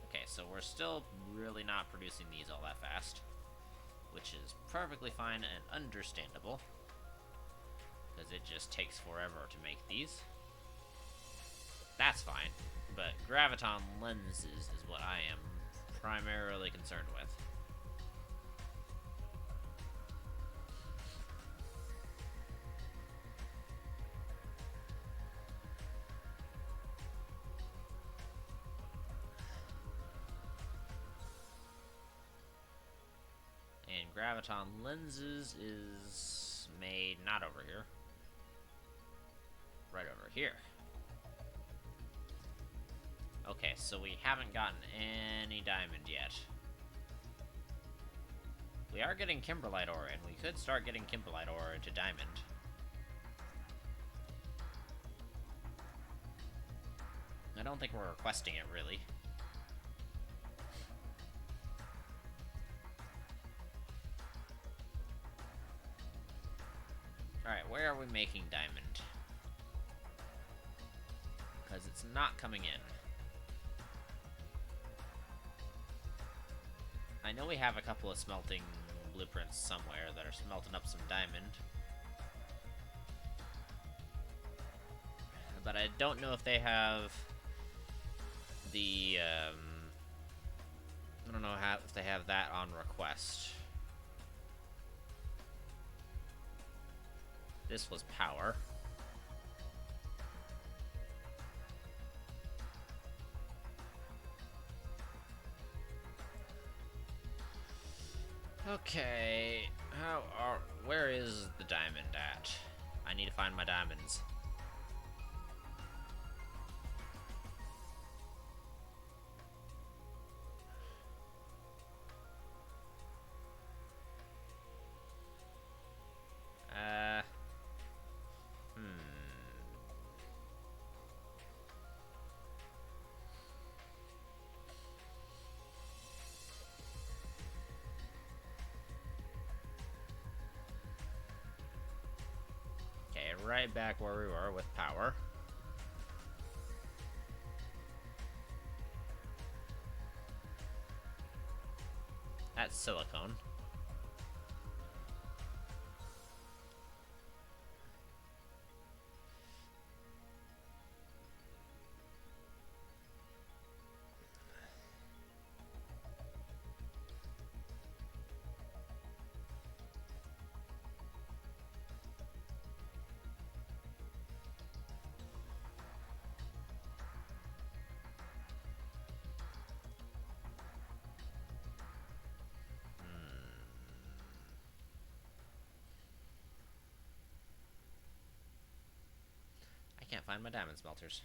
Okay, so we're still really not producing these all that fast, which is perfectly fine and understandable, because it just takes forever to make these. That's fine, but graviton lenses is what I am primarily concerned with. And graviton lenses is made not over here, right over here. Okay, so we haven't gotten any diamond yet. We are getting Kimberlite ore, and we could start getting Kimberlite ore into diamond. I don't think we're requesting it, really. Alright, where are we making diamond? Because it's not coming in. I know we have a couple of smelting blueprints somewhere that are smelting up some diamond. But I don't know if they have the, I don't know if they have that on request. This was power. Okay, where is the diamond at? I need to find my diamonds. right back where we were with power. That's silicone. I can't find my diamond smelters.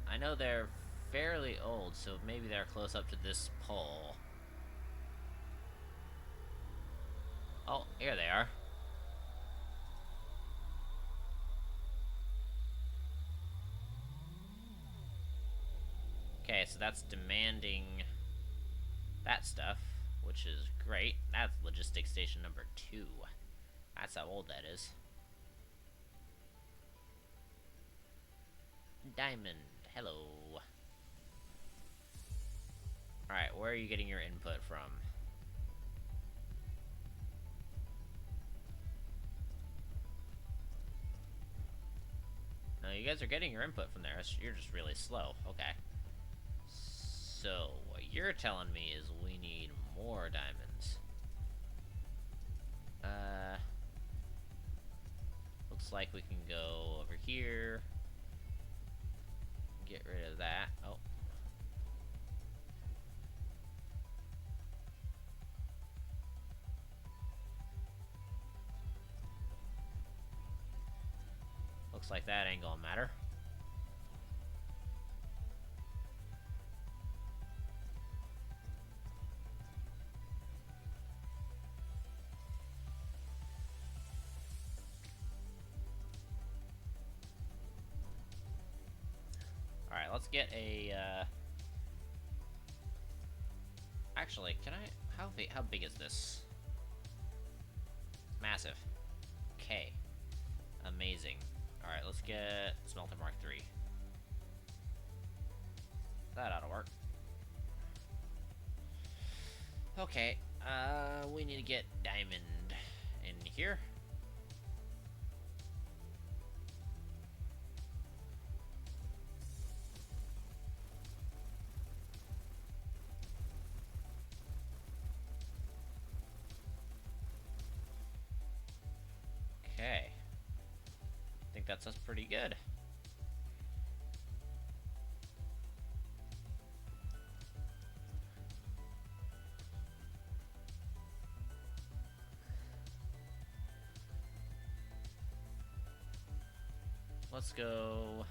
I know they're fairly old, so maybe they're close up to this pole. Oh, here they are. Okay, so that's demanding that stuff, which is great. That's logistics station number 2. That's how old that is. Diamond, hello. Alright, where are you getting your input from? No, you guys are getting your input from there. You're just really slow. Okay. So, what you're telling me is we need more diamonds. Looks like we can go over here. Get rid of that. Oh. Looks like that ain't gonna matter. Alright, let's get a, Actually, can I... How big is this? Massive. Okay. Amazing. Alright, let's get Smelter Mark 3. That ought to work. Okay, we need to get diamond in here. Okay. I think that's us pretty good. Let's go...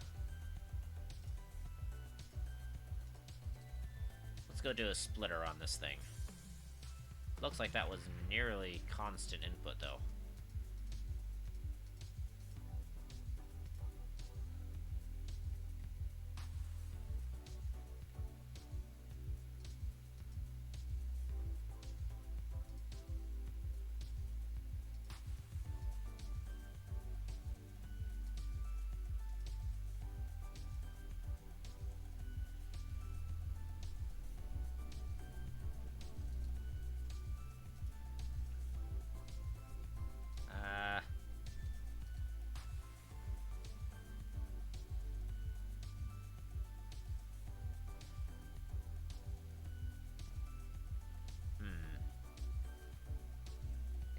Let's go do a splitter on this thing. Looks like that was nearly constant input, though.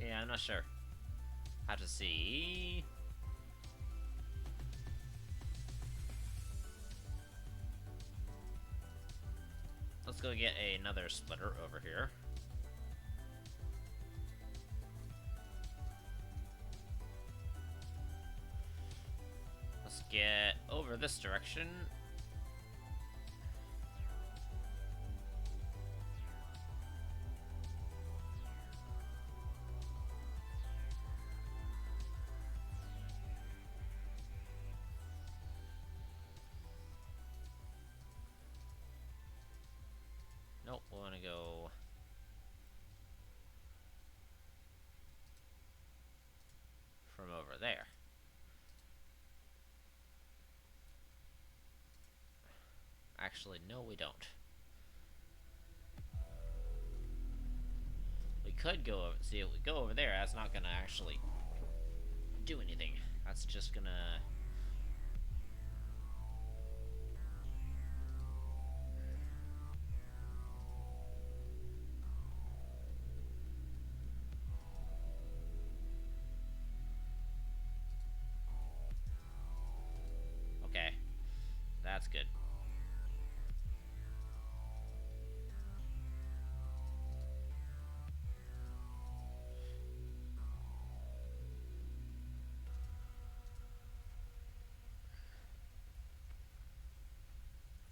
Yeah, I'm not sure. Have to see. Let's go get another splitter over here. Let's get over this direction. Nope, we want to go... Actually, no, we don't. We could go over, see if we go over there. That's not gonna actually do anything. That's just gonna. Okay, that's good.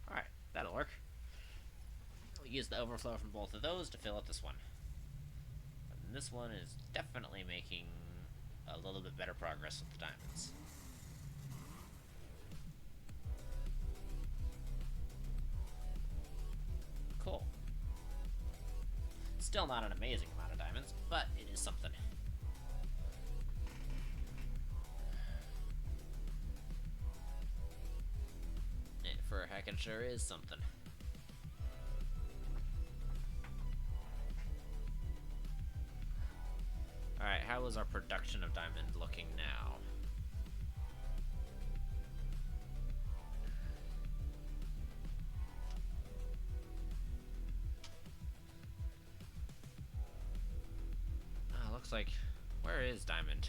Alright, that'll work. We'll use the overflow from both of those to fill up this one. And this one is definitely making a little bit better progress with the diamonds. Cool. Still not an amazing amount of diamonds, but it is something. It for a heck it sure is something. Alright, how is our production of diamond looking now? Looks like... Where is diamond?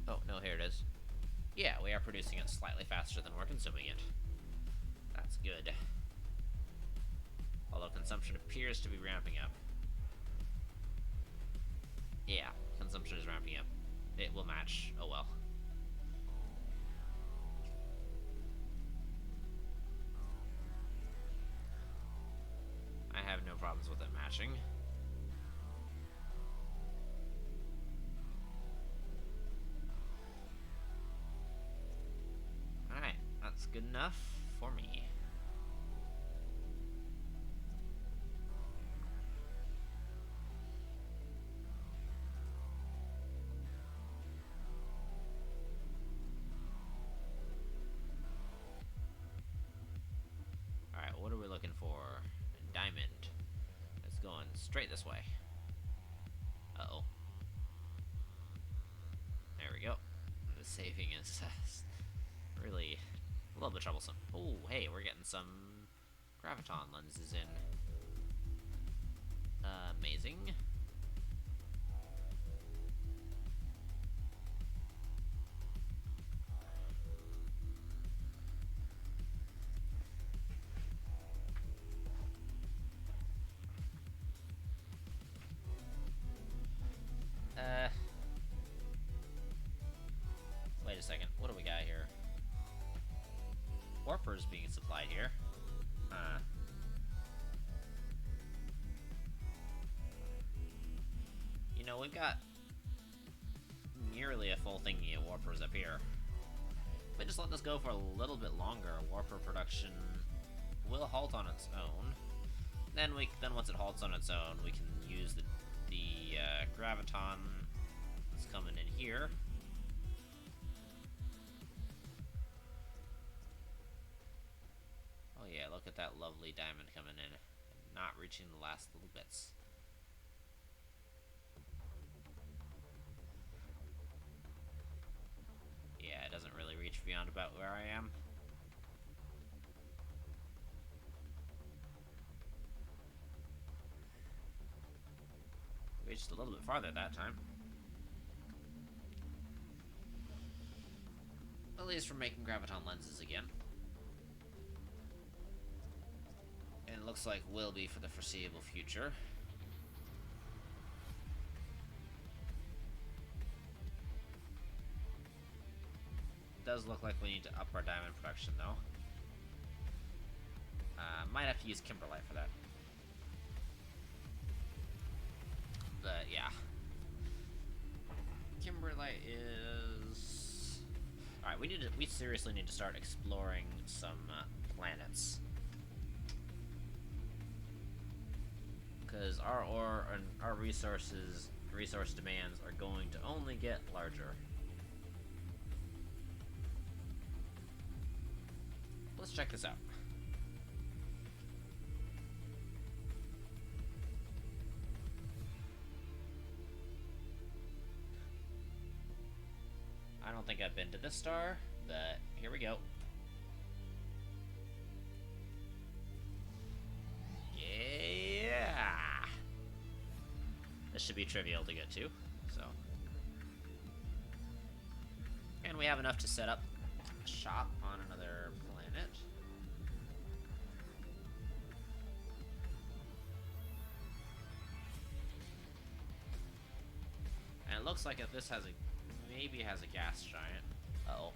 Oh, no, here it is. Yeah, we are producing it slightly faster than we're consuming it. That's good. Although consumption appears to be ramping up. Yeah, consumption is ramping up. It will match. Oh well. I have no problems with it matching. Alright, that's good enough for me. Alright, what are we looking for? A diamond. It's going straight this way. Uh-oh. There we go. The saving is really a little bit troublesome. Oh, hey, we're getting some graviton lenses in. Amazing. Wait a second. What do we got here? Warpers being supplied here. You know, we've got nearly a full thingy of warpers up here. If we just let this go for a little bit longer, warper production will halt on its own. Then once it halts on its own, we can use the graviton that's coming in here. Oh yeah, look at that lovely diamond coming in, and not reaching the last little bits. Yeah, it doesn't really reach beyond about where I am. Reached a little bit farther that time. At least we're making graviton lenses again. And it looks like will be for the foreseeable future. It does look like we need to up our diamond production though. Might have to use Kimberlite for that. But yeah. Kimberlite is... Alright, we seriously need to start exploring some planets. Because our ore and our resource demands are going to only get larger. let's check this out. I don't think I've been to this star, but here we go. Yeah! This should be trivial to get to, so. And we have enough to set up a shop on another planet. And it looks like if this has a, maybe has a gas giant. Uh-oh.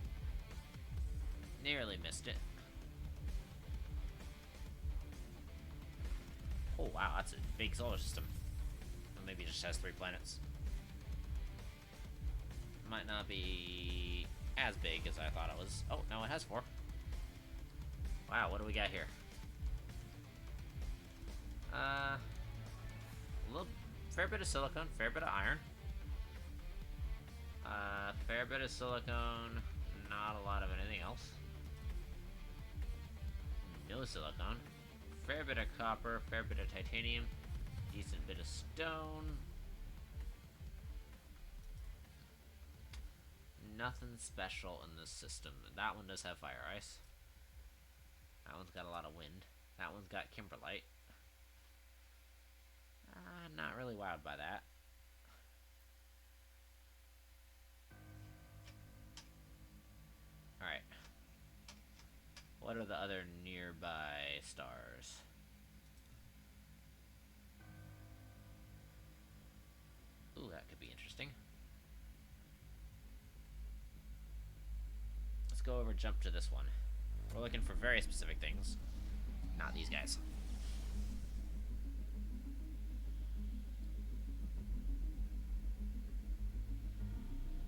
Nearly missed it. Oh wow, that's a big solar system. Or maybe it just has 3 planets. Might not be as big as I thought it was. Oh, no, it has 4. Wow, what do we got here? A little, fair bit of silicone, fair bit of iron. Fair bit of silicone, not a lot of anything else. No silicone. Fair bit of copper, fair bit of titanium, decent bit of stone. Nothing special in this system. That one does have fire ice. That one's got a lot of wind. That one's got Kimberlite. Not really wowed by that. Alright. What are the other nearby stars? Ooh, that could be interesting. Let's go over, jump to this one. We're looking for very specific things. Not these guys.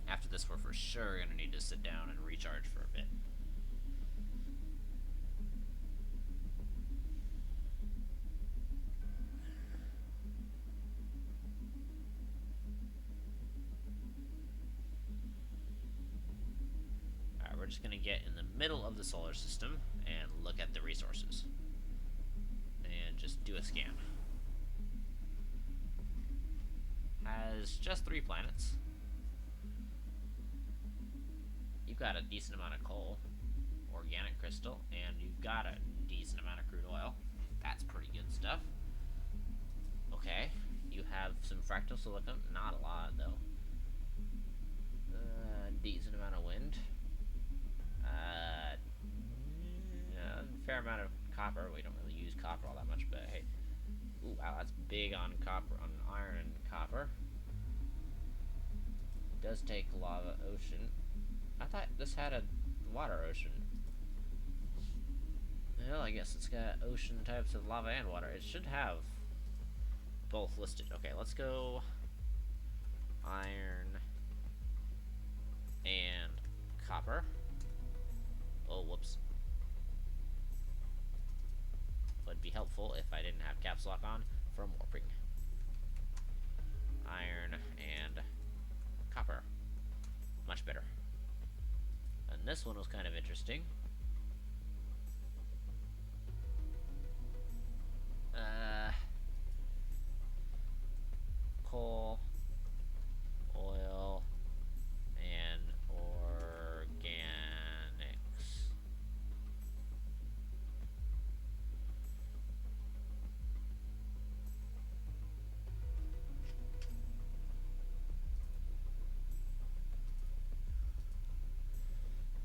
After this, we're for sure gonna need to sit down and recharge for a bit. Alright, we're just gonna get in the middle of the solar system and look at the resources. And just do a scan. Has just 3 planets. You've got a decent amount of coal, organic crystal, and you've got a decent amount of crude oil. That's pretty good stuff. Okay, you have some fractal silicon, not a lot though. Decent amount of wind. Fair amount of copper. We don't really use copper all that much, but hey. Ooh, wow, that's big on copper, on iron and copper. It does take lava ocean. I thought this had a water ocean. Well, I guess it's got ocean types of lava and water. It should have both listed. Okay, let's go iron and copper. Oh, whoops. Would be helpful if I didn't have caps lock on from warping. Iron and copper. Much better. And this one was kind of interesting. Coal, oil, and organics.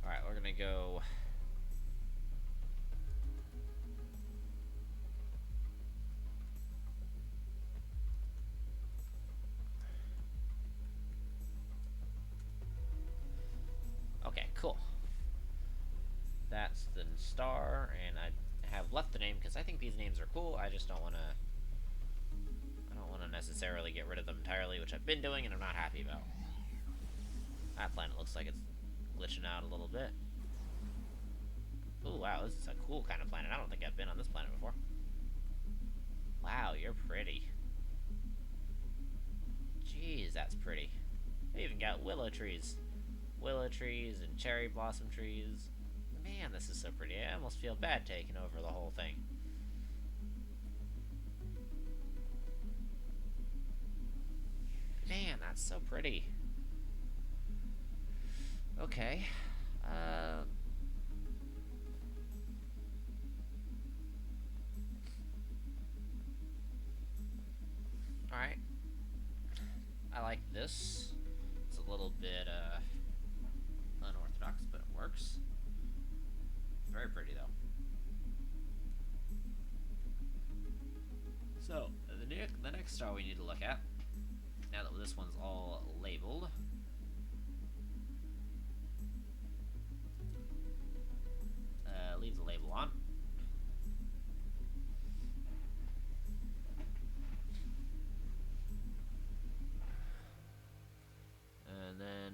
Alright, we're gonna go. Okay, cool. That's the star, and I have left the name because I think these names are cool. I just don't want to. I don't want to necessarily get rid of them entirely, which I've been doing, and I'm not happy about. That planet looks like it's glitching out a little bit. Ooh, wow, this is a cool kind of planet. I don't think I've been on this planet before. Wow, you're pretty. Jeez, that's pretty. They even got willow trees. Willow trees and cherry blossom trees. Man, Man, this is so pretty. I almost feel bad taking over the whole thing. Man, that's so pretty. Okay. Alright. I like this. It's a little bit, unorthodox, but it works. Very pretty, though. So, the next star we need to look at, now that this one's all labeled, leave the label on. And then,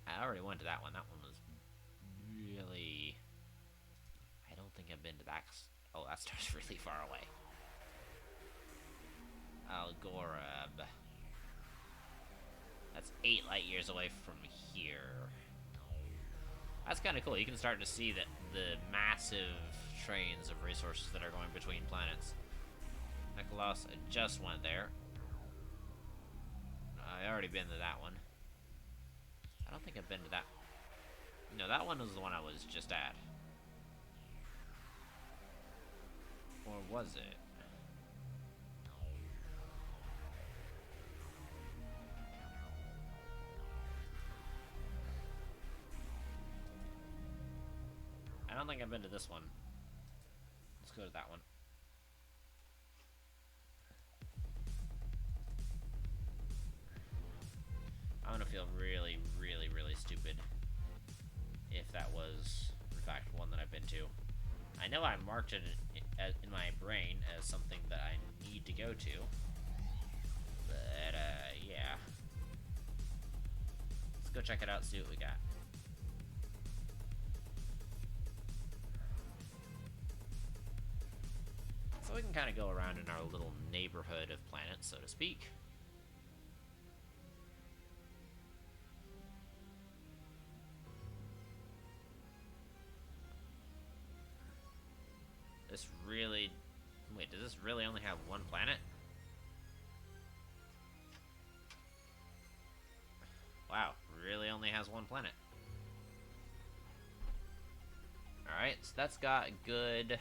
I already went to that one. That one was really... I don't think I've been to that... Oh, that star's really far away. Algorab. That's 8 light years away from here. That's kind of cool. You can start to see that the massive trains of resources that are going between planets. Nicholas, I just went there. I already been to that one. I don't think I've been to that. No, that one was the one I was just at. Or was it? I don't think I've been to this one. Let's go to that one. I'm gonna feel really, really, really stupid if that was, in fact, one that I've been to. I know I marked it in my brain as something that I need to go to, but, yeah. Let's go check it out, see what we got. So we can kind of go around in our little neighborhood of planets, so to speak. This really... Wait, does this really only have one planet? Wow, really only has one planet. Alright, so that's got good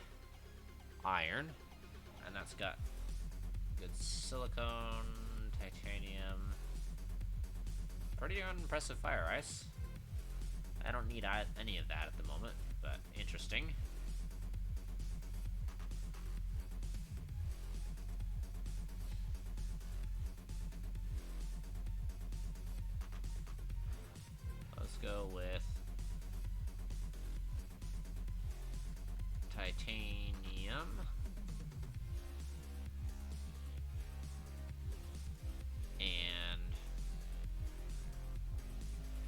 iron. And that's got good silicone, titanium. Pretty unimpressive fire ice. I don't need any of that at the moment, but interesting. Let's go with titanium. And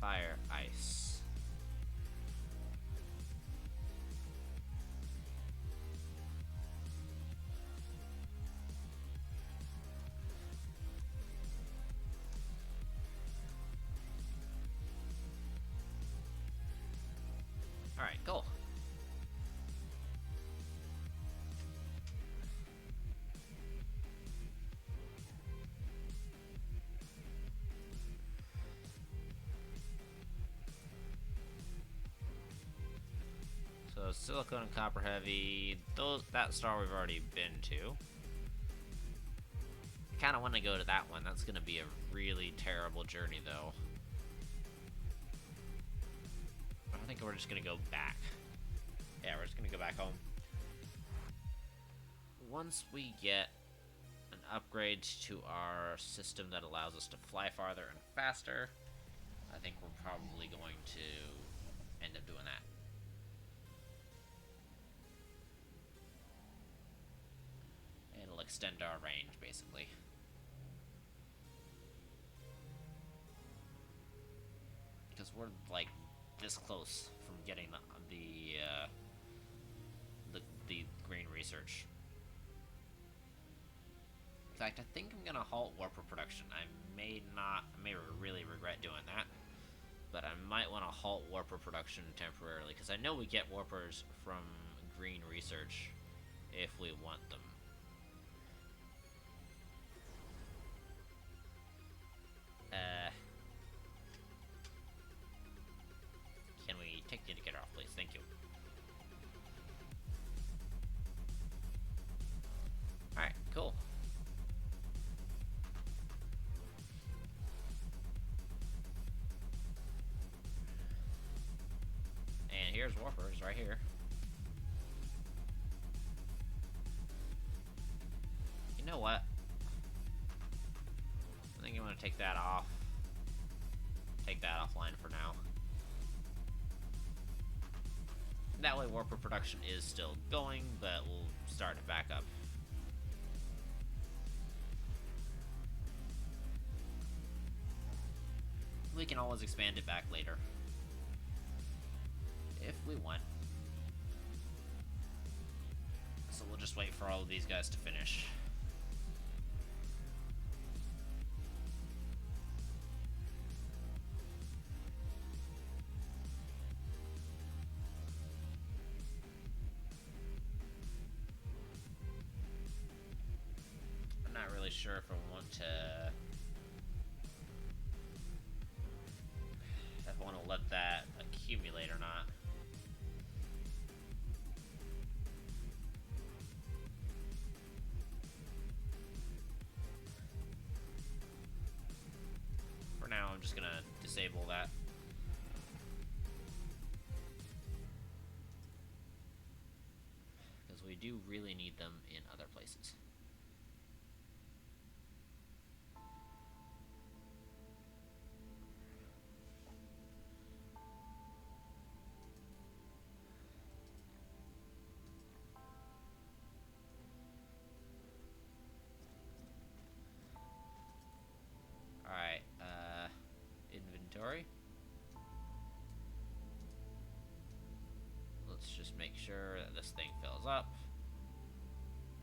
fire ice. Alright, cool. So silicone and copper heavy, that star we've already been to. I kind of want to go to that one. That's going to be a really terrible journey, though. I think we're just going to go back. Yeah, we're just going to go back home. Once we get an upgrade to our system that allows us to fly farther and faster, I think we're probably going to end up doing that. It'll extend our range, basically. Because we're, like, this close from getting the green research. In fact, I think I'm gonna halt warper production. I may really regret doing that. But I might want to halt warper production temporarily, because I know we get warpers from green research if we want them. Can we take the indicator off, please? Thank you. Alright, cool. And here's warpers right here. You know what? I think I'm gonna take that off. Take that offline for now. That way warper production is still going, but we'll start it back up. We can always expand it back later. If we want. So we'll just wait for all of these guys to finish. I'm not really sure if I want to... if I want to let that accumulate or not. For now, I'm just gonna disable that. Because we do really need them in other places. Alright, inventory. Let's just make sure that this thing fills up.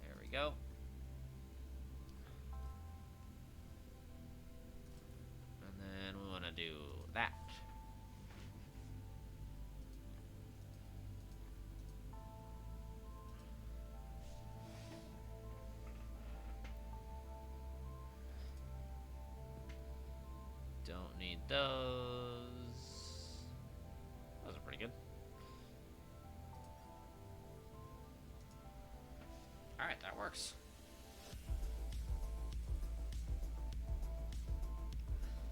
There we go. And then we want to do that. Don't need those. Those are pretty good. Alright, that works.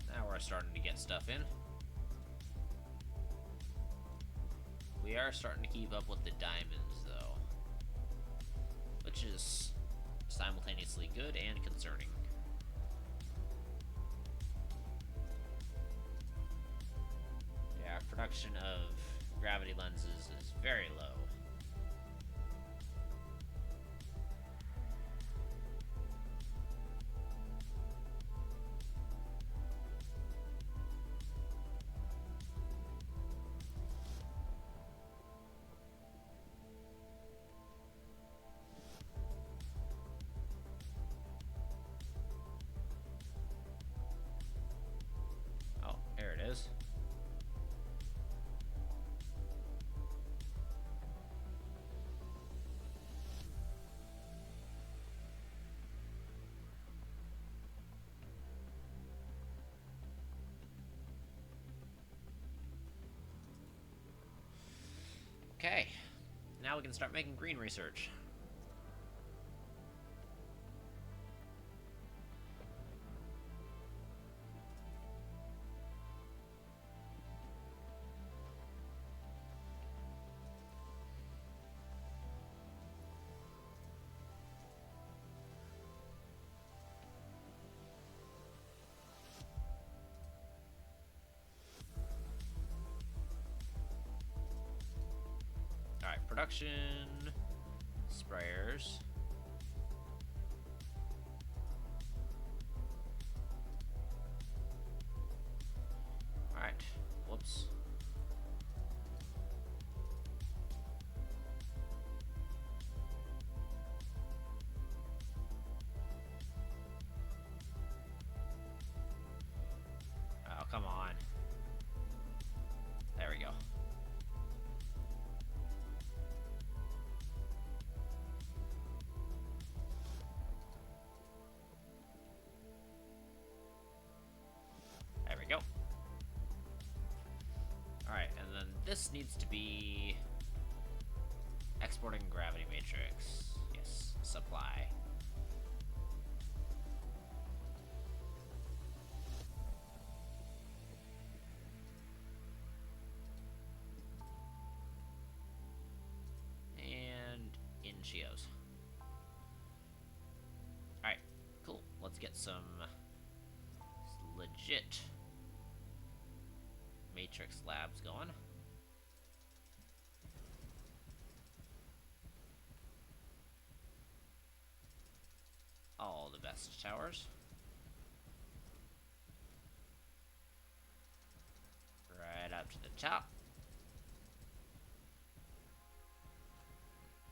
Now we're starting to get stuff in. We are starting to keep up with the diamonds, though. Which is simultaneously good and concerning. Yeah, our production of gravity lenses is very low. Oh, there it is. Okay, now we can start making green research. Alright, production, sprayers. Alright, whoops. Oh, come on. this needs to be exporting gravity matrix. Yes, supply. And in she goes. Alright, cool. Let's get some legit matrix labs going. All the best towers. Right up to the top.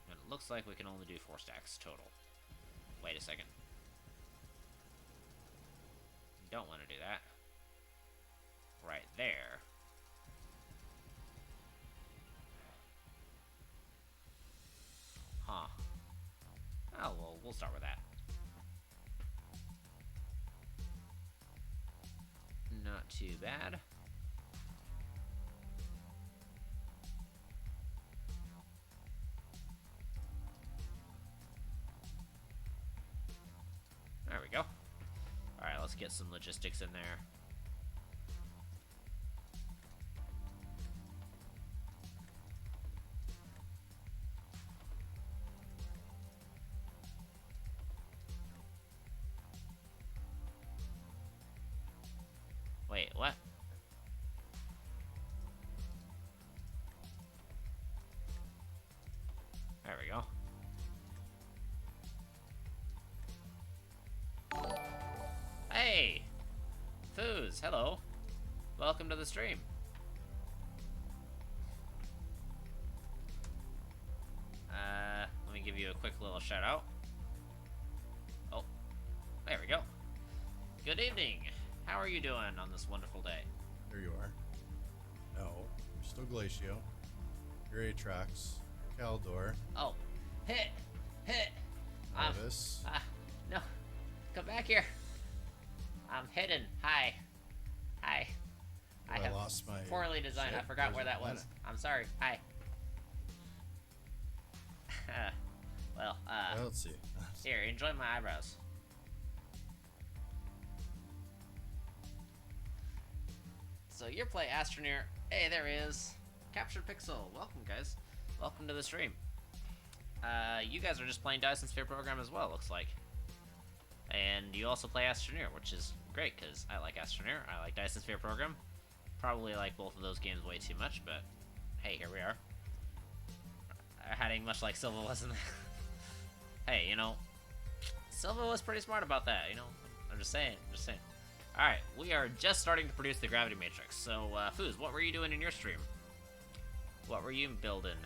And it looks like we can only do 4 stacks total. Wait a second. Don't want to do that. Right there. Huh. Oh, well, we'll start with that. Not too bad. There we go. Alright, let's get some logistics in there. Wait, what? There we go. Hey! Foos, hello. Welcome to the stream. Let me give you a quick little shout out. Oh, there we go. Good evening. How are you doing on this wonderful day? There you are. No, you're still Glacio. You're Atrax. Caldor. Oh, hit. Elvis. No, come back here. I'm hidden. Hi. I have lost my poorly designed. shit. I forgot where There's that a was. I'm sorry. Hi. Well, let's see. here, enjoy my eyebrows. So you're playing Astroneer. Hey, there he is. Captured Pixel. Welcome, guys. Welcome to the stream. You guys are just playing Dyson Sphere Program as well, looks like. And you also play Astroneer, which is great, because I like Astroneer. I like Dyson Sphere Program. Probably like both of those games way too much, but hey, here we are. Hiding much like Silva was in there. Hey, you know, Silva was pretty smart about that, you know. I'm just saying. Alright, we are just starting to produce the gravity matrix. So, Foos, what were you doing in your stream? What were you building?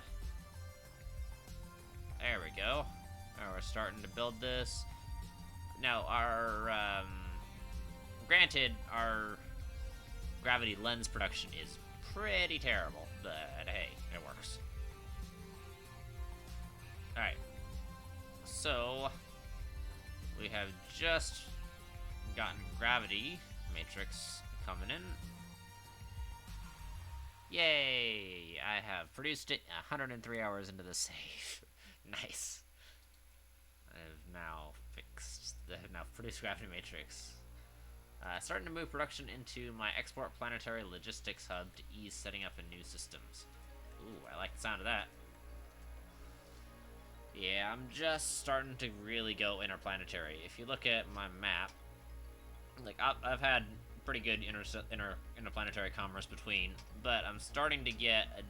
There we go. Now we're starting to build this. Now, granted, our gravity lens production is pretty terrible, but hey, it works. Alright. So, we have just gotten gravity matrix coming in. Yay! I have produced it 103 hours into the save. Nice. I've now produced gravity matrix. Starting to move production into my export planetary logistics hub to ease setting up in new systems. Ooh, I like the sound of that. Yeah, I'm just starting to really go interplanetary. If you look at my map, like I've had pretty good interplanetary commerce between, but I'm starting to get a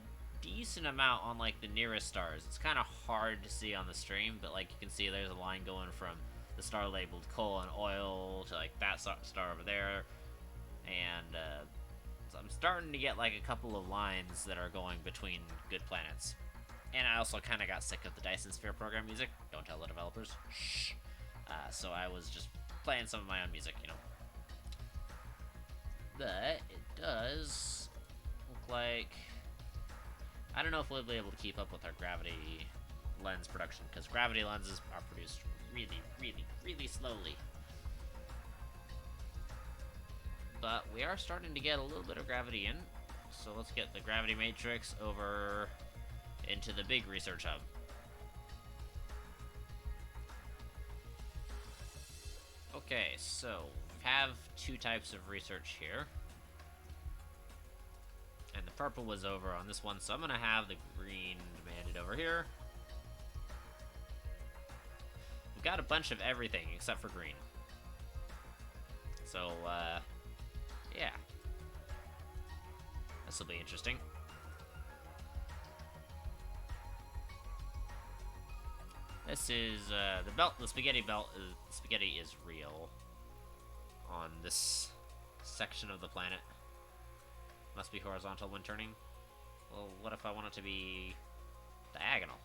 decent amount on like the nearest stars. It's kind of hard to see on the stream, but like you can see there's a line going from the star labeled coal and oil to like that star over there, and so I'm starting to get like a couple of lines that are going between good planets. And I also kind of got sick of the Dyson Sphere Program music. Don't tell the developers. Shh. So I was just playing some of my own music, you know. But it does look like... I don't know if we'll be able to keep up with our gravity lens production, because gravity lenses are produced really, really, really slowly. But we are starting to get a little bit of gravity in, So let's get the gravity matrix over into the big research hub. Okay, so we have two types of research here. And the purple was over on this one, so I'm gonna have the green demanded over here. We've got a bunch of everything except for green. So, yeah. This will be interesting. This is, the spaghetti belt, spaghetti is real on this section of the planet. Must be horizontal when turning. Well, what if I want it to be diagonal?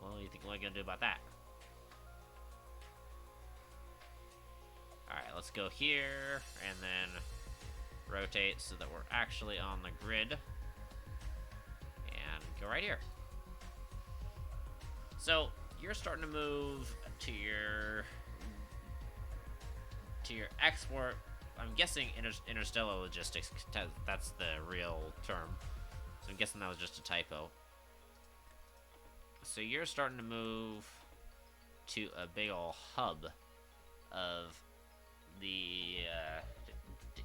Well, what do you think we're gonna do about that? Alright, let's go here, and then rotate so that we're actually on the grid. And go right here. So, you're starting to move to your export. I'm guessing interstellar logistics. That's the real term. So I'm guessing that was just a typo. So you're starting to move to a big ol' hub of the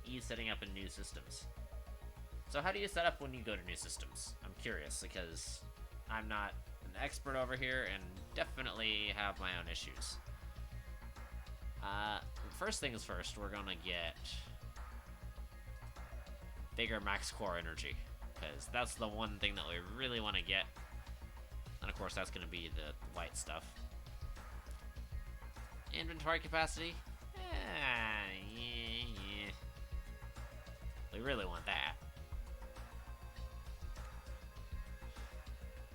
ease setting up in new systems. So how do you set up when you go to new systems? I'm curious because I'm not an expert over here and definitely have my own issues. First things first, we're gonna get bigger max core energy, because that's the one thing that we really want to get. And of course, that's gonna be the white stuff. Inventory capacity? Yeah. We really want that.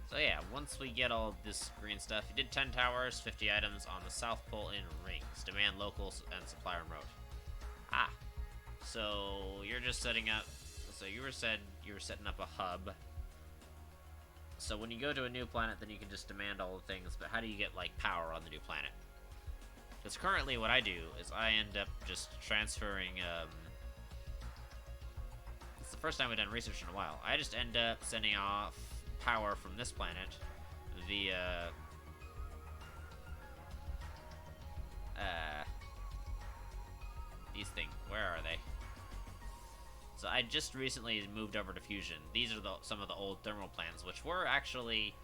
So yeah, once we get all this green stuff, you did 10 towers, 50 items on the South Pole in rings. Demand locals and supply remote. Ah, so you're just setting up. So you were setting up a hub. So when you go to a new planet, then you can just demand all the things. But how do you get like power on the new planet? Because currently, what I do is I end up just transferring. It's the first time we've done research in a while. I just end up sending off power from this planet via these things. Where are they? So I just recently moved over to fusion. These are some of the old thermal plants, which were actually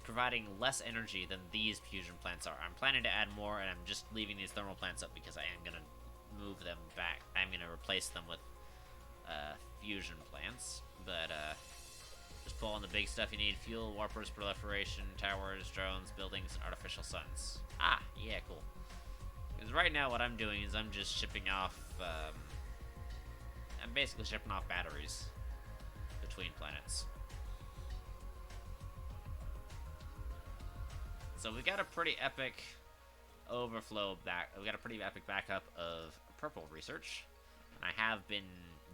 providing less energy than these fusion plants are. I'm planning to add more, and I'm just leaving these thermal plants up because I am going to move them back. I'm going to replace them with fusion plants, but just pull on the big stuff you need: fuel, warpers, proliferation, towers, drones, buildings, and artificial suns. Ah, yeah, cool. Because right now what I'm doing is I'm just shipping off, I'm basically shipping off batteries between planets. So we got a pretty epic overflow back. We got a pretty epic backup of purple research, and I have been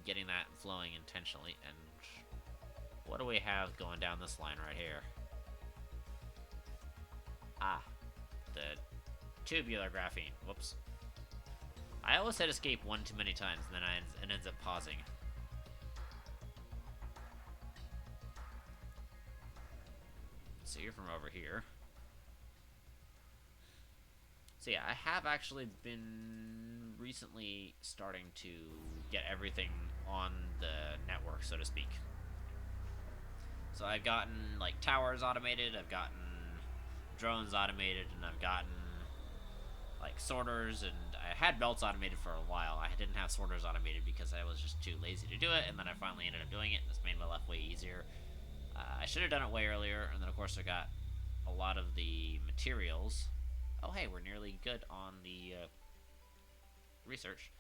getting that flowing intentionally. And what do we have going down this line right here? Ah, the tubular graphene. Whoops. I always hit escape one too many times, and then it ends up pausing. So you're from over here. So yeah, I have actually been recently starting to get everything on the network, so to speak. So I've gotten like towers automated, I've gotten drones automated, and I've gotten like sorters, and I had belts automated for a while. I didn't have sorters automated because I was just too lazy to do it, and then I finally ended up doing it, and this made my life way easier. I should have done it way earlier, and then of course I got a lot of the materials. Oh hey, we're nearly good on the research.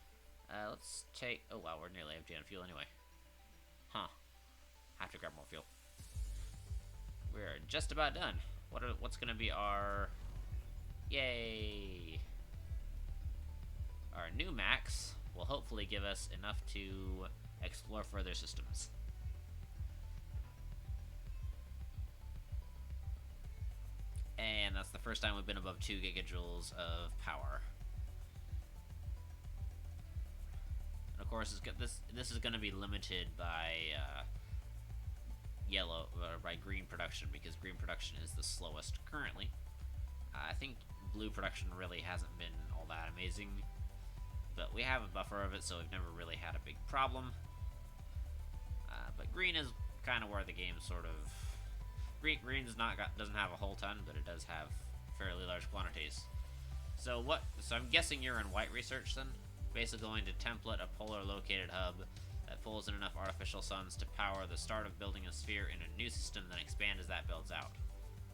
Let's take... Oh wow, we're nearly empty on fuel anyway. Huh. Have to grab more fuel. We're just about done. What's gonna be our... Yay! Our new max will hopefully give us enough to explore further systems. And that's the first time we've been above 2 gigajoules of power. And of course, this is going to be limited by yellow or by green production, because green production is the slowest currently. I think blue production really hasn't been all that amazing, but we have a buffer of it, so we've never really had a big problem. But green is kind of where the game sort of green's doesn't have a whole ton, but it does have fairly large quantities. So I'm guessing you're in white research then? Basically going to template a polar located hub that pulls in enough artificial suns to power the start of building a sphere in a new system, then expand as that builds out.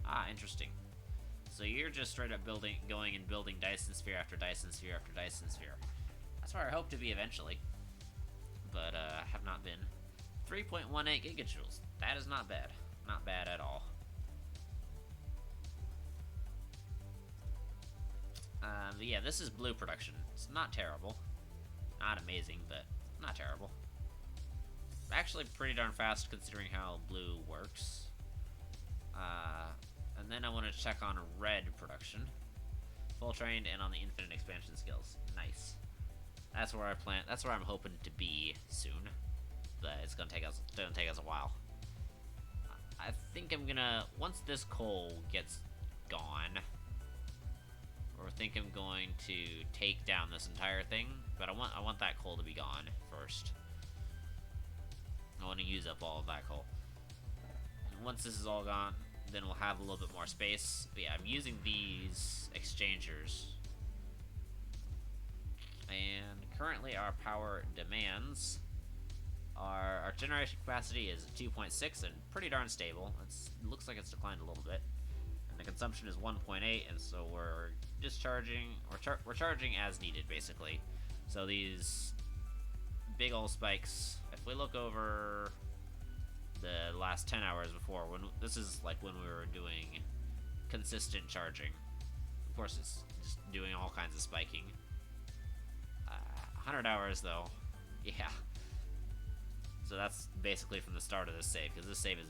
Ah, interesting. So you're just straight up going and building Dyson sphere after Dyson sphere after Dyson sphere. That's where I hope to be eventually, but have not been. 3.18 gigajoules. That is not bad. Not bad at all. But yeah, this is blue production. It's not terrible. Not amazing, but not terrible. Actually pretty darn fast considering how blue works. And then I want to check on red production. Full trained and on the infinite expansion skills. Nice. That's where I'm hoping to be soon. But it's gonna take us a while. I think I'm gonna, once this coal gets gone, or think I'm going to take down this entire thing, but I want that coal to be gone first. I want to use up all of that coal. And once this is all gone, then we'll have a little bit more space. But yeah, I'm using these exchangers. And currently our power demands, our generation capacity is 2.6 and pretty darn stable. It looks like it's declined a little bit. And the consumption is 1.8, and so we're discharging, we're charging as needed, basically. So these big old spikes, if we look over the last 10 hours before, this is like when we were doing consistent charging. Of course, it's just doing all kinds of spiking. 100 hours, though. Yeah. So that's basically from the start of this save, because this save is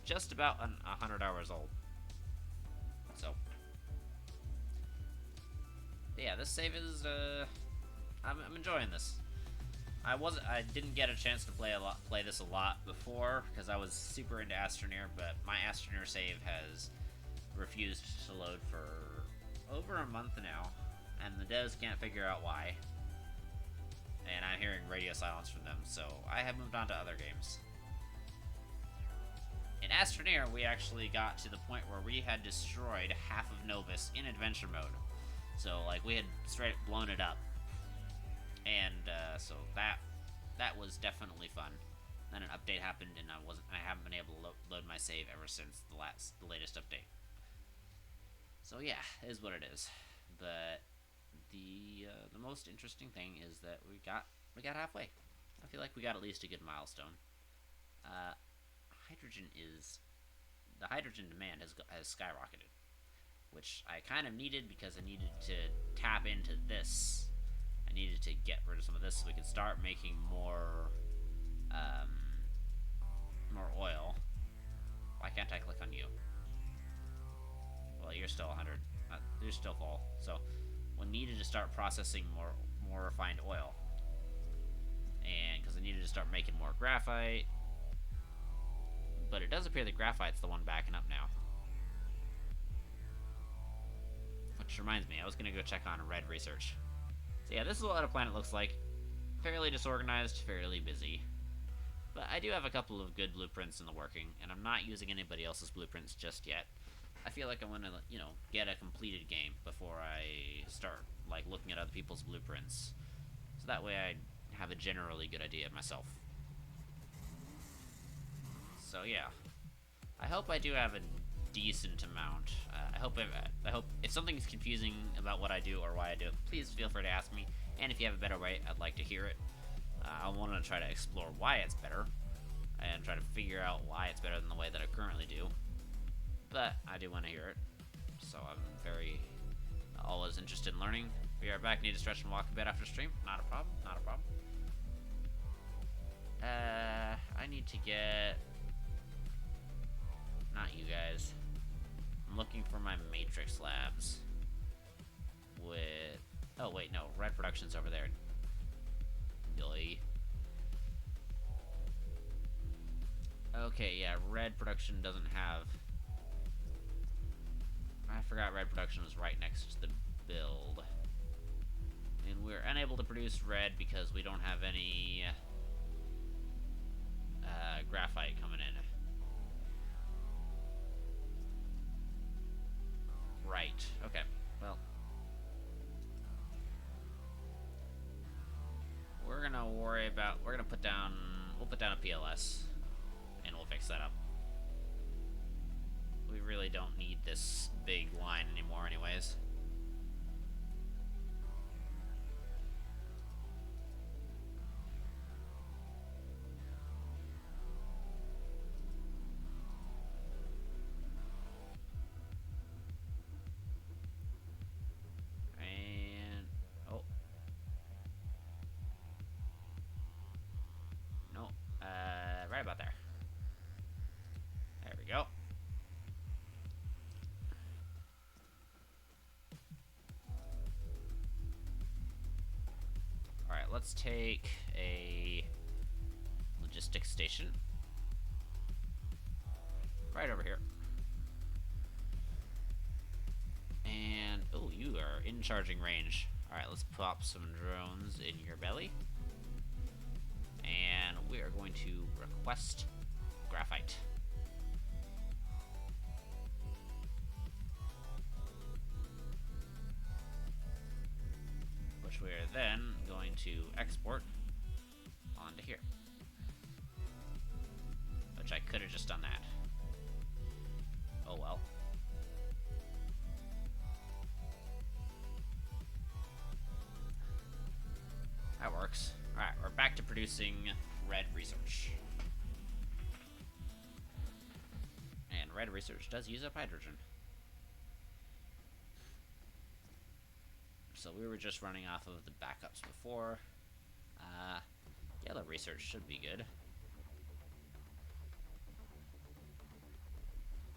just about 100 hours old. So, yeah, this save is, I'm enjoying this. I didn't get a chance to play this a lot before, because I was super into Astroneer, but my Astroneer save has refused to load for over a month now, and the devs can't figure out why. And I'm hearing radio silence from them, so I have moved on to other games. In Astroneer, we actually got to the point where we had destroyed half of Novus in adventure mode. So, like, we had straight up blown it up. And, so that was definitely fun. Then an update happened, and I haven't been able to load my save ever since the latest update. So yeah, it is what it is. But the most interesting thing is that we got halfway. I feel like we got at least a good milestone. The hydrogen demand has skyrocketed, which I kind of needed because I needed to tap into this. I needed to get rid of some of this so we could start making more oil. Why can't I click on you? Well, you're still 100. You're still full. So we needed to start processing more refined oil, and because I needed to start making more graphite. But it does appear that graphite's the one backing up now. Which reminds me, I was gonna go check on red research. So yeah, this is what a planet looks like. Fairly disorganized, fairly busy. But I do have a couple of good blueprints in the working, and I'm not using anybody else's blueprints just yet. I feel like I want to, get a completed game before I start, looking at other people's blueprints. So that way I have a generally good idea of myself. So yeah, I hope I do have a decent amount. I hope if something's confusing about what I do or why I do it, please feel free to ask me. And if you have a better way, I'd like to hear it. I want to try to explore why it's better and try to figure out why it's better than the way that I currently do. But I do want to hear it, so I'm very always interested in learning. Be right back. Need to stretch and walk a bit after stream. Not a problem. Not a problem. I need to get. Not you guys. I'm looking for my matrix labs. With. Oh wait, no. Red production's over there. Yoy. Okay, yeah, red production doesn't have... I forgot red production was right next to the build. And we're unable to produce red because we don't have any graphite coming in. Right, okay, well. We're gonna put down, we'll put down a PLS, and we'll fix that up. We really don't need this big line anymore anyways. And, oh. No, right about there. There we go. Alright, let's take a logistics station. Right over here. And, oh, you are in charging range. Alright, let's pop some drones in your belly. And we are going to request graphite. Which we are then going to export onto here. Which I could have just done that. Oh well. That works. Alright, we're back to producing red research. And red research does use up hydrogen. So we were just running off of the backups before. Yellow research should be good.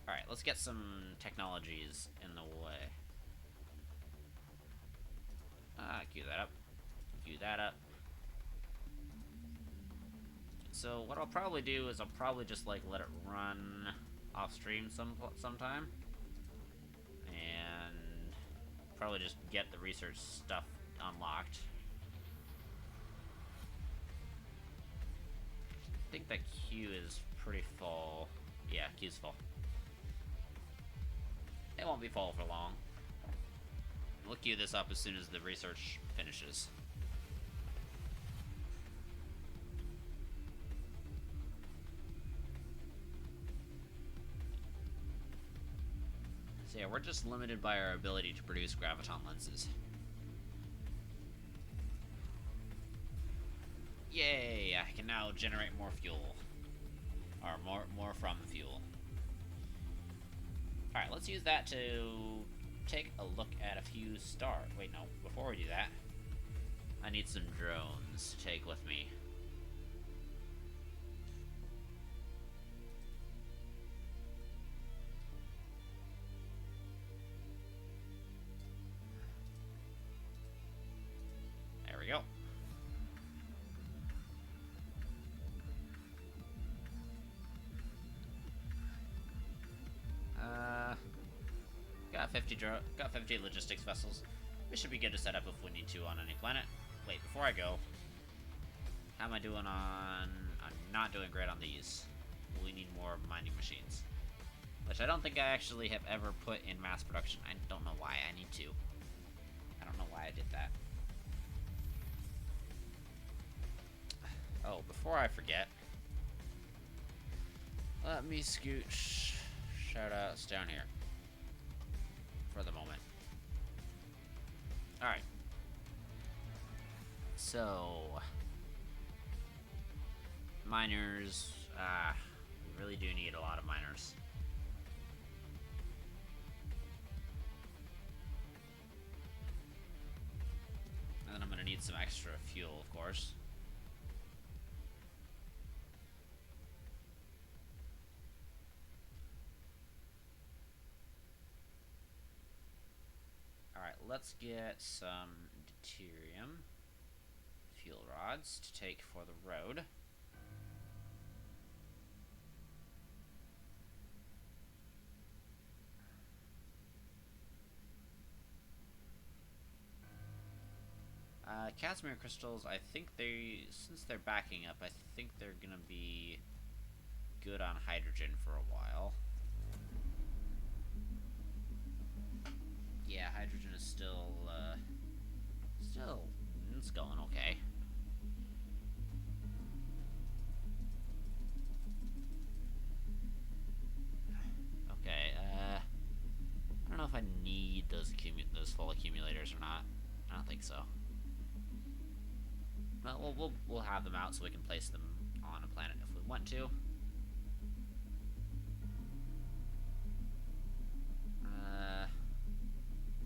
Alright, let's get some technologies in the way. Queue that up. Queue that up. So what I'll probably do is I'll probably just like let it run off stream sometime. And probably just get the research stuff unlocked. I think that queue is pretty full. Yeah, queue's full. It won't be full for long. We'll queue this up as soon as the research finishes. So yeah, we're just limited by our ability to produce graviton lenses. Yay! I can now generate more fuel. Or more from the fuel. Alright, let's use that to take a look at a few stars. Wait, no. Before we do that, I need some drones to take with me. There we go. Got 50 logistics vessels. We should be good to set up if we need to on any planet. Wait, before I go, how am I doing on... I'm not doing great on these. We need more mining machines. Which I don't think I actually have ever put in mass production. I don't know why I need to. I don't know why I did that. Oh, before I forget, let me scooch shoutouts down here for the moment. Alright. So, miners, we really do need a lot of miners. And then I'm gonna need some extra fuel, of course. Alright, let's get some deuterium fuel rods to take for the road. Casimir crystals, I think since they're backing up, I think they're gonna be good on hydrogen for a while. Yeah, hydrogen is still, it's going okay. Okay, I don't know if I need those full accumulators or not. I don't think so. Well, we'll have them out so we can place them on a planet if we want to.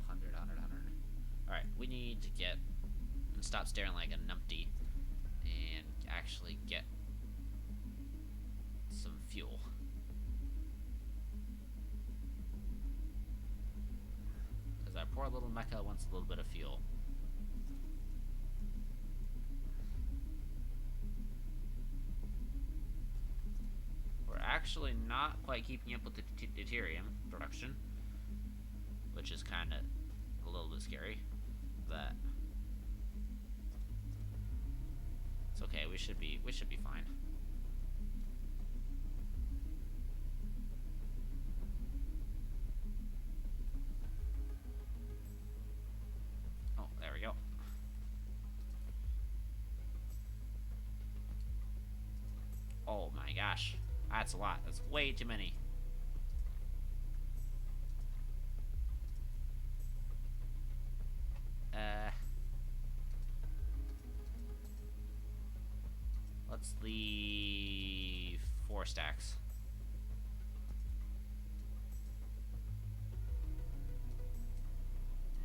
100. Alright, we need to get and stop staring like a numpty and actually get some fuel. Because our poor little mecha wants a little bit of fuel. We're actually not quite keeping up with the deuterium production, which is kind of a little bit scary, but it's okay. We should be fine. Oh, there we go. Oh my gosh, that's a lot. That's way too many. Let's leave 4 stacks.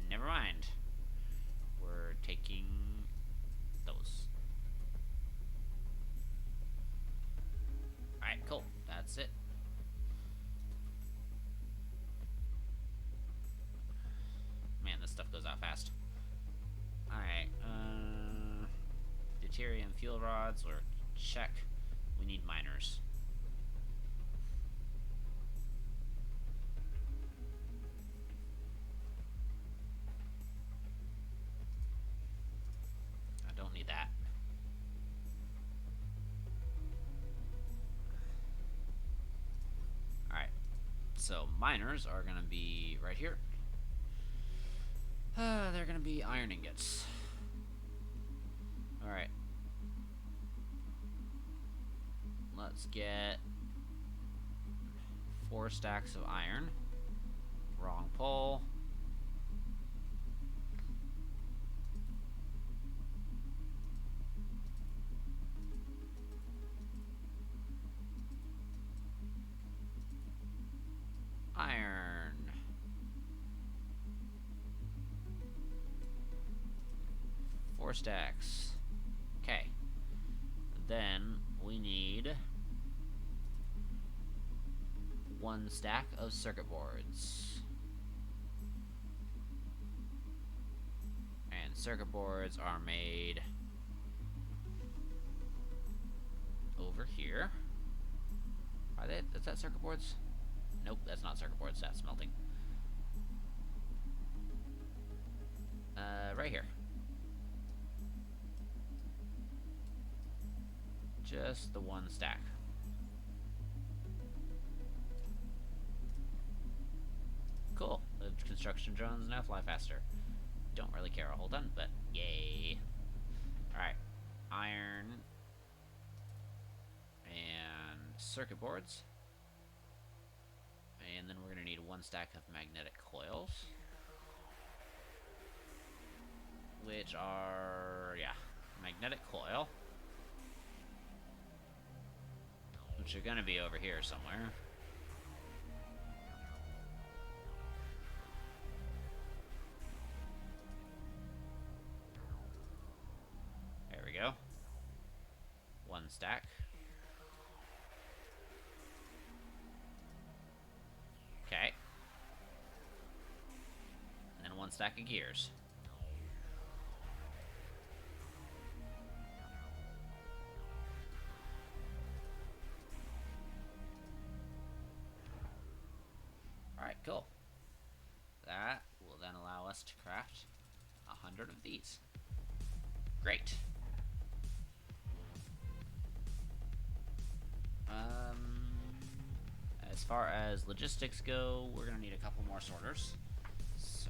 Never mind. We're taking those. Alright, cool. That's it. Man, this stuff goes out fast. Alright, deuterium fuel rods, or check. We need miners. I don't need that. Alright, so miners are gonna be right here. They're gonna be iron ingots. Alright. Let's get 4 stacks of iron. Wrong pole. Iron. Four stacks. Okay. Then we need 1 stack of circuit boards. And circuit boards are made over here. Are they? Is that circuit boards? Nope, that's not circuit boards, that's smelting. Right here. Just the 1 stack. Cool. The construction drones now fly faster. Don't really care a whole ton, but yay. Alright. Iron and circuit boards. And then we're going to need 1 stack of magnetic coils. Which are, yeah, magnetic coil. Which are going to be over here somewhere. There we go. 1 stack. Okay. And then 1 stack of gears. Alright, cool. That will then allow us to craft 100 of these. Great. As far as logistics go, we're gonna need a couple more sorters. So,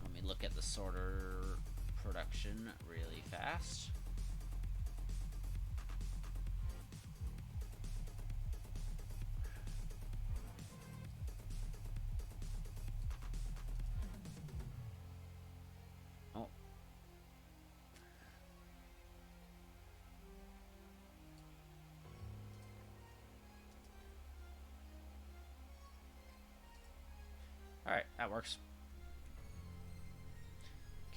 let me look at the sorter production really fast. Oh. Alright, that works.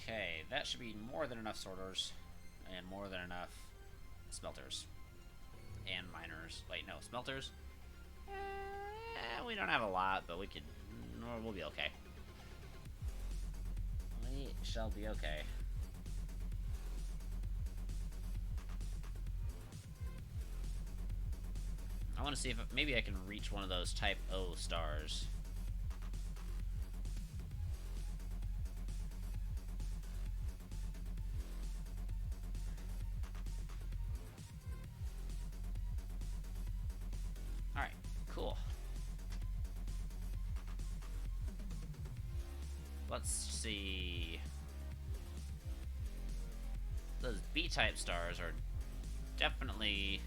Okay, that should be more than enough sorters, and more than enough smelters. And miners. Wait, no, smelters? We don't have a lot, but we could... we'll be okay. We shall be okay. I want to see if maybe I can reach one of those Type O stars. Alright, cool. Let's see. Those B-type stars are definitely...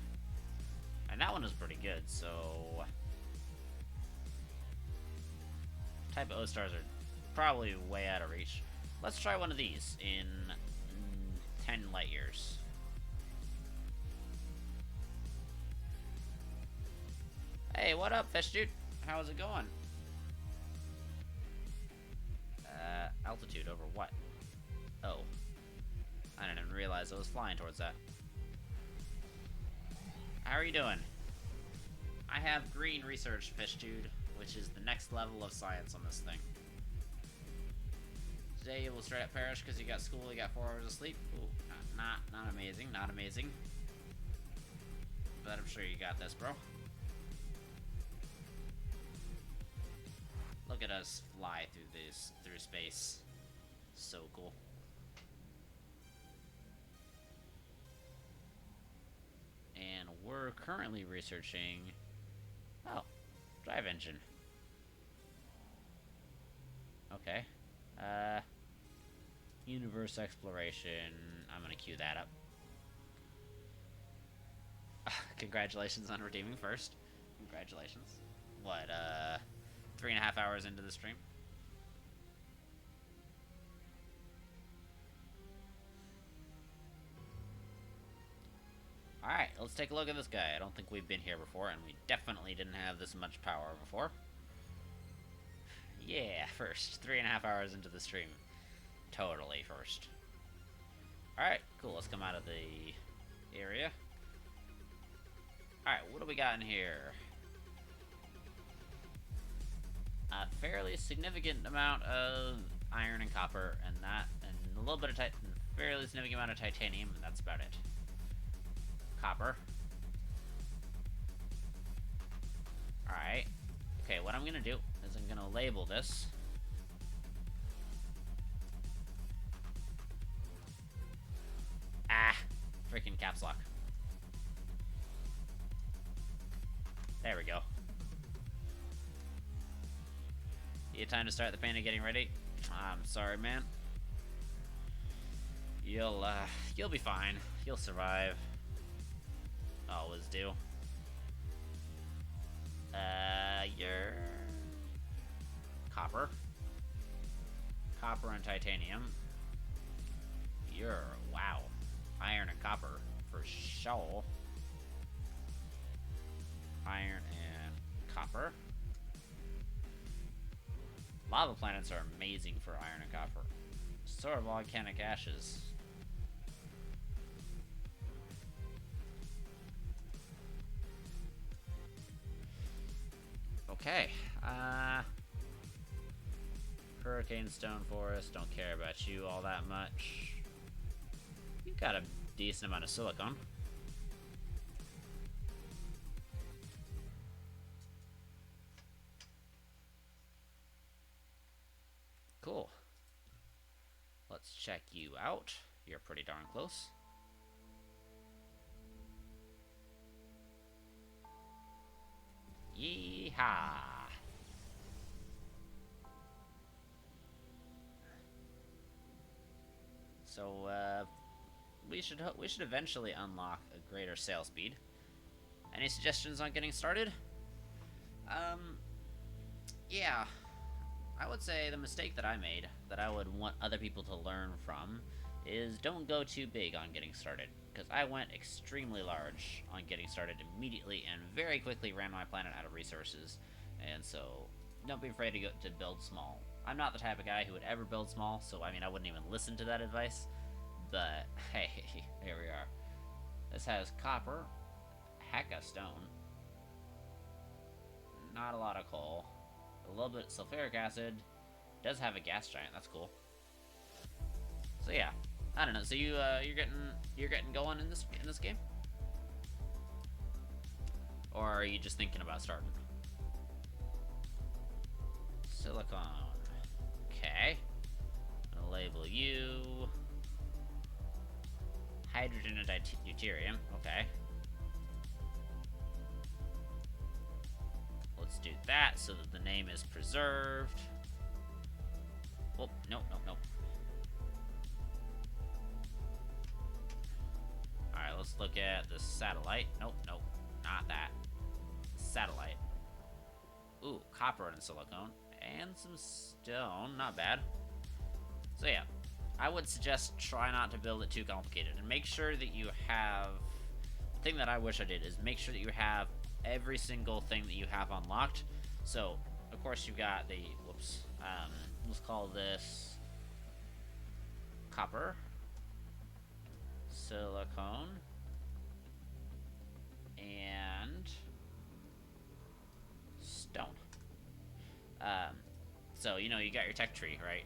and that one is pretty good, so... Type O stars are probably way out of reach. Let's try one of these in 10 light years. Hey, what up, fish dude? How's it going? Altitude over what? Oh. I didn't even realize I was flying towards that. How are you doing? I have green research, fish dude, which is the next level of science on this thing. Today you will straight up perish because you got school, you got 4 hours of sleep. Ooh, not amazing, not amazing. But I'm sure you got this, bro. Look at us fly through space. So cool. And we're currently researching... oh, drive engine. Okay. Universe exploration. I'm gonna queue that up. Congratulations on redeeming first. Congratulations. What, 3.5 hours into the stream? Alright, let's take a look at this guy. I don't think we've been here before, and we definitely didn't have this much power before. Yeah, first. 3.5 hours into the stream. Totally first. Alright, cool. Let's come out of the area. Alright, what do we got in here? A fairly significant amount of iron and copper, and a little bit of fairly significant amount of titanium, and that's about it. Copper. Alright. Okay, what I'm gonna do is I'm gonna label this. Freaking caps lock. There we go. You time to start the painting getting ready? I'm sorry, man. You'll be fine. You'll survive. Always do. You're... copper. Copper and titanium. You're... wow. Iron and copper, for sure. Iron and copper. Lava planets are amazing for iron and copper. So are volcanic ashes. Okay. Hurricane Stone Forest. Don't care about you all that much. You've got a decent amount of silicon. Cool. Let's check you out. You're pretty darn close. Yeehaw! So, we should eventually unlock a greater sail speed. Any suggestions on getting started? Yeah. I would say the mistake that I made, that I would want other people to learn from, is don't go too big on getting started. Because I went extremely large on getting started immediately and very quickly ran my planet out of resources. And so, don't be afraid to build small. I'm not the type of guy who would ever build small, so I mean, I wouldn't even listen to that advice. But, hey, here we are. This has copper, heck of stone, not a lot of coal, a little bit of sulfuric acid, does have a gas giant, that's cool. So yeah, I don't know. So you're getting going in this game, or are you just thinking about starting? Silicon. Okay. I'm gonna label you hydrogen and deuterium. Okay. Let's do that so that the name is preserved. Oh, nope. Alright, let's look at the satellite. Nope, not that. Satellite. Ooh, copper and silicone. And some stone. Not bad. So yeah, I would suggest try not to build it too complicated. And make sure that you have... The thing that I wish I did is make sure that you have every single thing that you have unlocked. So, of course, you've got the... Whoops. Let's call this... Copper. Silicone. And... Stone. So, you got your tech tree, right?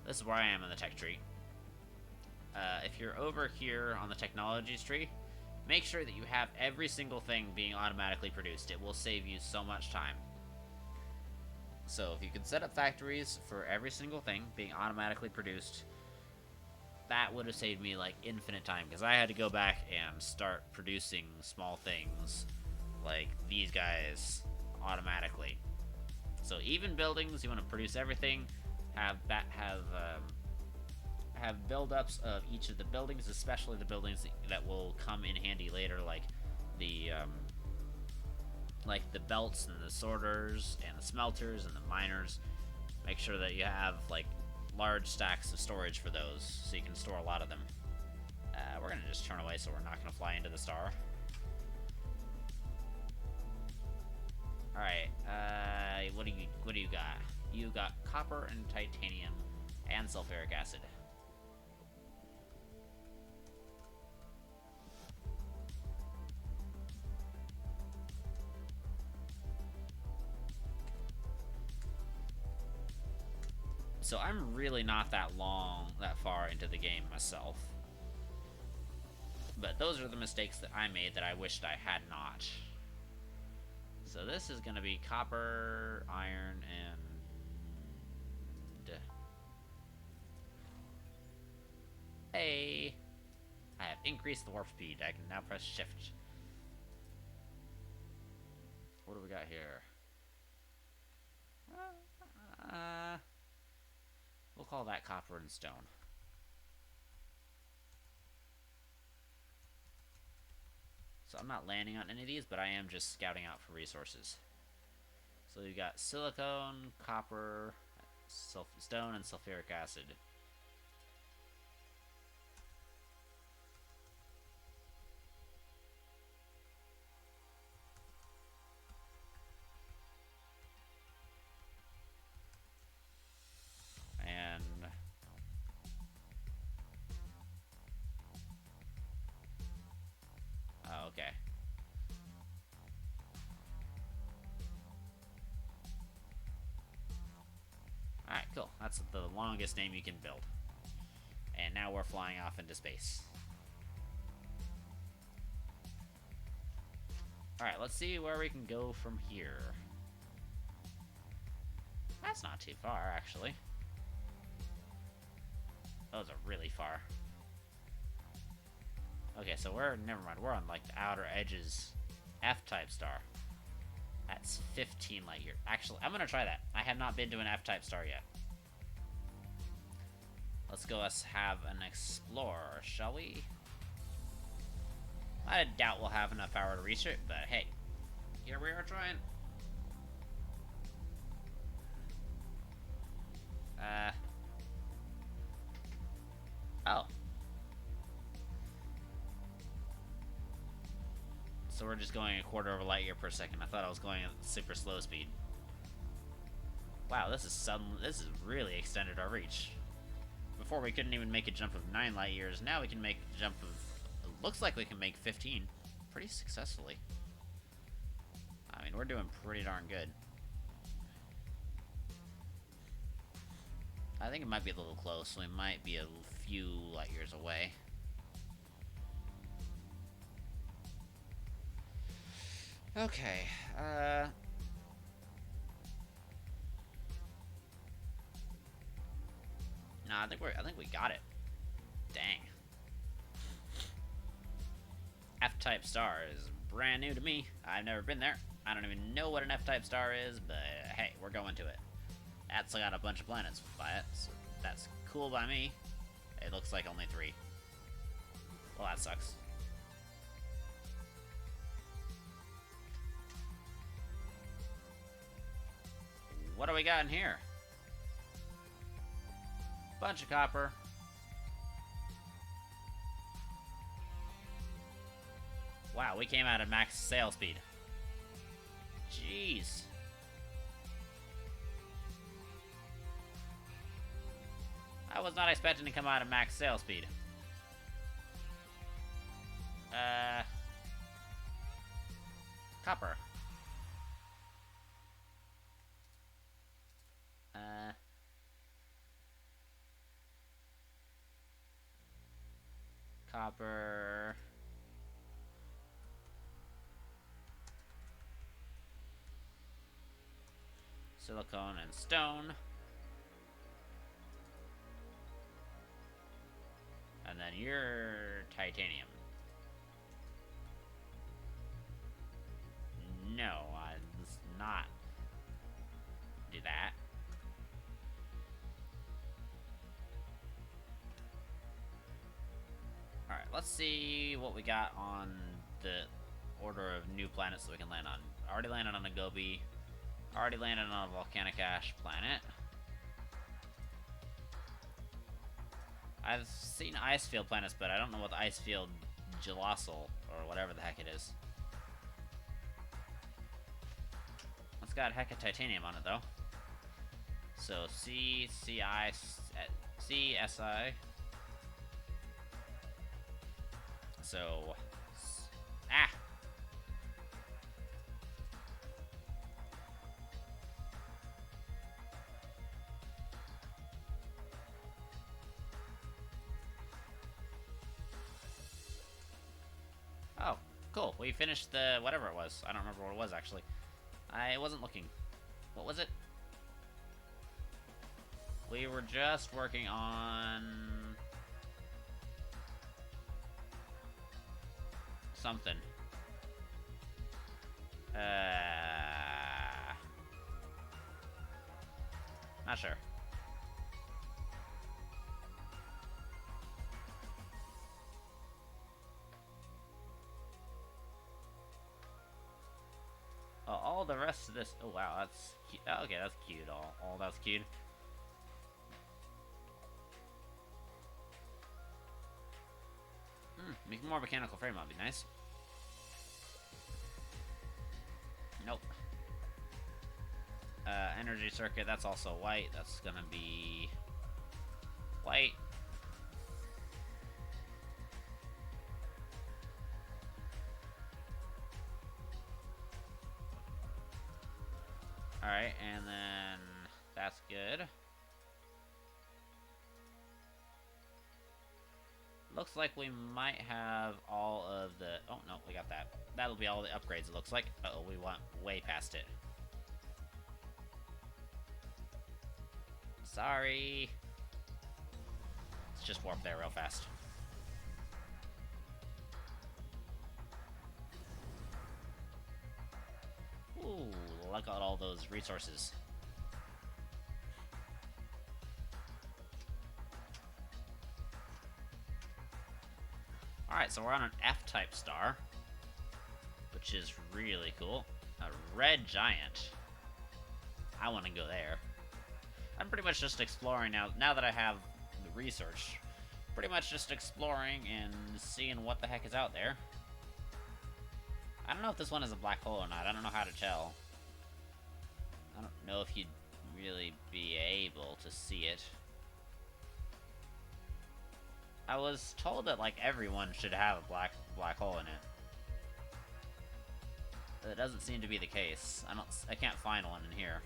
This is where I am in the tech tree. If you're over here on the technologies tree, make sure that you have every single thing being automatically produced. It will save you so much time. So if you can set up factories for every single thing being automatically produced, that would have saved me like infinite time, because I had to go back and start producing small things like these guys automatically. So even buildings, you want to produce everything, have build-ups of each of the buildings, especially the buildings that will come in handy later, like the belts and the sorters and the smelters and the miners. Make sure that you have like large stacks of storage for those, so you can store a lot of them. We're gonna just turn away so we're not gonna fly into the star. All right, what do you got? You got copper and titanium and sulfuric acid. So I'm really not that far into the game myself. But those are the mistakes that I made that I wished I had not. So this is going to be copper, iron, and... Hey! I have increased the warp speed. I can now press shift. What do we got here? We'll call that copper and stone. So I'm not landing on any of these, but I am just scouting out for resources. So you got silicone, copper, stone, and sulfuric acid. And oh, okay. Alright, cool. That's the longest name you can build. And now we're flying off into space. Alright, let's see where we can go from here. That's not too far, actually. Those are really far. Okay, so never mind, we're on, like, the outer edges. F-type star. That's 15 light years. Actually, I'm gonna try that. I have not been to an F-type star yet. Let's go have an explorer, shall we? I doubt we'll have enough power to reach it, but hey, here we are trying. Oh. So we're just going a quarter of a light year per second. I thought I was going at super slow speed. Wow, this is really extended our reach. Before we couldn't even make a jump of 9 light years. Now we can make a jump of, it looks like we can make 15 pretty successfully. I mean, we're doing pretty darn good. I think it might be a little close. We might be a few light years away. Okay, nah, I think we got it. Dang. F-type star is brand new to me. I've never been there. I don't even know what an F-type star is, but hey, we're going to it. That's got a bunch of planets by it, so that's cool by me. It looks like only 3. Well, that sucks. What do we got in here? Bunch of copper. Wow, we came out at max sail speed. Jeez. I was not expecting to come out at max sail speed. Copper. Copper. Silicone and stone. And then you're titanium. No, let's not do that. Alright, let's see what we got on the order of new planets that we can land on. Already landed on a Gobi. Already landed on a volcanic ash planet. I've seen ice field planets, but I don't know what the ice field Gelassol or whatever the heck it is. It's got a heck of titanium on it though. So C, CI, C, SI. So, oh, cool. We finished the whatever it was. I don't remember what it was actually. I wasn't looking. What was it? We were just working on something. Not sure. Oh, all the rest of this. Oh wow, that's cute. Okay, that's cute. All that's cute. Make more mechanical frame would be nice. Nope. Energy circuit, that's also white. That's gonna be white. Alright, and then that's good. Looks like we might have all of the... Oh, no, we got that. That'll be all the upgrades, it looks like. Uh-oh, we went way past it. Sorry. Let's just warp there real fast. Ooh, look at all those resources. Alright, so we're on an F-type star, which is really cool. A red giant. I want to go there. I'm pretty much just exploring now that I have the research. Pretty much just exploring and seeing what the heck is out there. I don't know if this one is a black hole or not. I don't know how to tell. I don't know if you'd really be able to see it. I was told that, like, everyone should have a black hole in it. But it doesn't seem to be the case. I can't find one in here.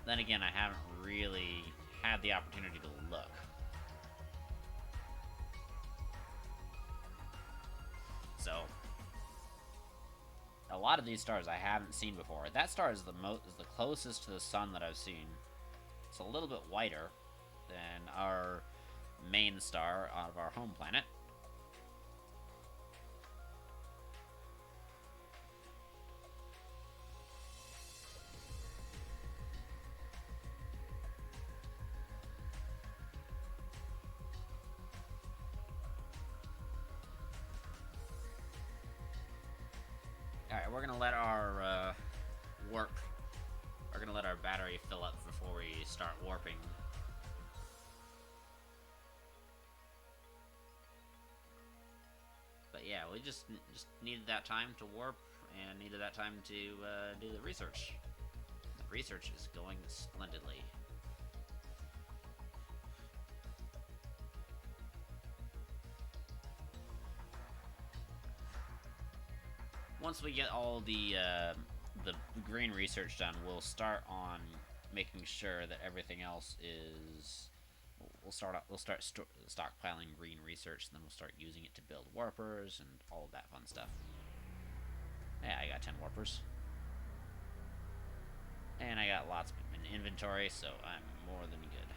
Then again, I haven't really had the opportunity to look. So, a lot of these stars I haven't seen before. That star is the closest to the sun that I've seen. It's a little bit whiter than our main star out of our home planet. Alright, we're gonna let our warp. We're gonna let our battery fill up before we start warping. But yeah, we just needed that time to warp and needed that time to do the research. The research is going splendidly. Once we get all the green research done, we'll start on making sure that everything else is. We'll start stockpiling green research, and then we'll start using it to build warpers and all of that fun stuff. Yeah, I got 10 warpers, and I got lots in inventory, so I'm more than good.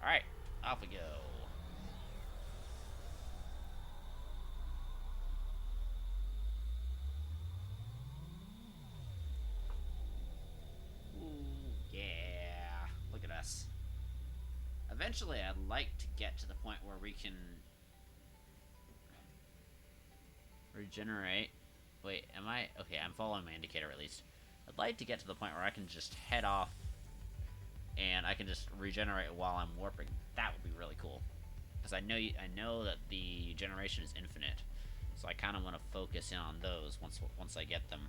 All right, off we go. Eventually, I'd like to get to the point where we can regenerate. Wait, am I? Okay, I'm following my indicator at least. I'd like to get to the point where I can just head off and I can just regenerate while I'm warping. That would be really cool. Because I know that the generation is infinite. So I kind of want to focus in on those once I get them.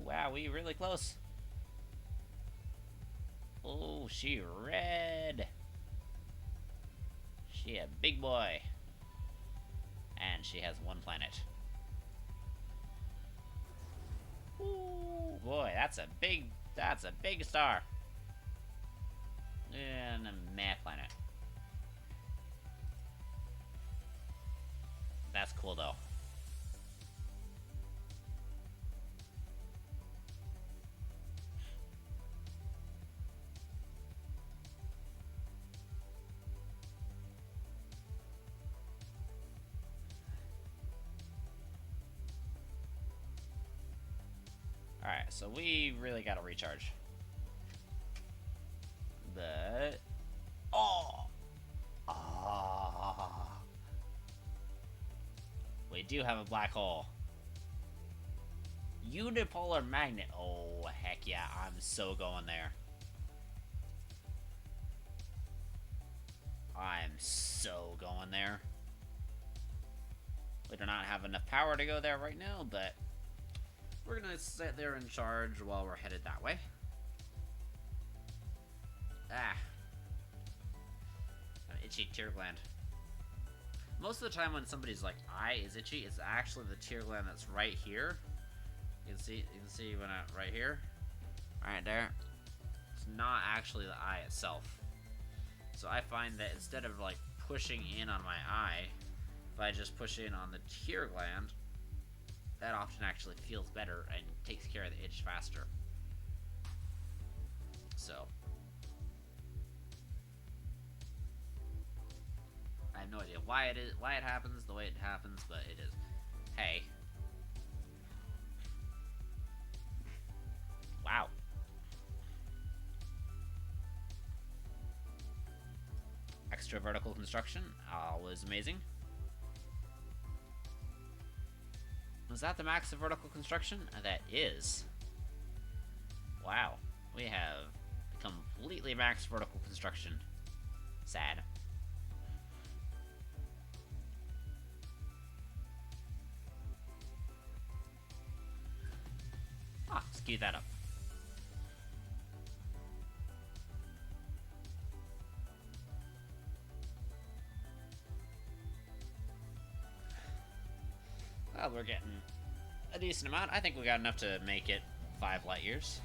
Wow, we really close. Oh, she red. She a big boy. And she has one planet. Ooh, boy, that's a big star. And a meh planet. That's cool though. Alright, so we really gotta recharge. But... Oh! Ah! We do have a black hole. Unipolar magnet. Oh, heck yeah, I'm so going there. I'm so going there. We do not have enough power to go there right now, but we're gonna sit there in charge while we're headed that way. Ah. An itchy tear gland. Most of the time when somebody's like, eye is itchy, it's actually the tear gland that's right here. You can see when right here. Right there. It's not actually the eye itself. So I find that instead of like pushing in on my eye, if I just push in on the tear gland, that often actually feels better and takes care of the itch faster. So, I have no idea why it happens the way it happens, but it is. Hey. Wow. Extra vertical construction, always amazing. Was that the max of vertical construction? That is. Wow. We have completely maxed vertical construction. Sad. Skew that up. Well, we're getting a decent amount. I think we got enough to make it 5 light years.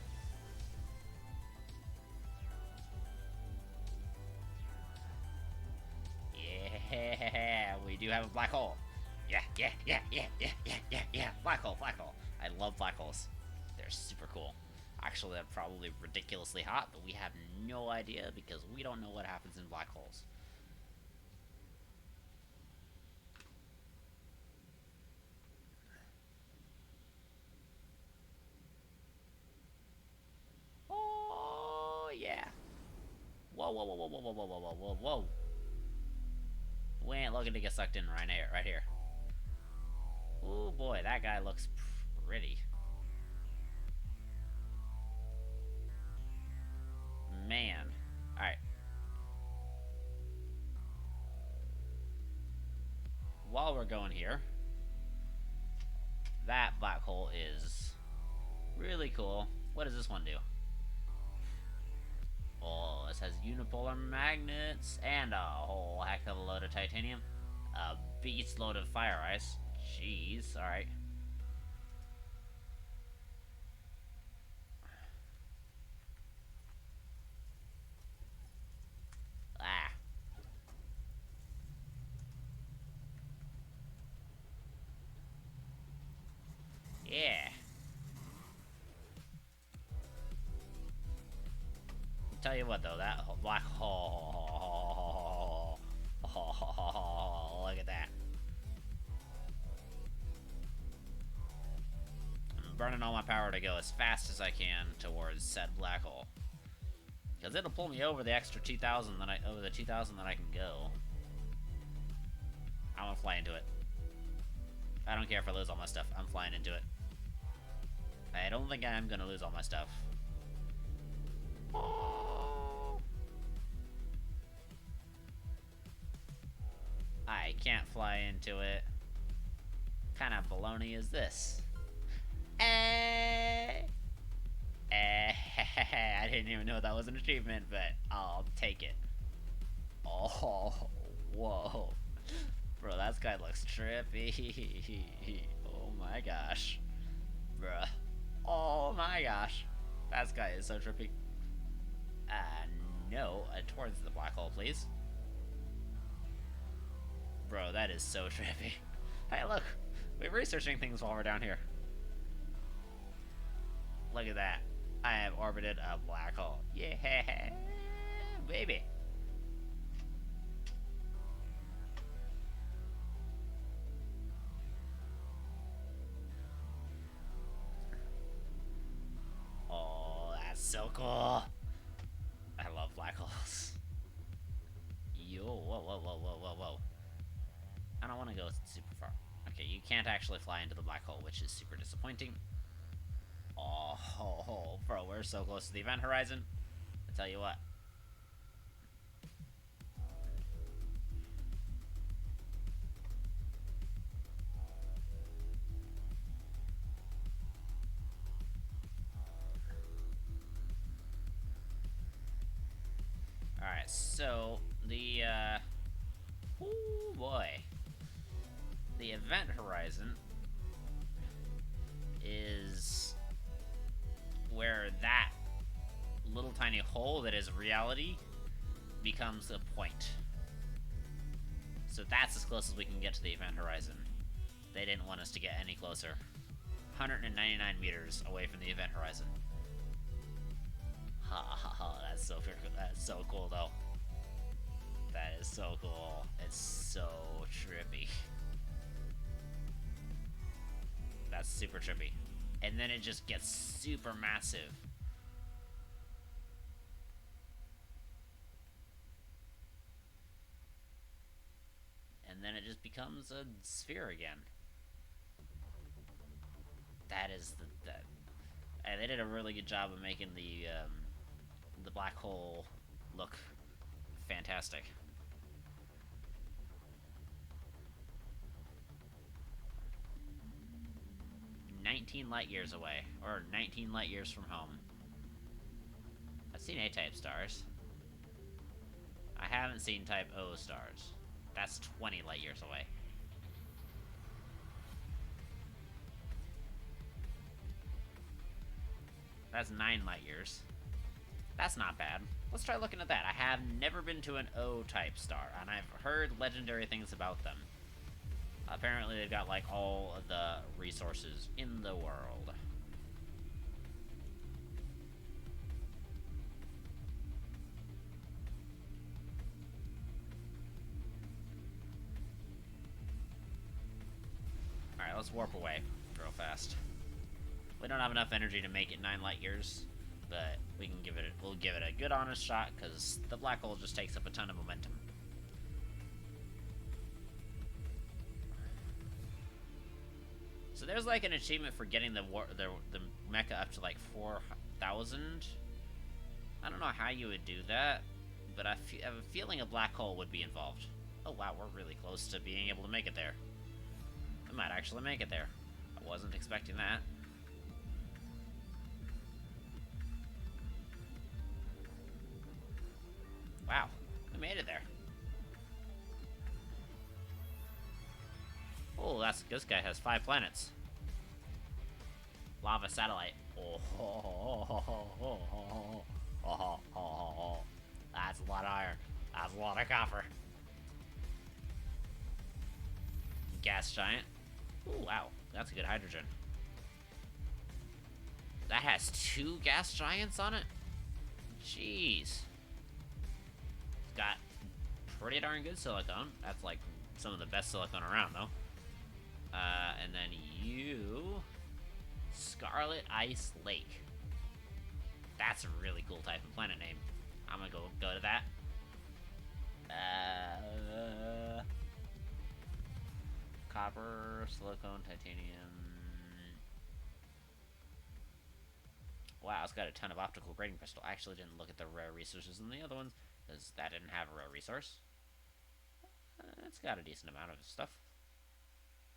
Yeah, we do have a black hole. Yeah. Black hole. I love black holes. They're super cool. Actually, they're probably ridiculously hot, but we have no idea because we don't know what happens in black holes. Oh, yeah. Whoa. We ain't looking to get sucked in right here. Oh boy, that guy looks pretty. Man. Alright. While we're going here, that black hole is really cool. What does this one do? Oh, this has unipolar magnets and a whole heck of a load of titanium. A beast load of fire ice. Jeez, alright. Ah. Yeah. Tell you what though, that black hole. Look at that. I'm burning all my power to go as fast as I can towards said black hole, because it'll pull me over the extra 2,000 over the 2,000 that I can go. I'm gonna fly into it. I don't care if I lose all my stuff. I'm flying into it. I don't think I am gonna lose all my stuff. I can't fly into it. What kind of baloney is this? I didn't even know that was an achievement, but I'll take it. Oh, whoa. Bro, that guy looks trippy. Oh my gosh. Bruh. Oh my gosh. That guy is so trippy. No, towards the black hole, please. Bro, that is so trippy. Hey, look. We're researching things while we're down here. Look at that. I have orbited a black hole. Yeah, baby. Oh, that's so cool. I love black holes. Yo, whoa. I don't want to go super far. Okay, you can't actually fly into the black hole, which is super disappointing. Oh, bro, we're so close to the event horizon. I tell you what. Alright, so the, oh boy. The event horizon is where that little tiny hole that is reality becomes a point. So that's as close as we can get to the event horizon. They didn't want us to get any closer. 199 meters away from the event horizon. Ha ha ha, that's so cool though. That is so cool. It's so trippy. That's super trippy. And then it just gets super massive. And then it just becomes a sphere again. That is that. They did a really good job of making the black hole look fantastic. "19 light years away, or 19 light years from home." I've seen A-type stars. I haven't seen type O stars. That's 20 light years away. That's 9 light years. That's not bad. Let's try looking at that. I have never been to an O-type star, and I've heard legendary things about them. Apparently they've got, like, all of the resources in the world. Alright, let's warp away real fast. We don't have enough energy to make it 9 light years, but we'll give it a good honest shot, because the black hole just takes up a ton of momentum. So there's like an achievement for getting the mecha up to like 4,000. I don't know how you would do that, but I have a feeling a black hole would be involved. Oh wow, we're really close to being able to make it there. I might actually make it there. I wasn't expecting that. Wow, we made it there. Oh, this guy has 5 planets. Lava satellite. That's a lot of iron. That's a lot of copper. Gas giant. Oh wow, that's a good hydrogen. That has 2 gas giants on it? Jeez. It's got pretty darn good silicone. That's like some of the best silicone around though. And then you... Scarlet Ice Lake. That's a really cool type of planet name. I'm gonna go to that. Copper, silicone, titanium. Wow, it's got a ton of optical grating crystal. I actually didn't look at the rare resources in the other ones, because that didn't have a rare resource. It's got a decent amount of stuff.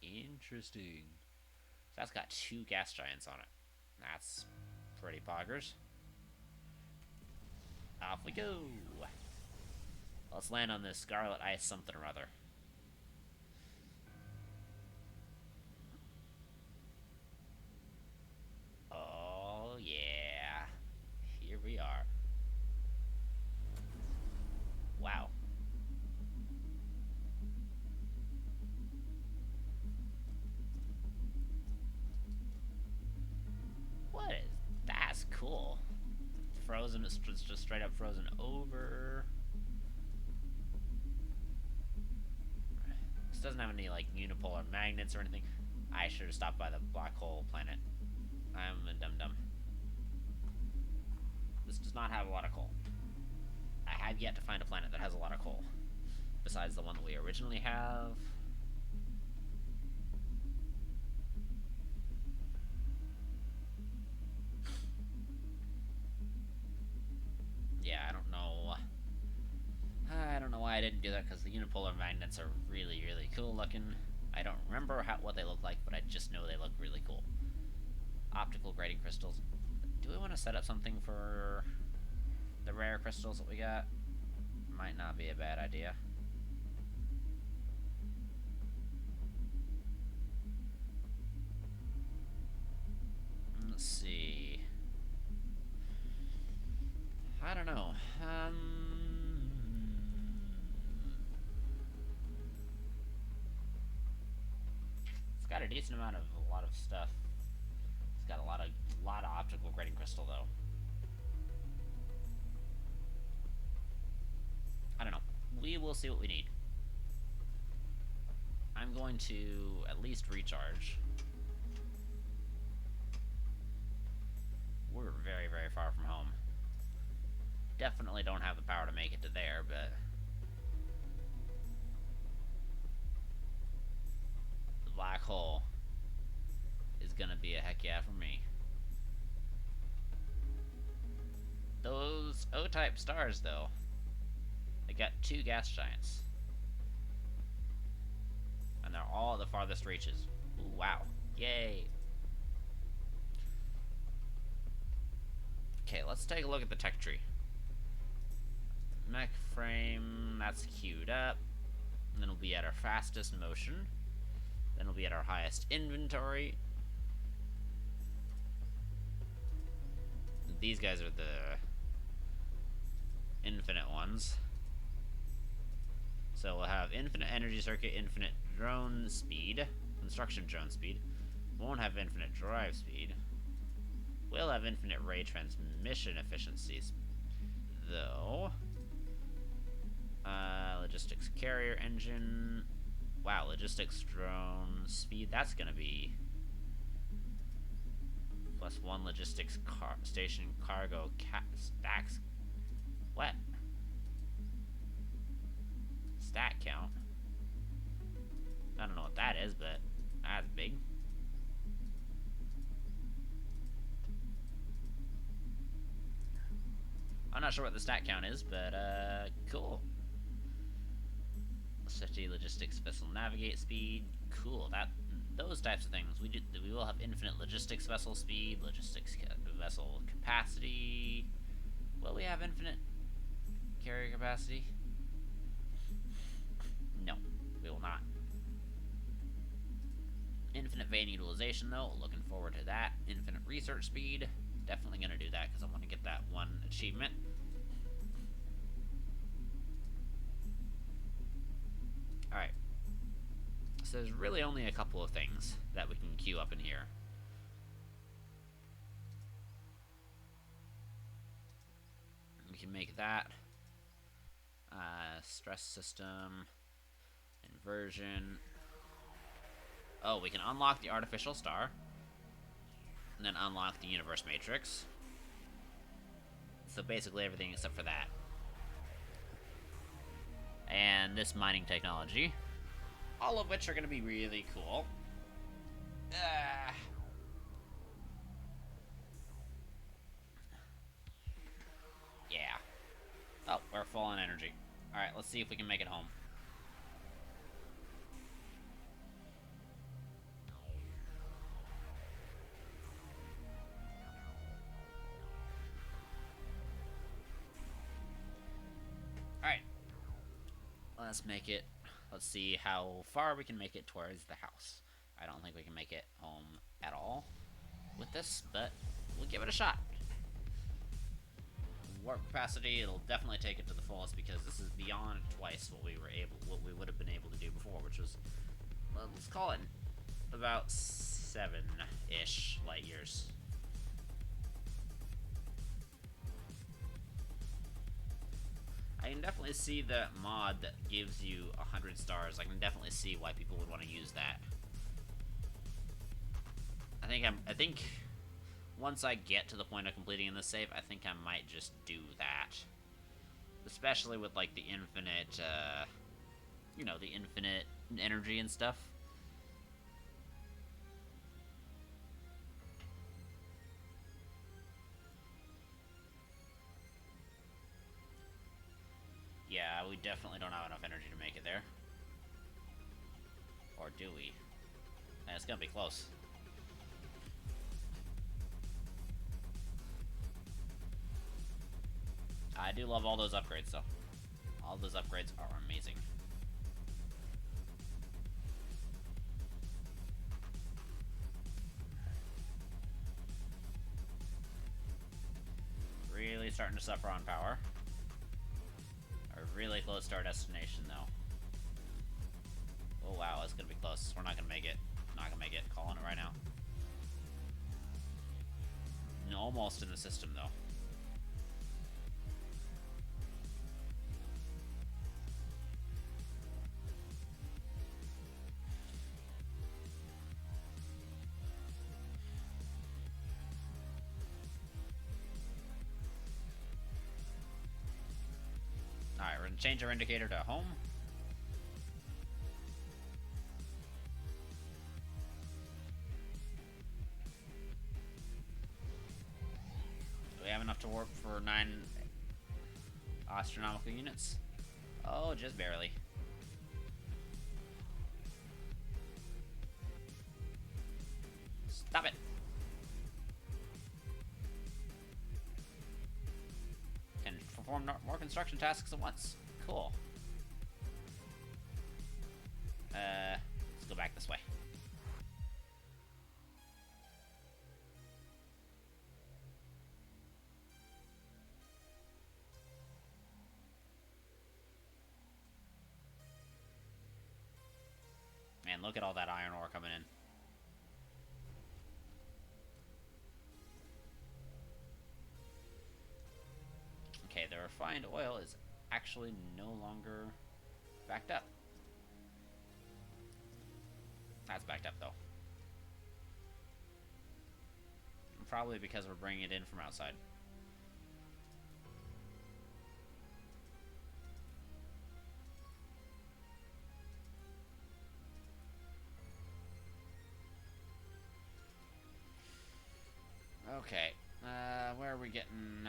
Interesting. So that's got 2 gas giants on it. That's pretty poggers. Off we go. Let's land on this Scarlet Ice something or other. Oh yeah. Here we are. Wow. What is... That's cool. Frozen, it's just straight up frozen over. This doesn't have any, like, unipolar magnets or anything. I should have stopped by the black hole planet. I'm a dum-dum. This does not have a lot of coal. I have yet to find a planet that has a lot of coal. Besides the one that we originally have. Yeah, I don't know. I don't know why I didn't do that, because the unipolar magnets are really, really cool looking. I don't remember what they look like, but I just know they look really cool. Optical Grating Crystals. Do we want to set up something for the rare crystals that we got? Might not be a bad idea. Let's see. I don't know. got a decent amount of a lot of stuff. It's got a lot of optical grating crystal though. I don't know. We will see what we need. I'm going to at least recharge. We're very, very far from home. Definitely don't have the power to make it to there, but the black hole is gonna be a heck yeah for me. Those O-type stars, though, they got 2 gas giants. And they're all the farthest reaches. Ooh, wow. Yay. Okay, let's take a look at the tech tree. Mech frame, that's queued up. And then we'll be at our fastest motion. Then we'll be at our highest inventory. These guys are the infinite ones. So we'll have infinite energy circuit, infinite drone speed, construction drone speed. Won't have infinite drive speed. We'll have infinite ray transmission efficiencies, though. Logistics carrier engine. Wow, logistics drone speed. That's gonna be +1 logistics station cargo stacks. What? Stat count. I don't know what that is, but that's big. I'm not sure what the stat count is, but cool. City logistics vessel navigate speed. Cool. Those types of things. We will have infinite logistics vessel speed, logistics vessel capacity. Will we have infinite carrier capacity? No, we will not. Infinite vein utilization, though. Looking forward to that. Infinite research speed. Definitely going to do that because I want to get that one achievement. Alright. So there's really only a couple of things that we can queue up in here. We can make that. Stress system. Inversion. Oh, we can unlock the artificial star. And then unlock the universe matrix. So basically everything except for that. And this mining technology. All of which are going to be really cool. Yeah. Oh, we're full on energy. Alright, let's see if we can make it home. Alright. Let's make it. Let's see how far we can make it towards the house. I don't think we can make it home at all with this, but we'll give it a shot. Warp capacity, it'll definitely take it to the fullest because this is beyond twice what we would have been able to do before, which was, well, let's call it about 7-ish light years. I can definitely see the mod that gives you 100 stars. I can definitely see why people would want to use that. I think once I get to the point of completing in this save, I think I might just do that. Especially with like the infinite, the infinite energy and stuff. Yeah, we definitely don't have enough energy to make it there. Or do we? And it's gonna be close. I do love all those upgrades, though. All those upgrades are amazing. Really starting to suffer on power. We're really close to our destination, though. Oh, wow, it's gonna be close. We're not gonna make it. Not gonna make it. Calling it right now. Almost in the system, though. Alright, we're gonna change our indicator to home. Do we have enough to warp for 9 astronomical units? Oh, just barely. Stop it! Can perform more construction tasks at once. Cool. Let's go back this way. Man, look at all that iron ore coming in. Okay, the refined oil is actually no longer backed up. That's backed up, though. Probably because we're bringing it in from outside. Okay, where are we getting...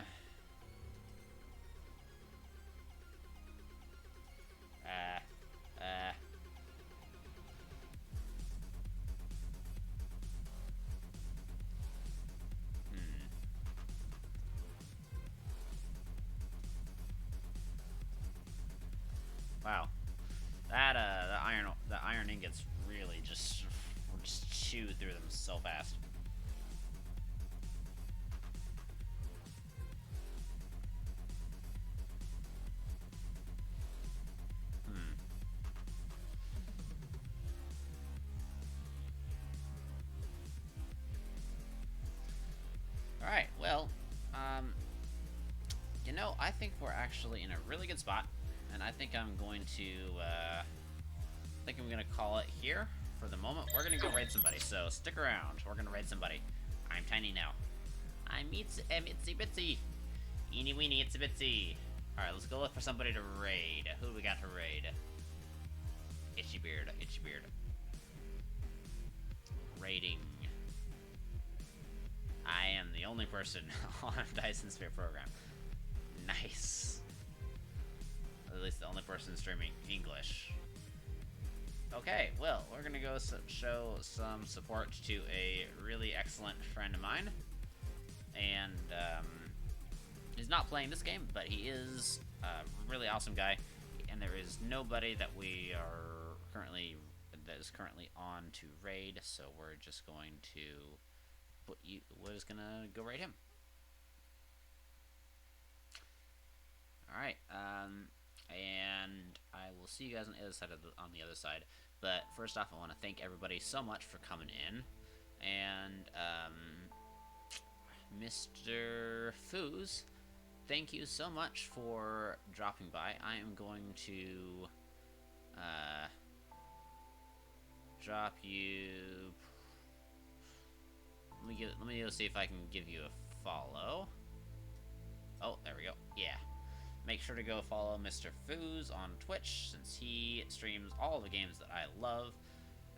Wow, that the iron ingots really just chew through them so fast. All right, well, you know, I think we're actually in a really good spot, and I think I'm going to call it here for the moment. We're gonna go raid somebody, so stick around. We're gonna raid somebody. I'm tiny now. I'm itsy bitsy. Eeny weeny itsy bitsy. All right, let's go look for somebody to raid. Who do we got to raid? Itchy beard, itchy beard. Raiding. I am the only person on Dyson Sphere program. Nice. At least the only person streaming English. Okay, well, we're gonna go show some support to a really excellent friend of mine. And, he's not playing this game, but he is a really awesome guy. And there is nobody that is currently on to raid, so we're just going to we're just gonna go raid him. Alright, and I will see you guys on the other side on the other side. But first off, I want to thank everybody so much for coming in. And Mr. Foos, thank you so much for dropping by. I am going to drop you. Let me go see if I can give you a follow. Oh, there we go. Yeah. Make sure to go follow Mr. Foos on Twitch, since he streams all the games that I love.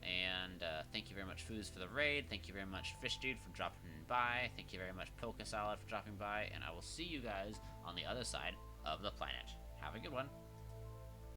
And thank you very much, Foos, for the raid. Thank you very much, Fish Dude, for dropping by. Thank you very much, Polka Salad, for dropping by. And I will see you guys on the other side of the planet. Have a good one.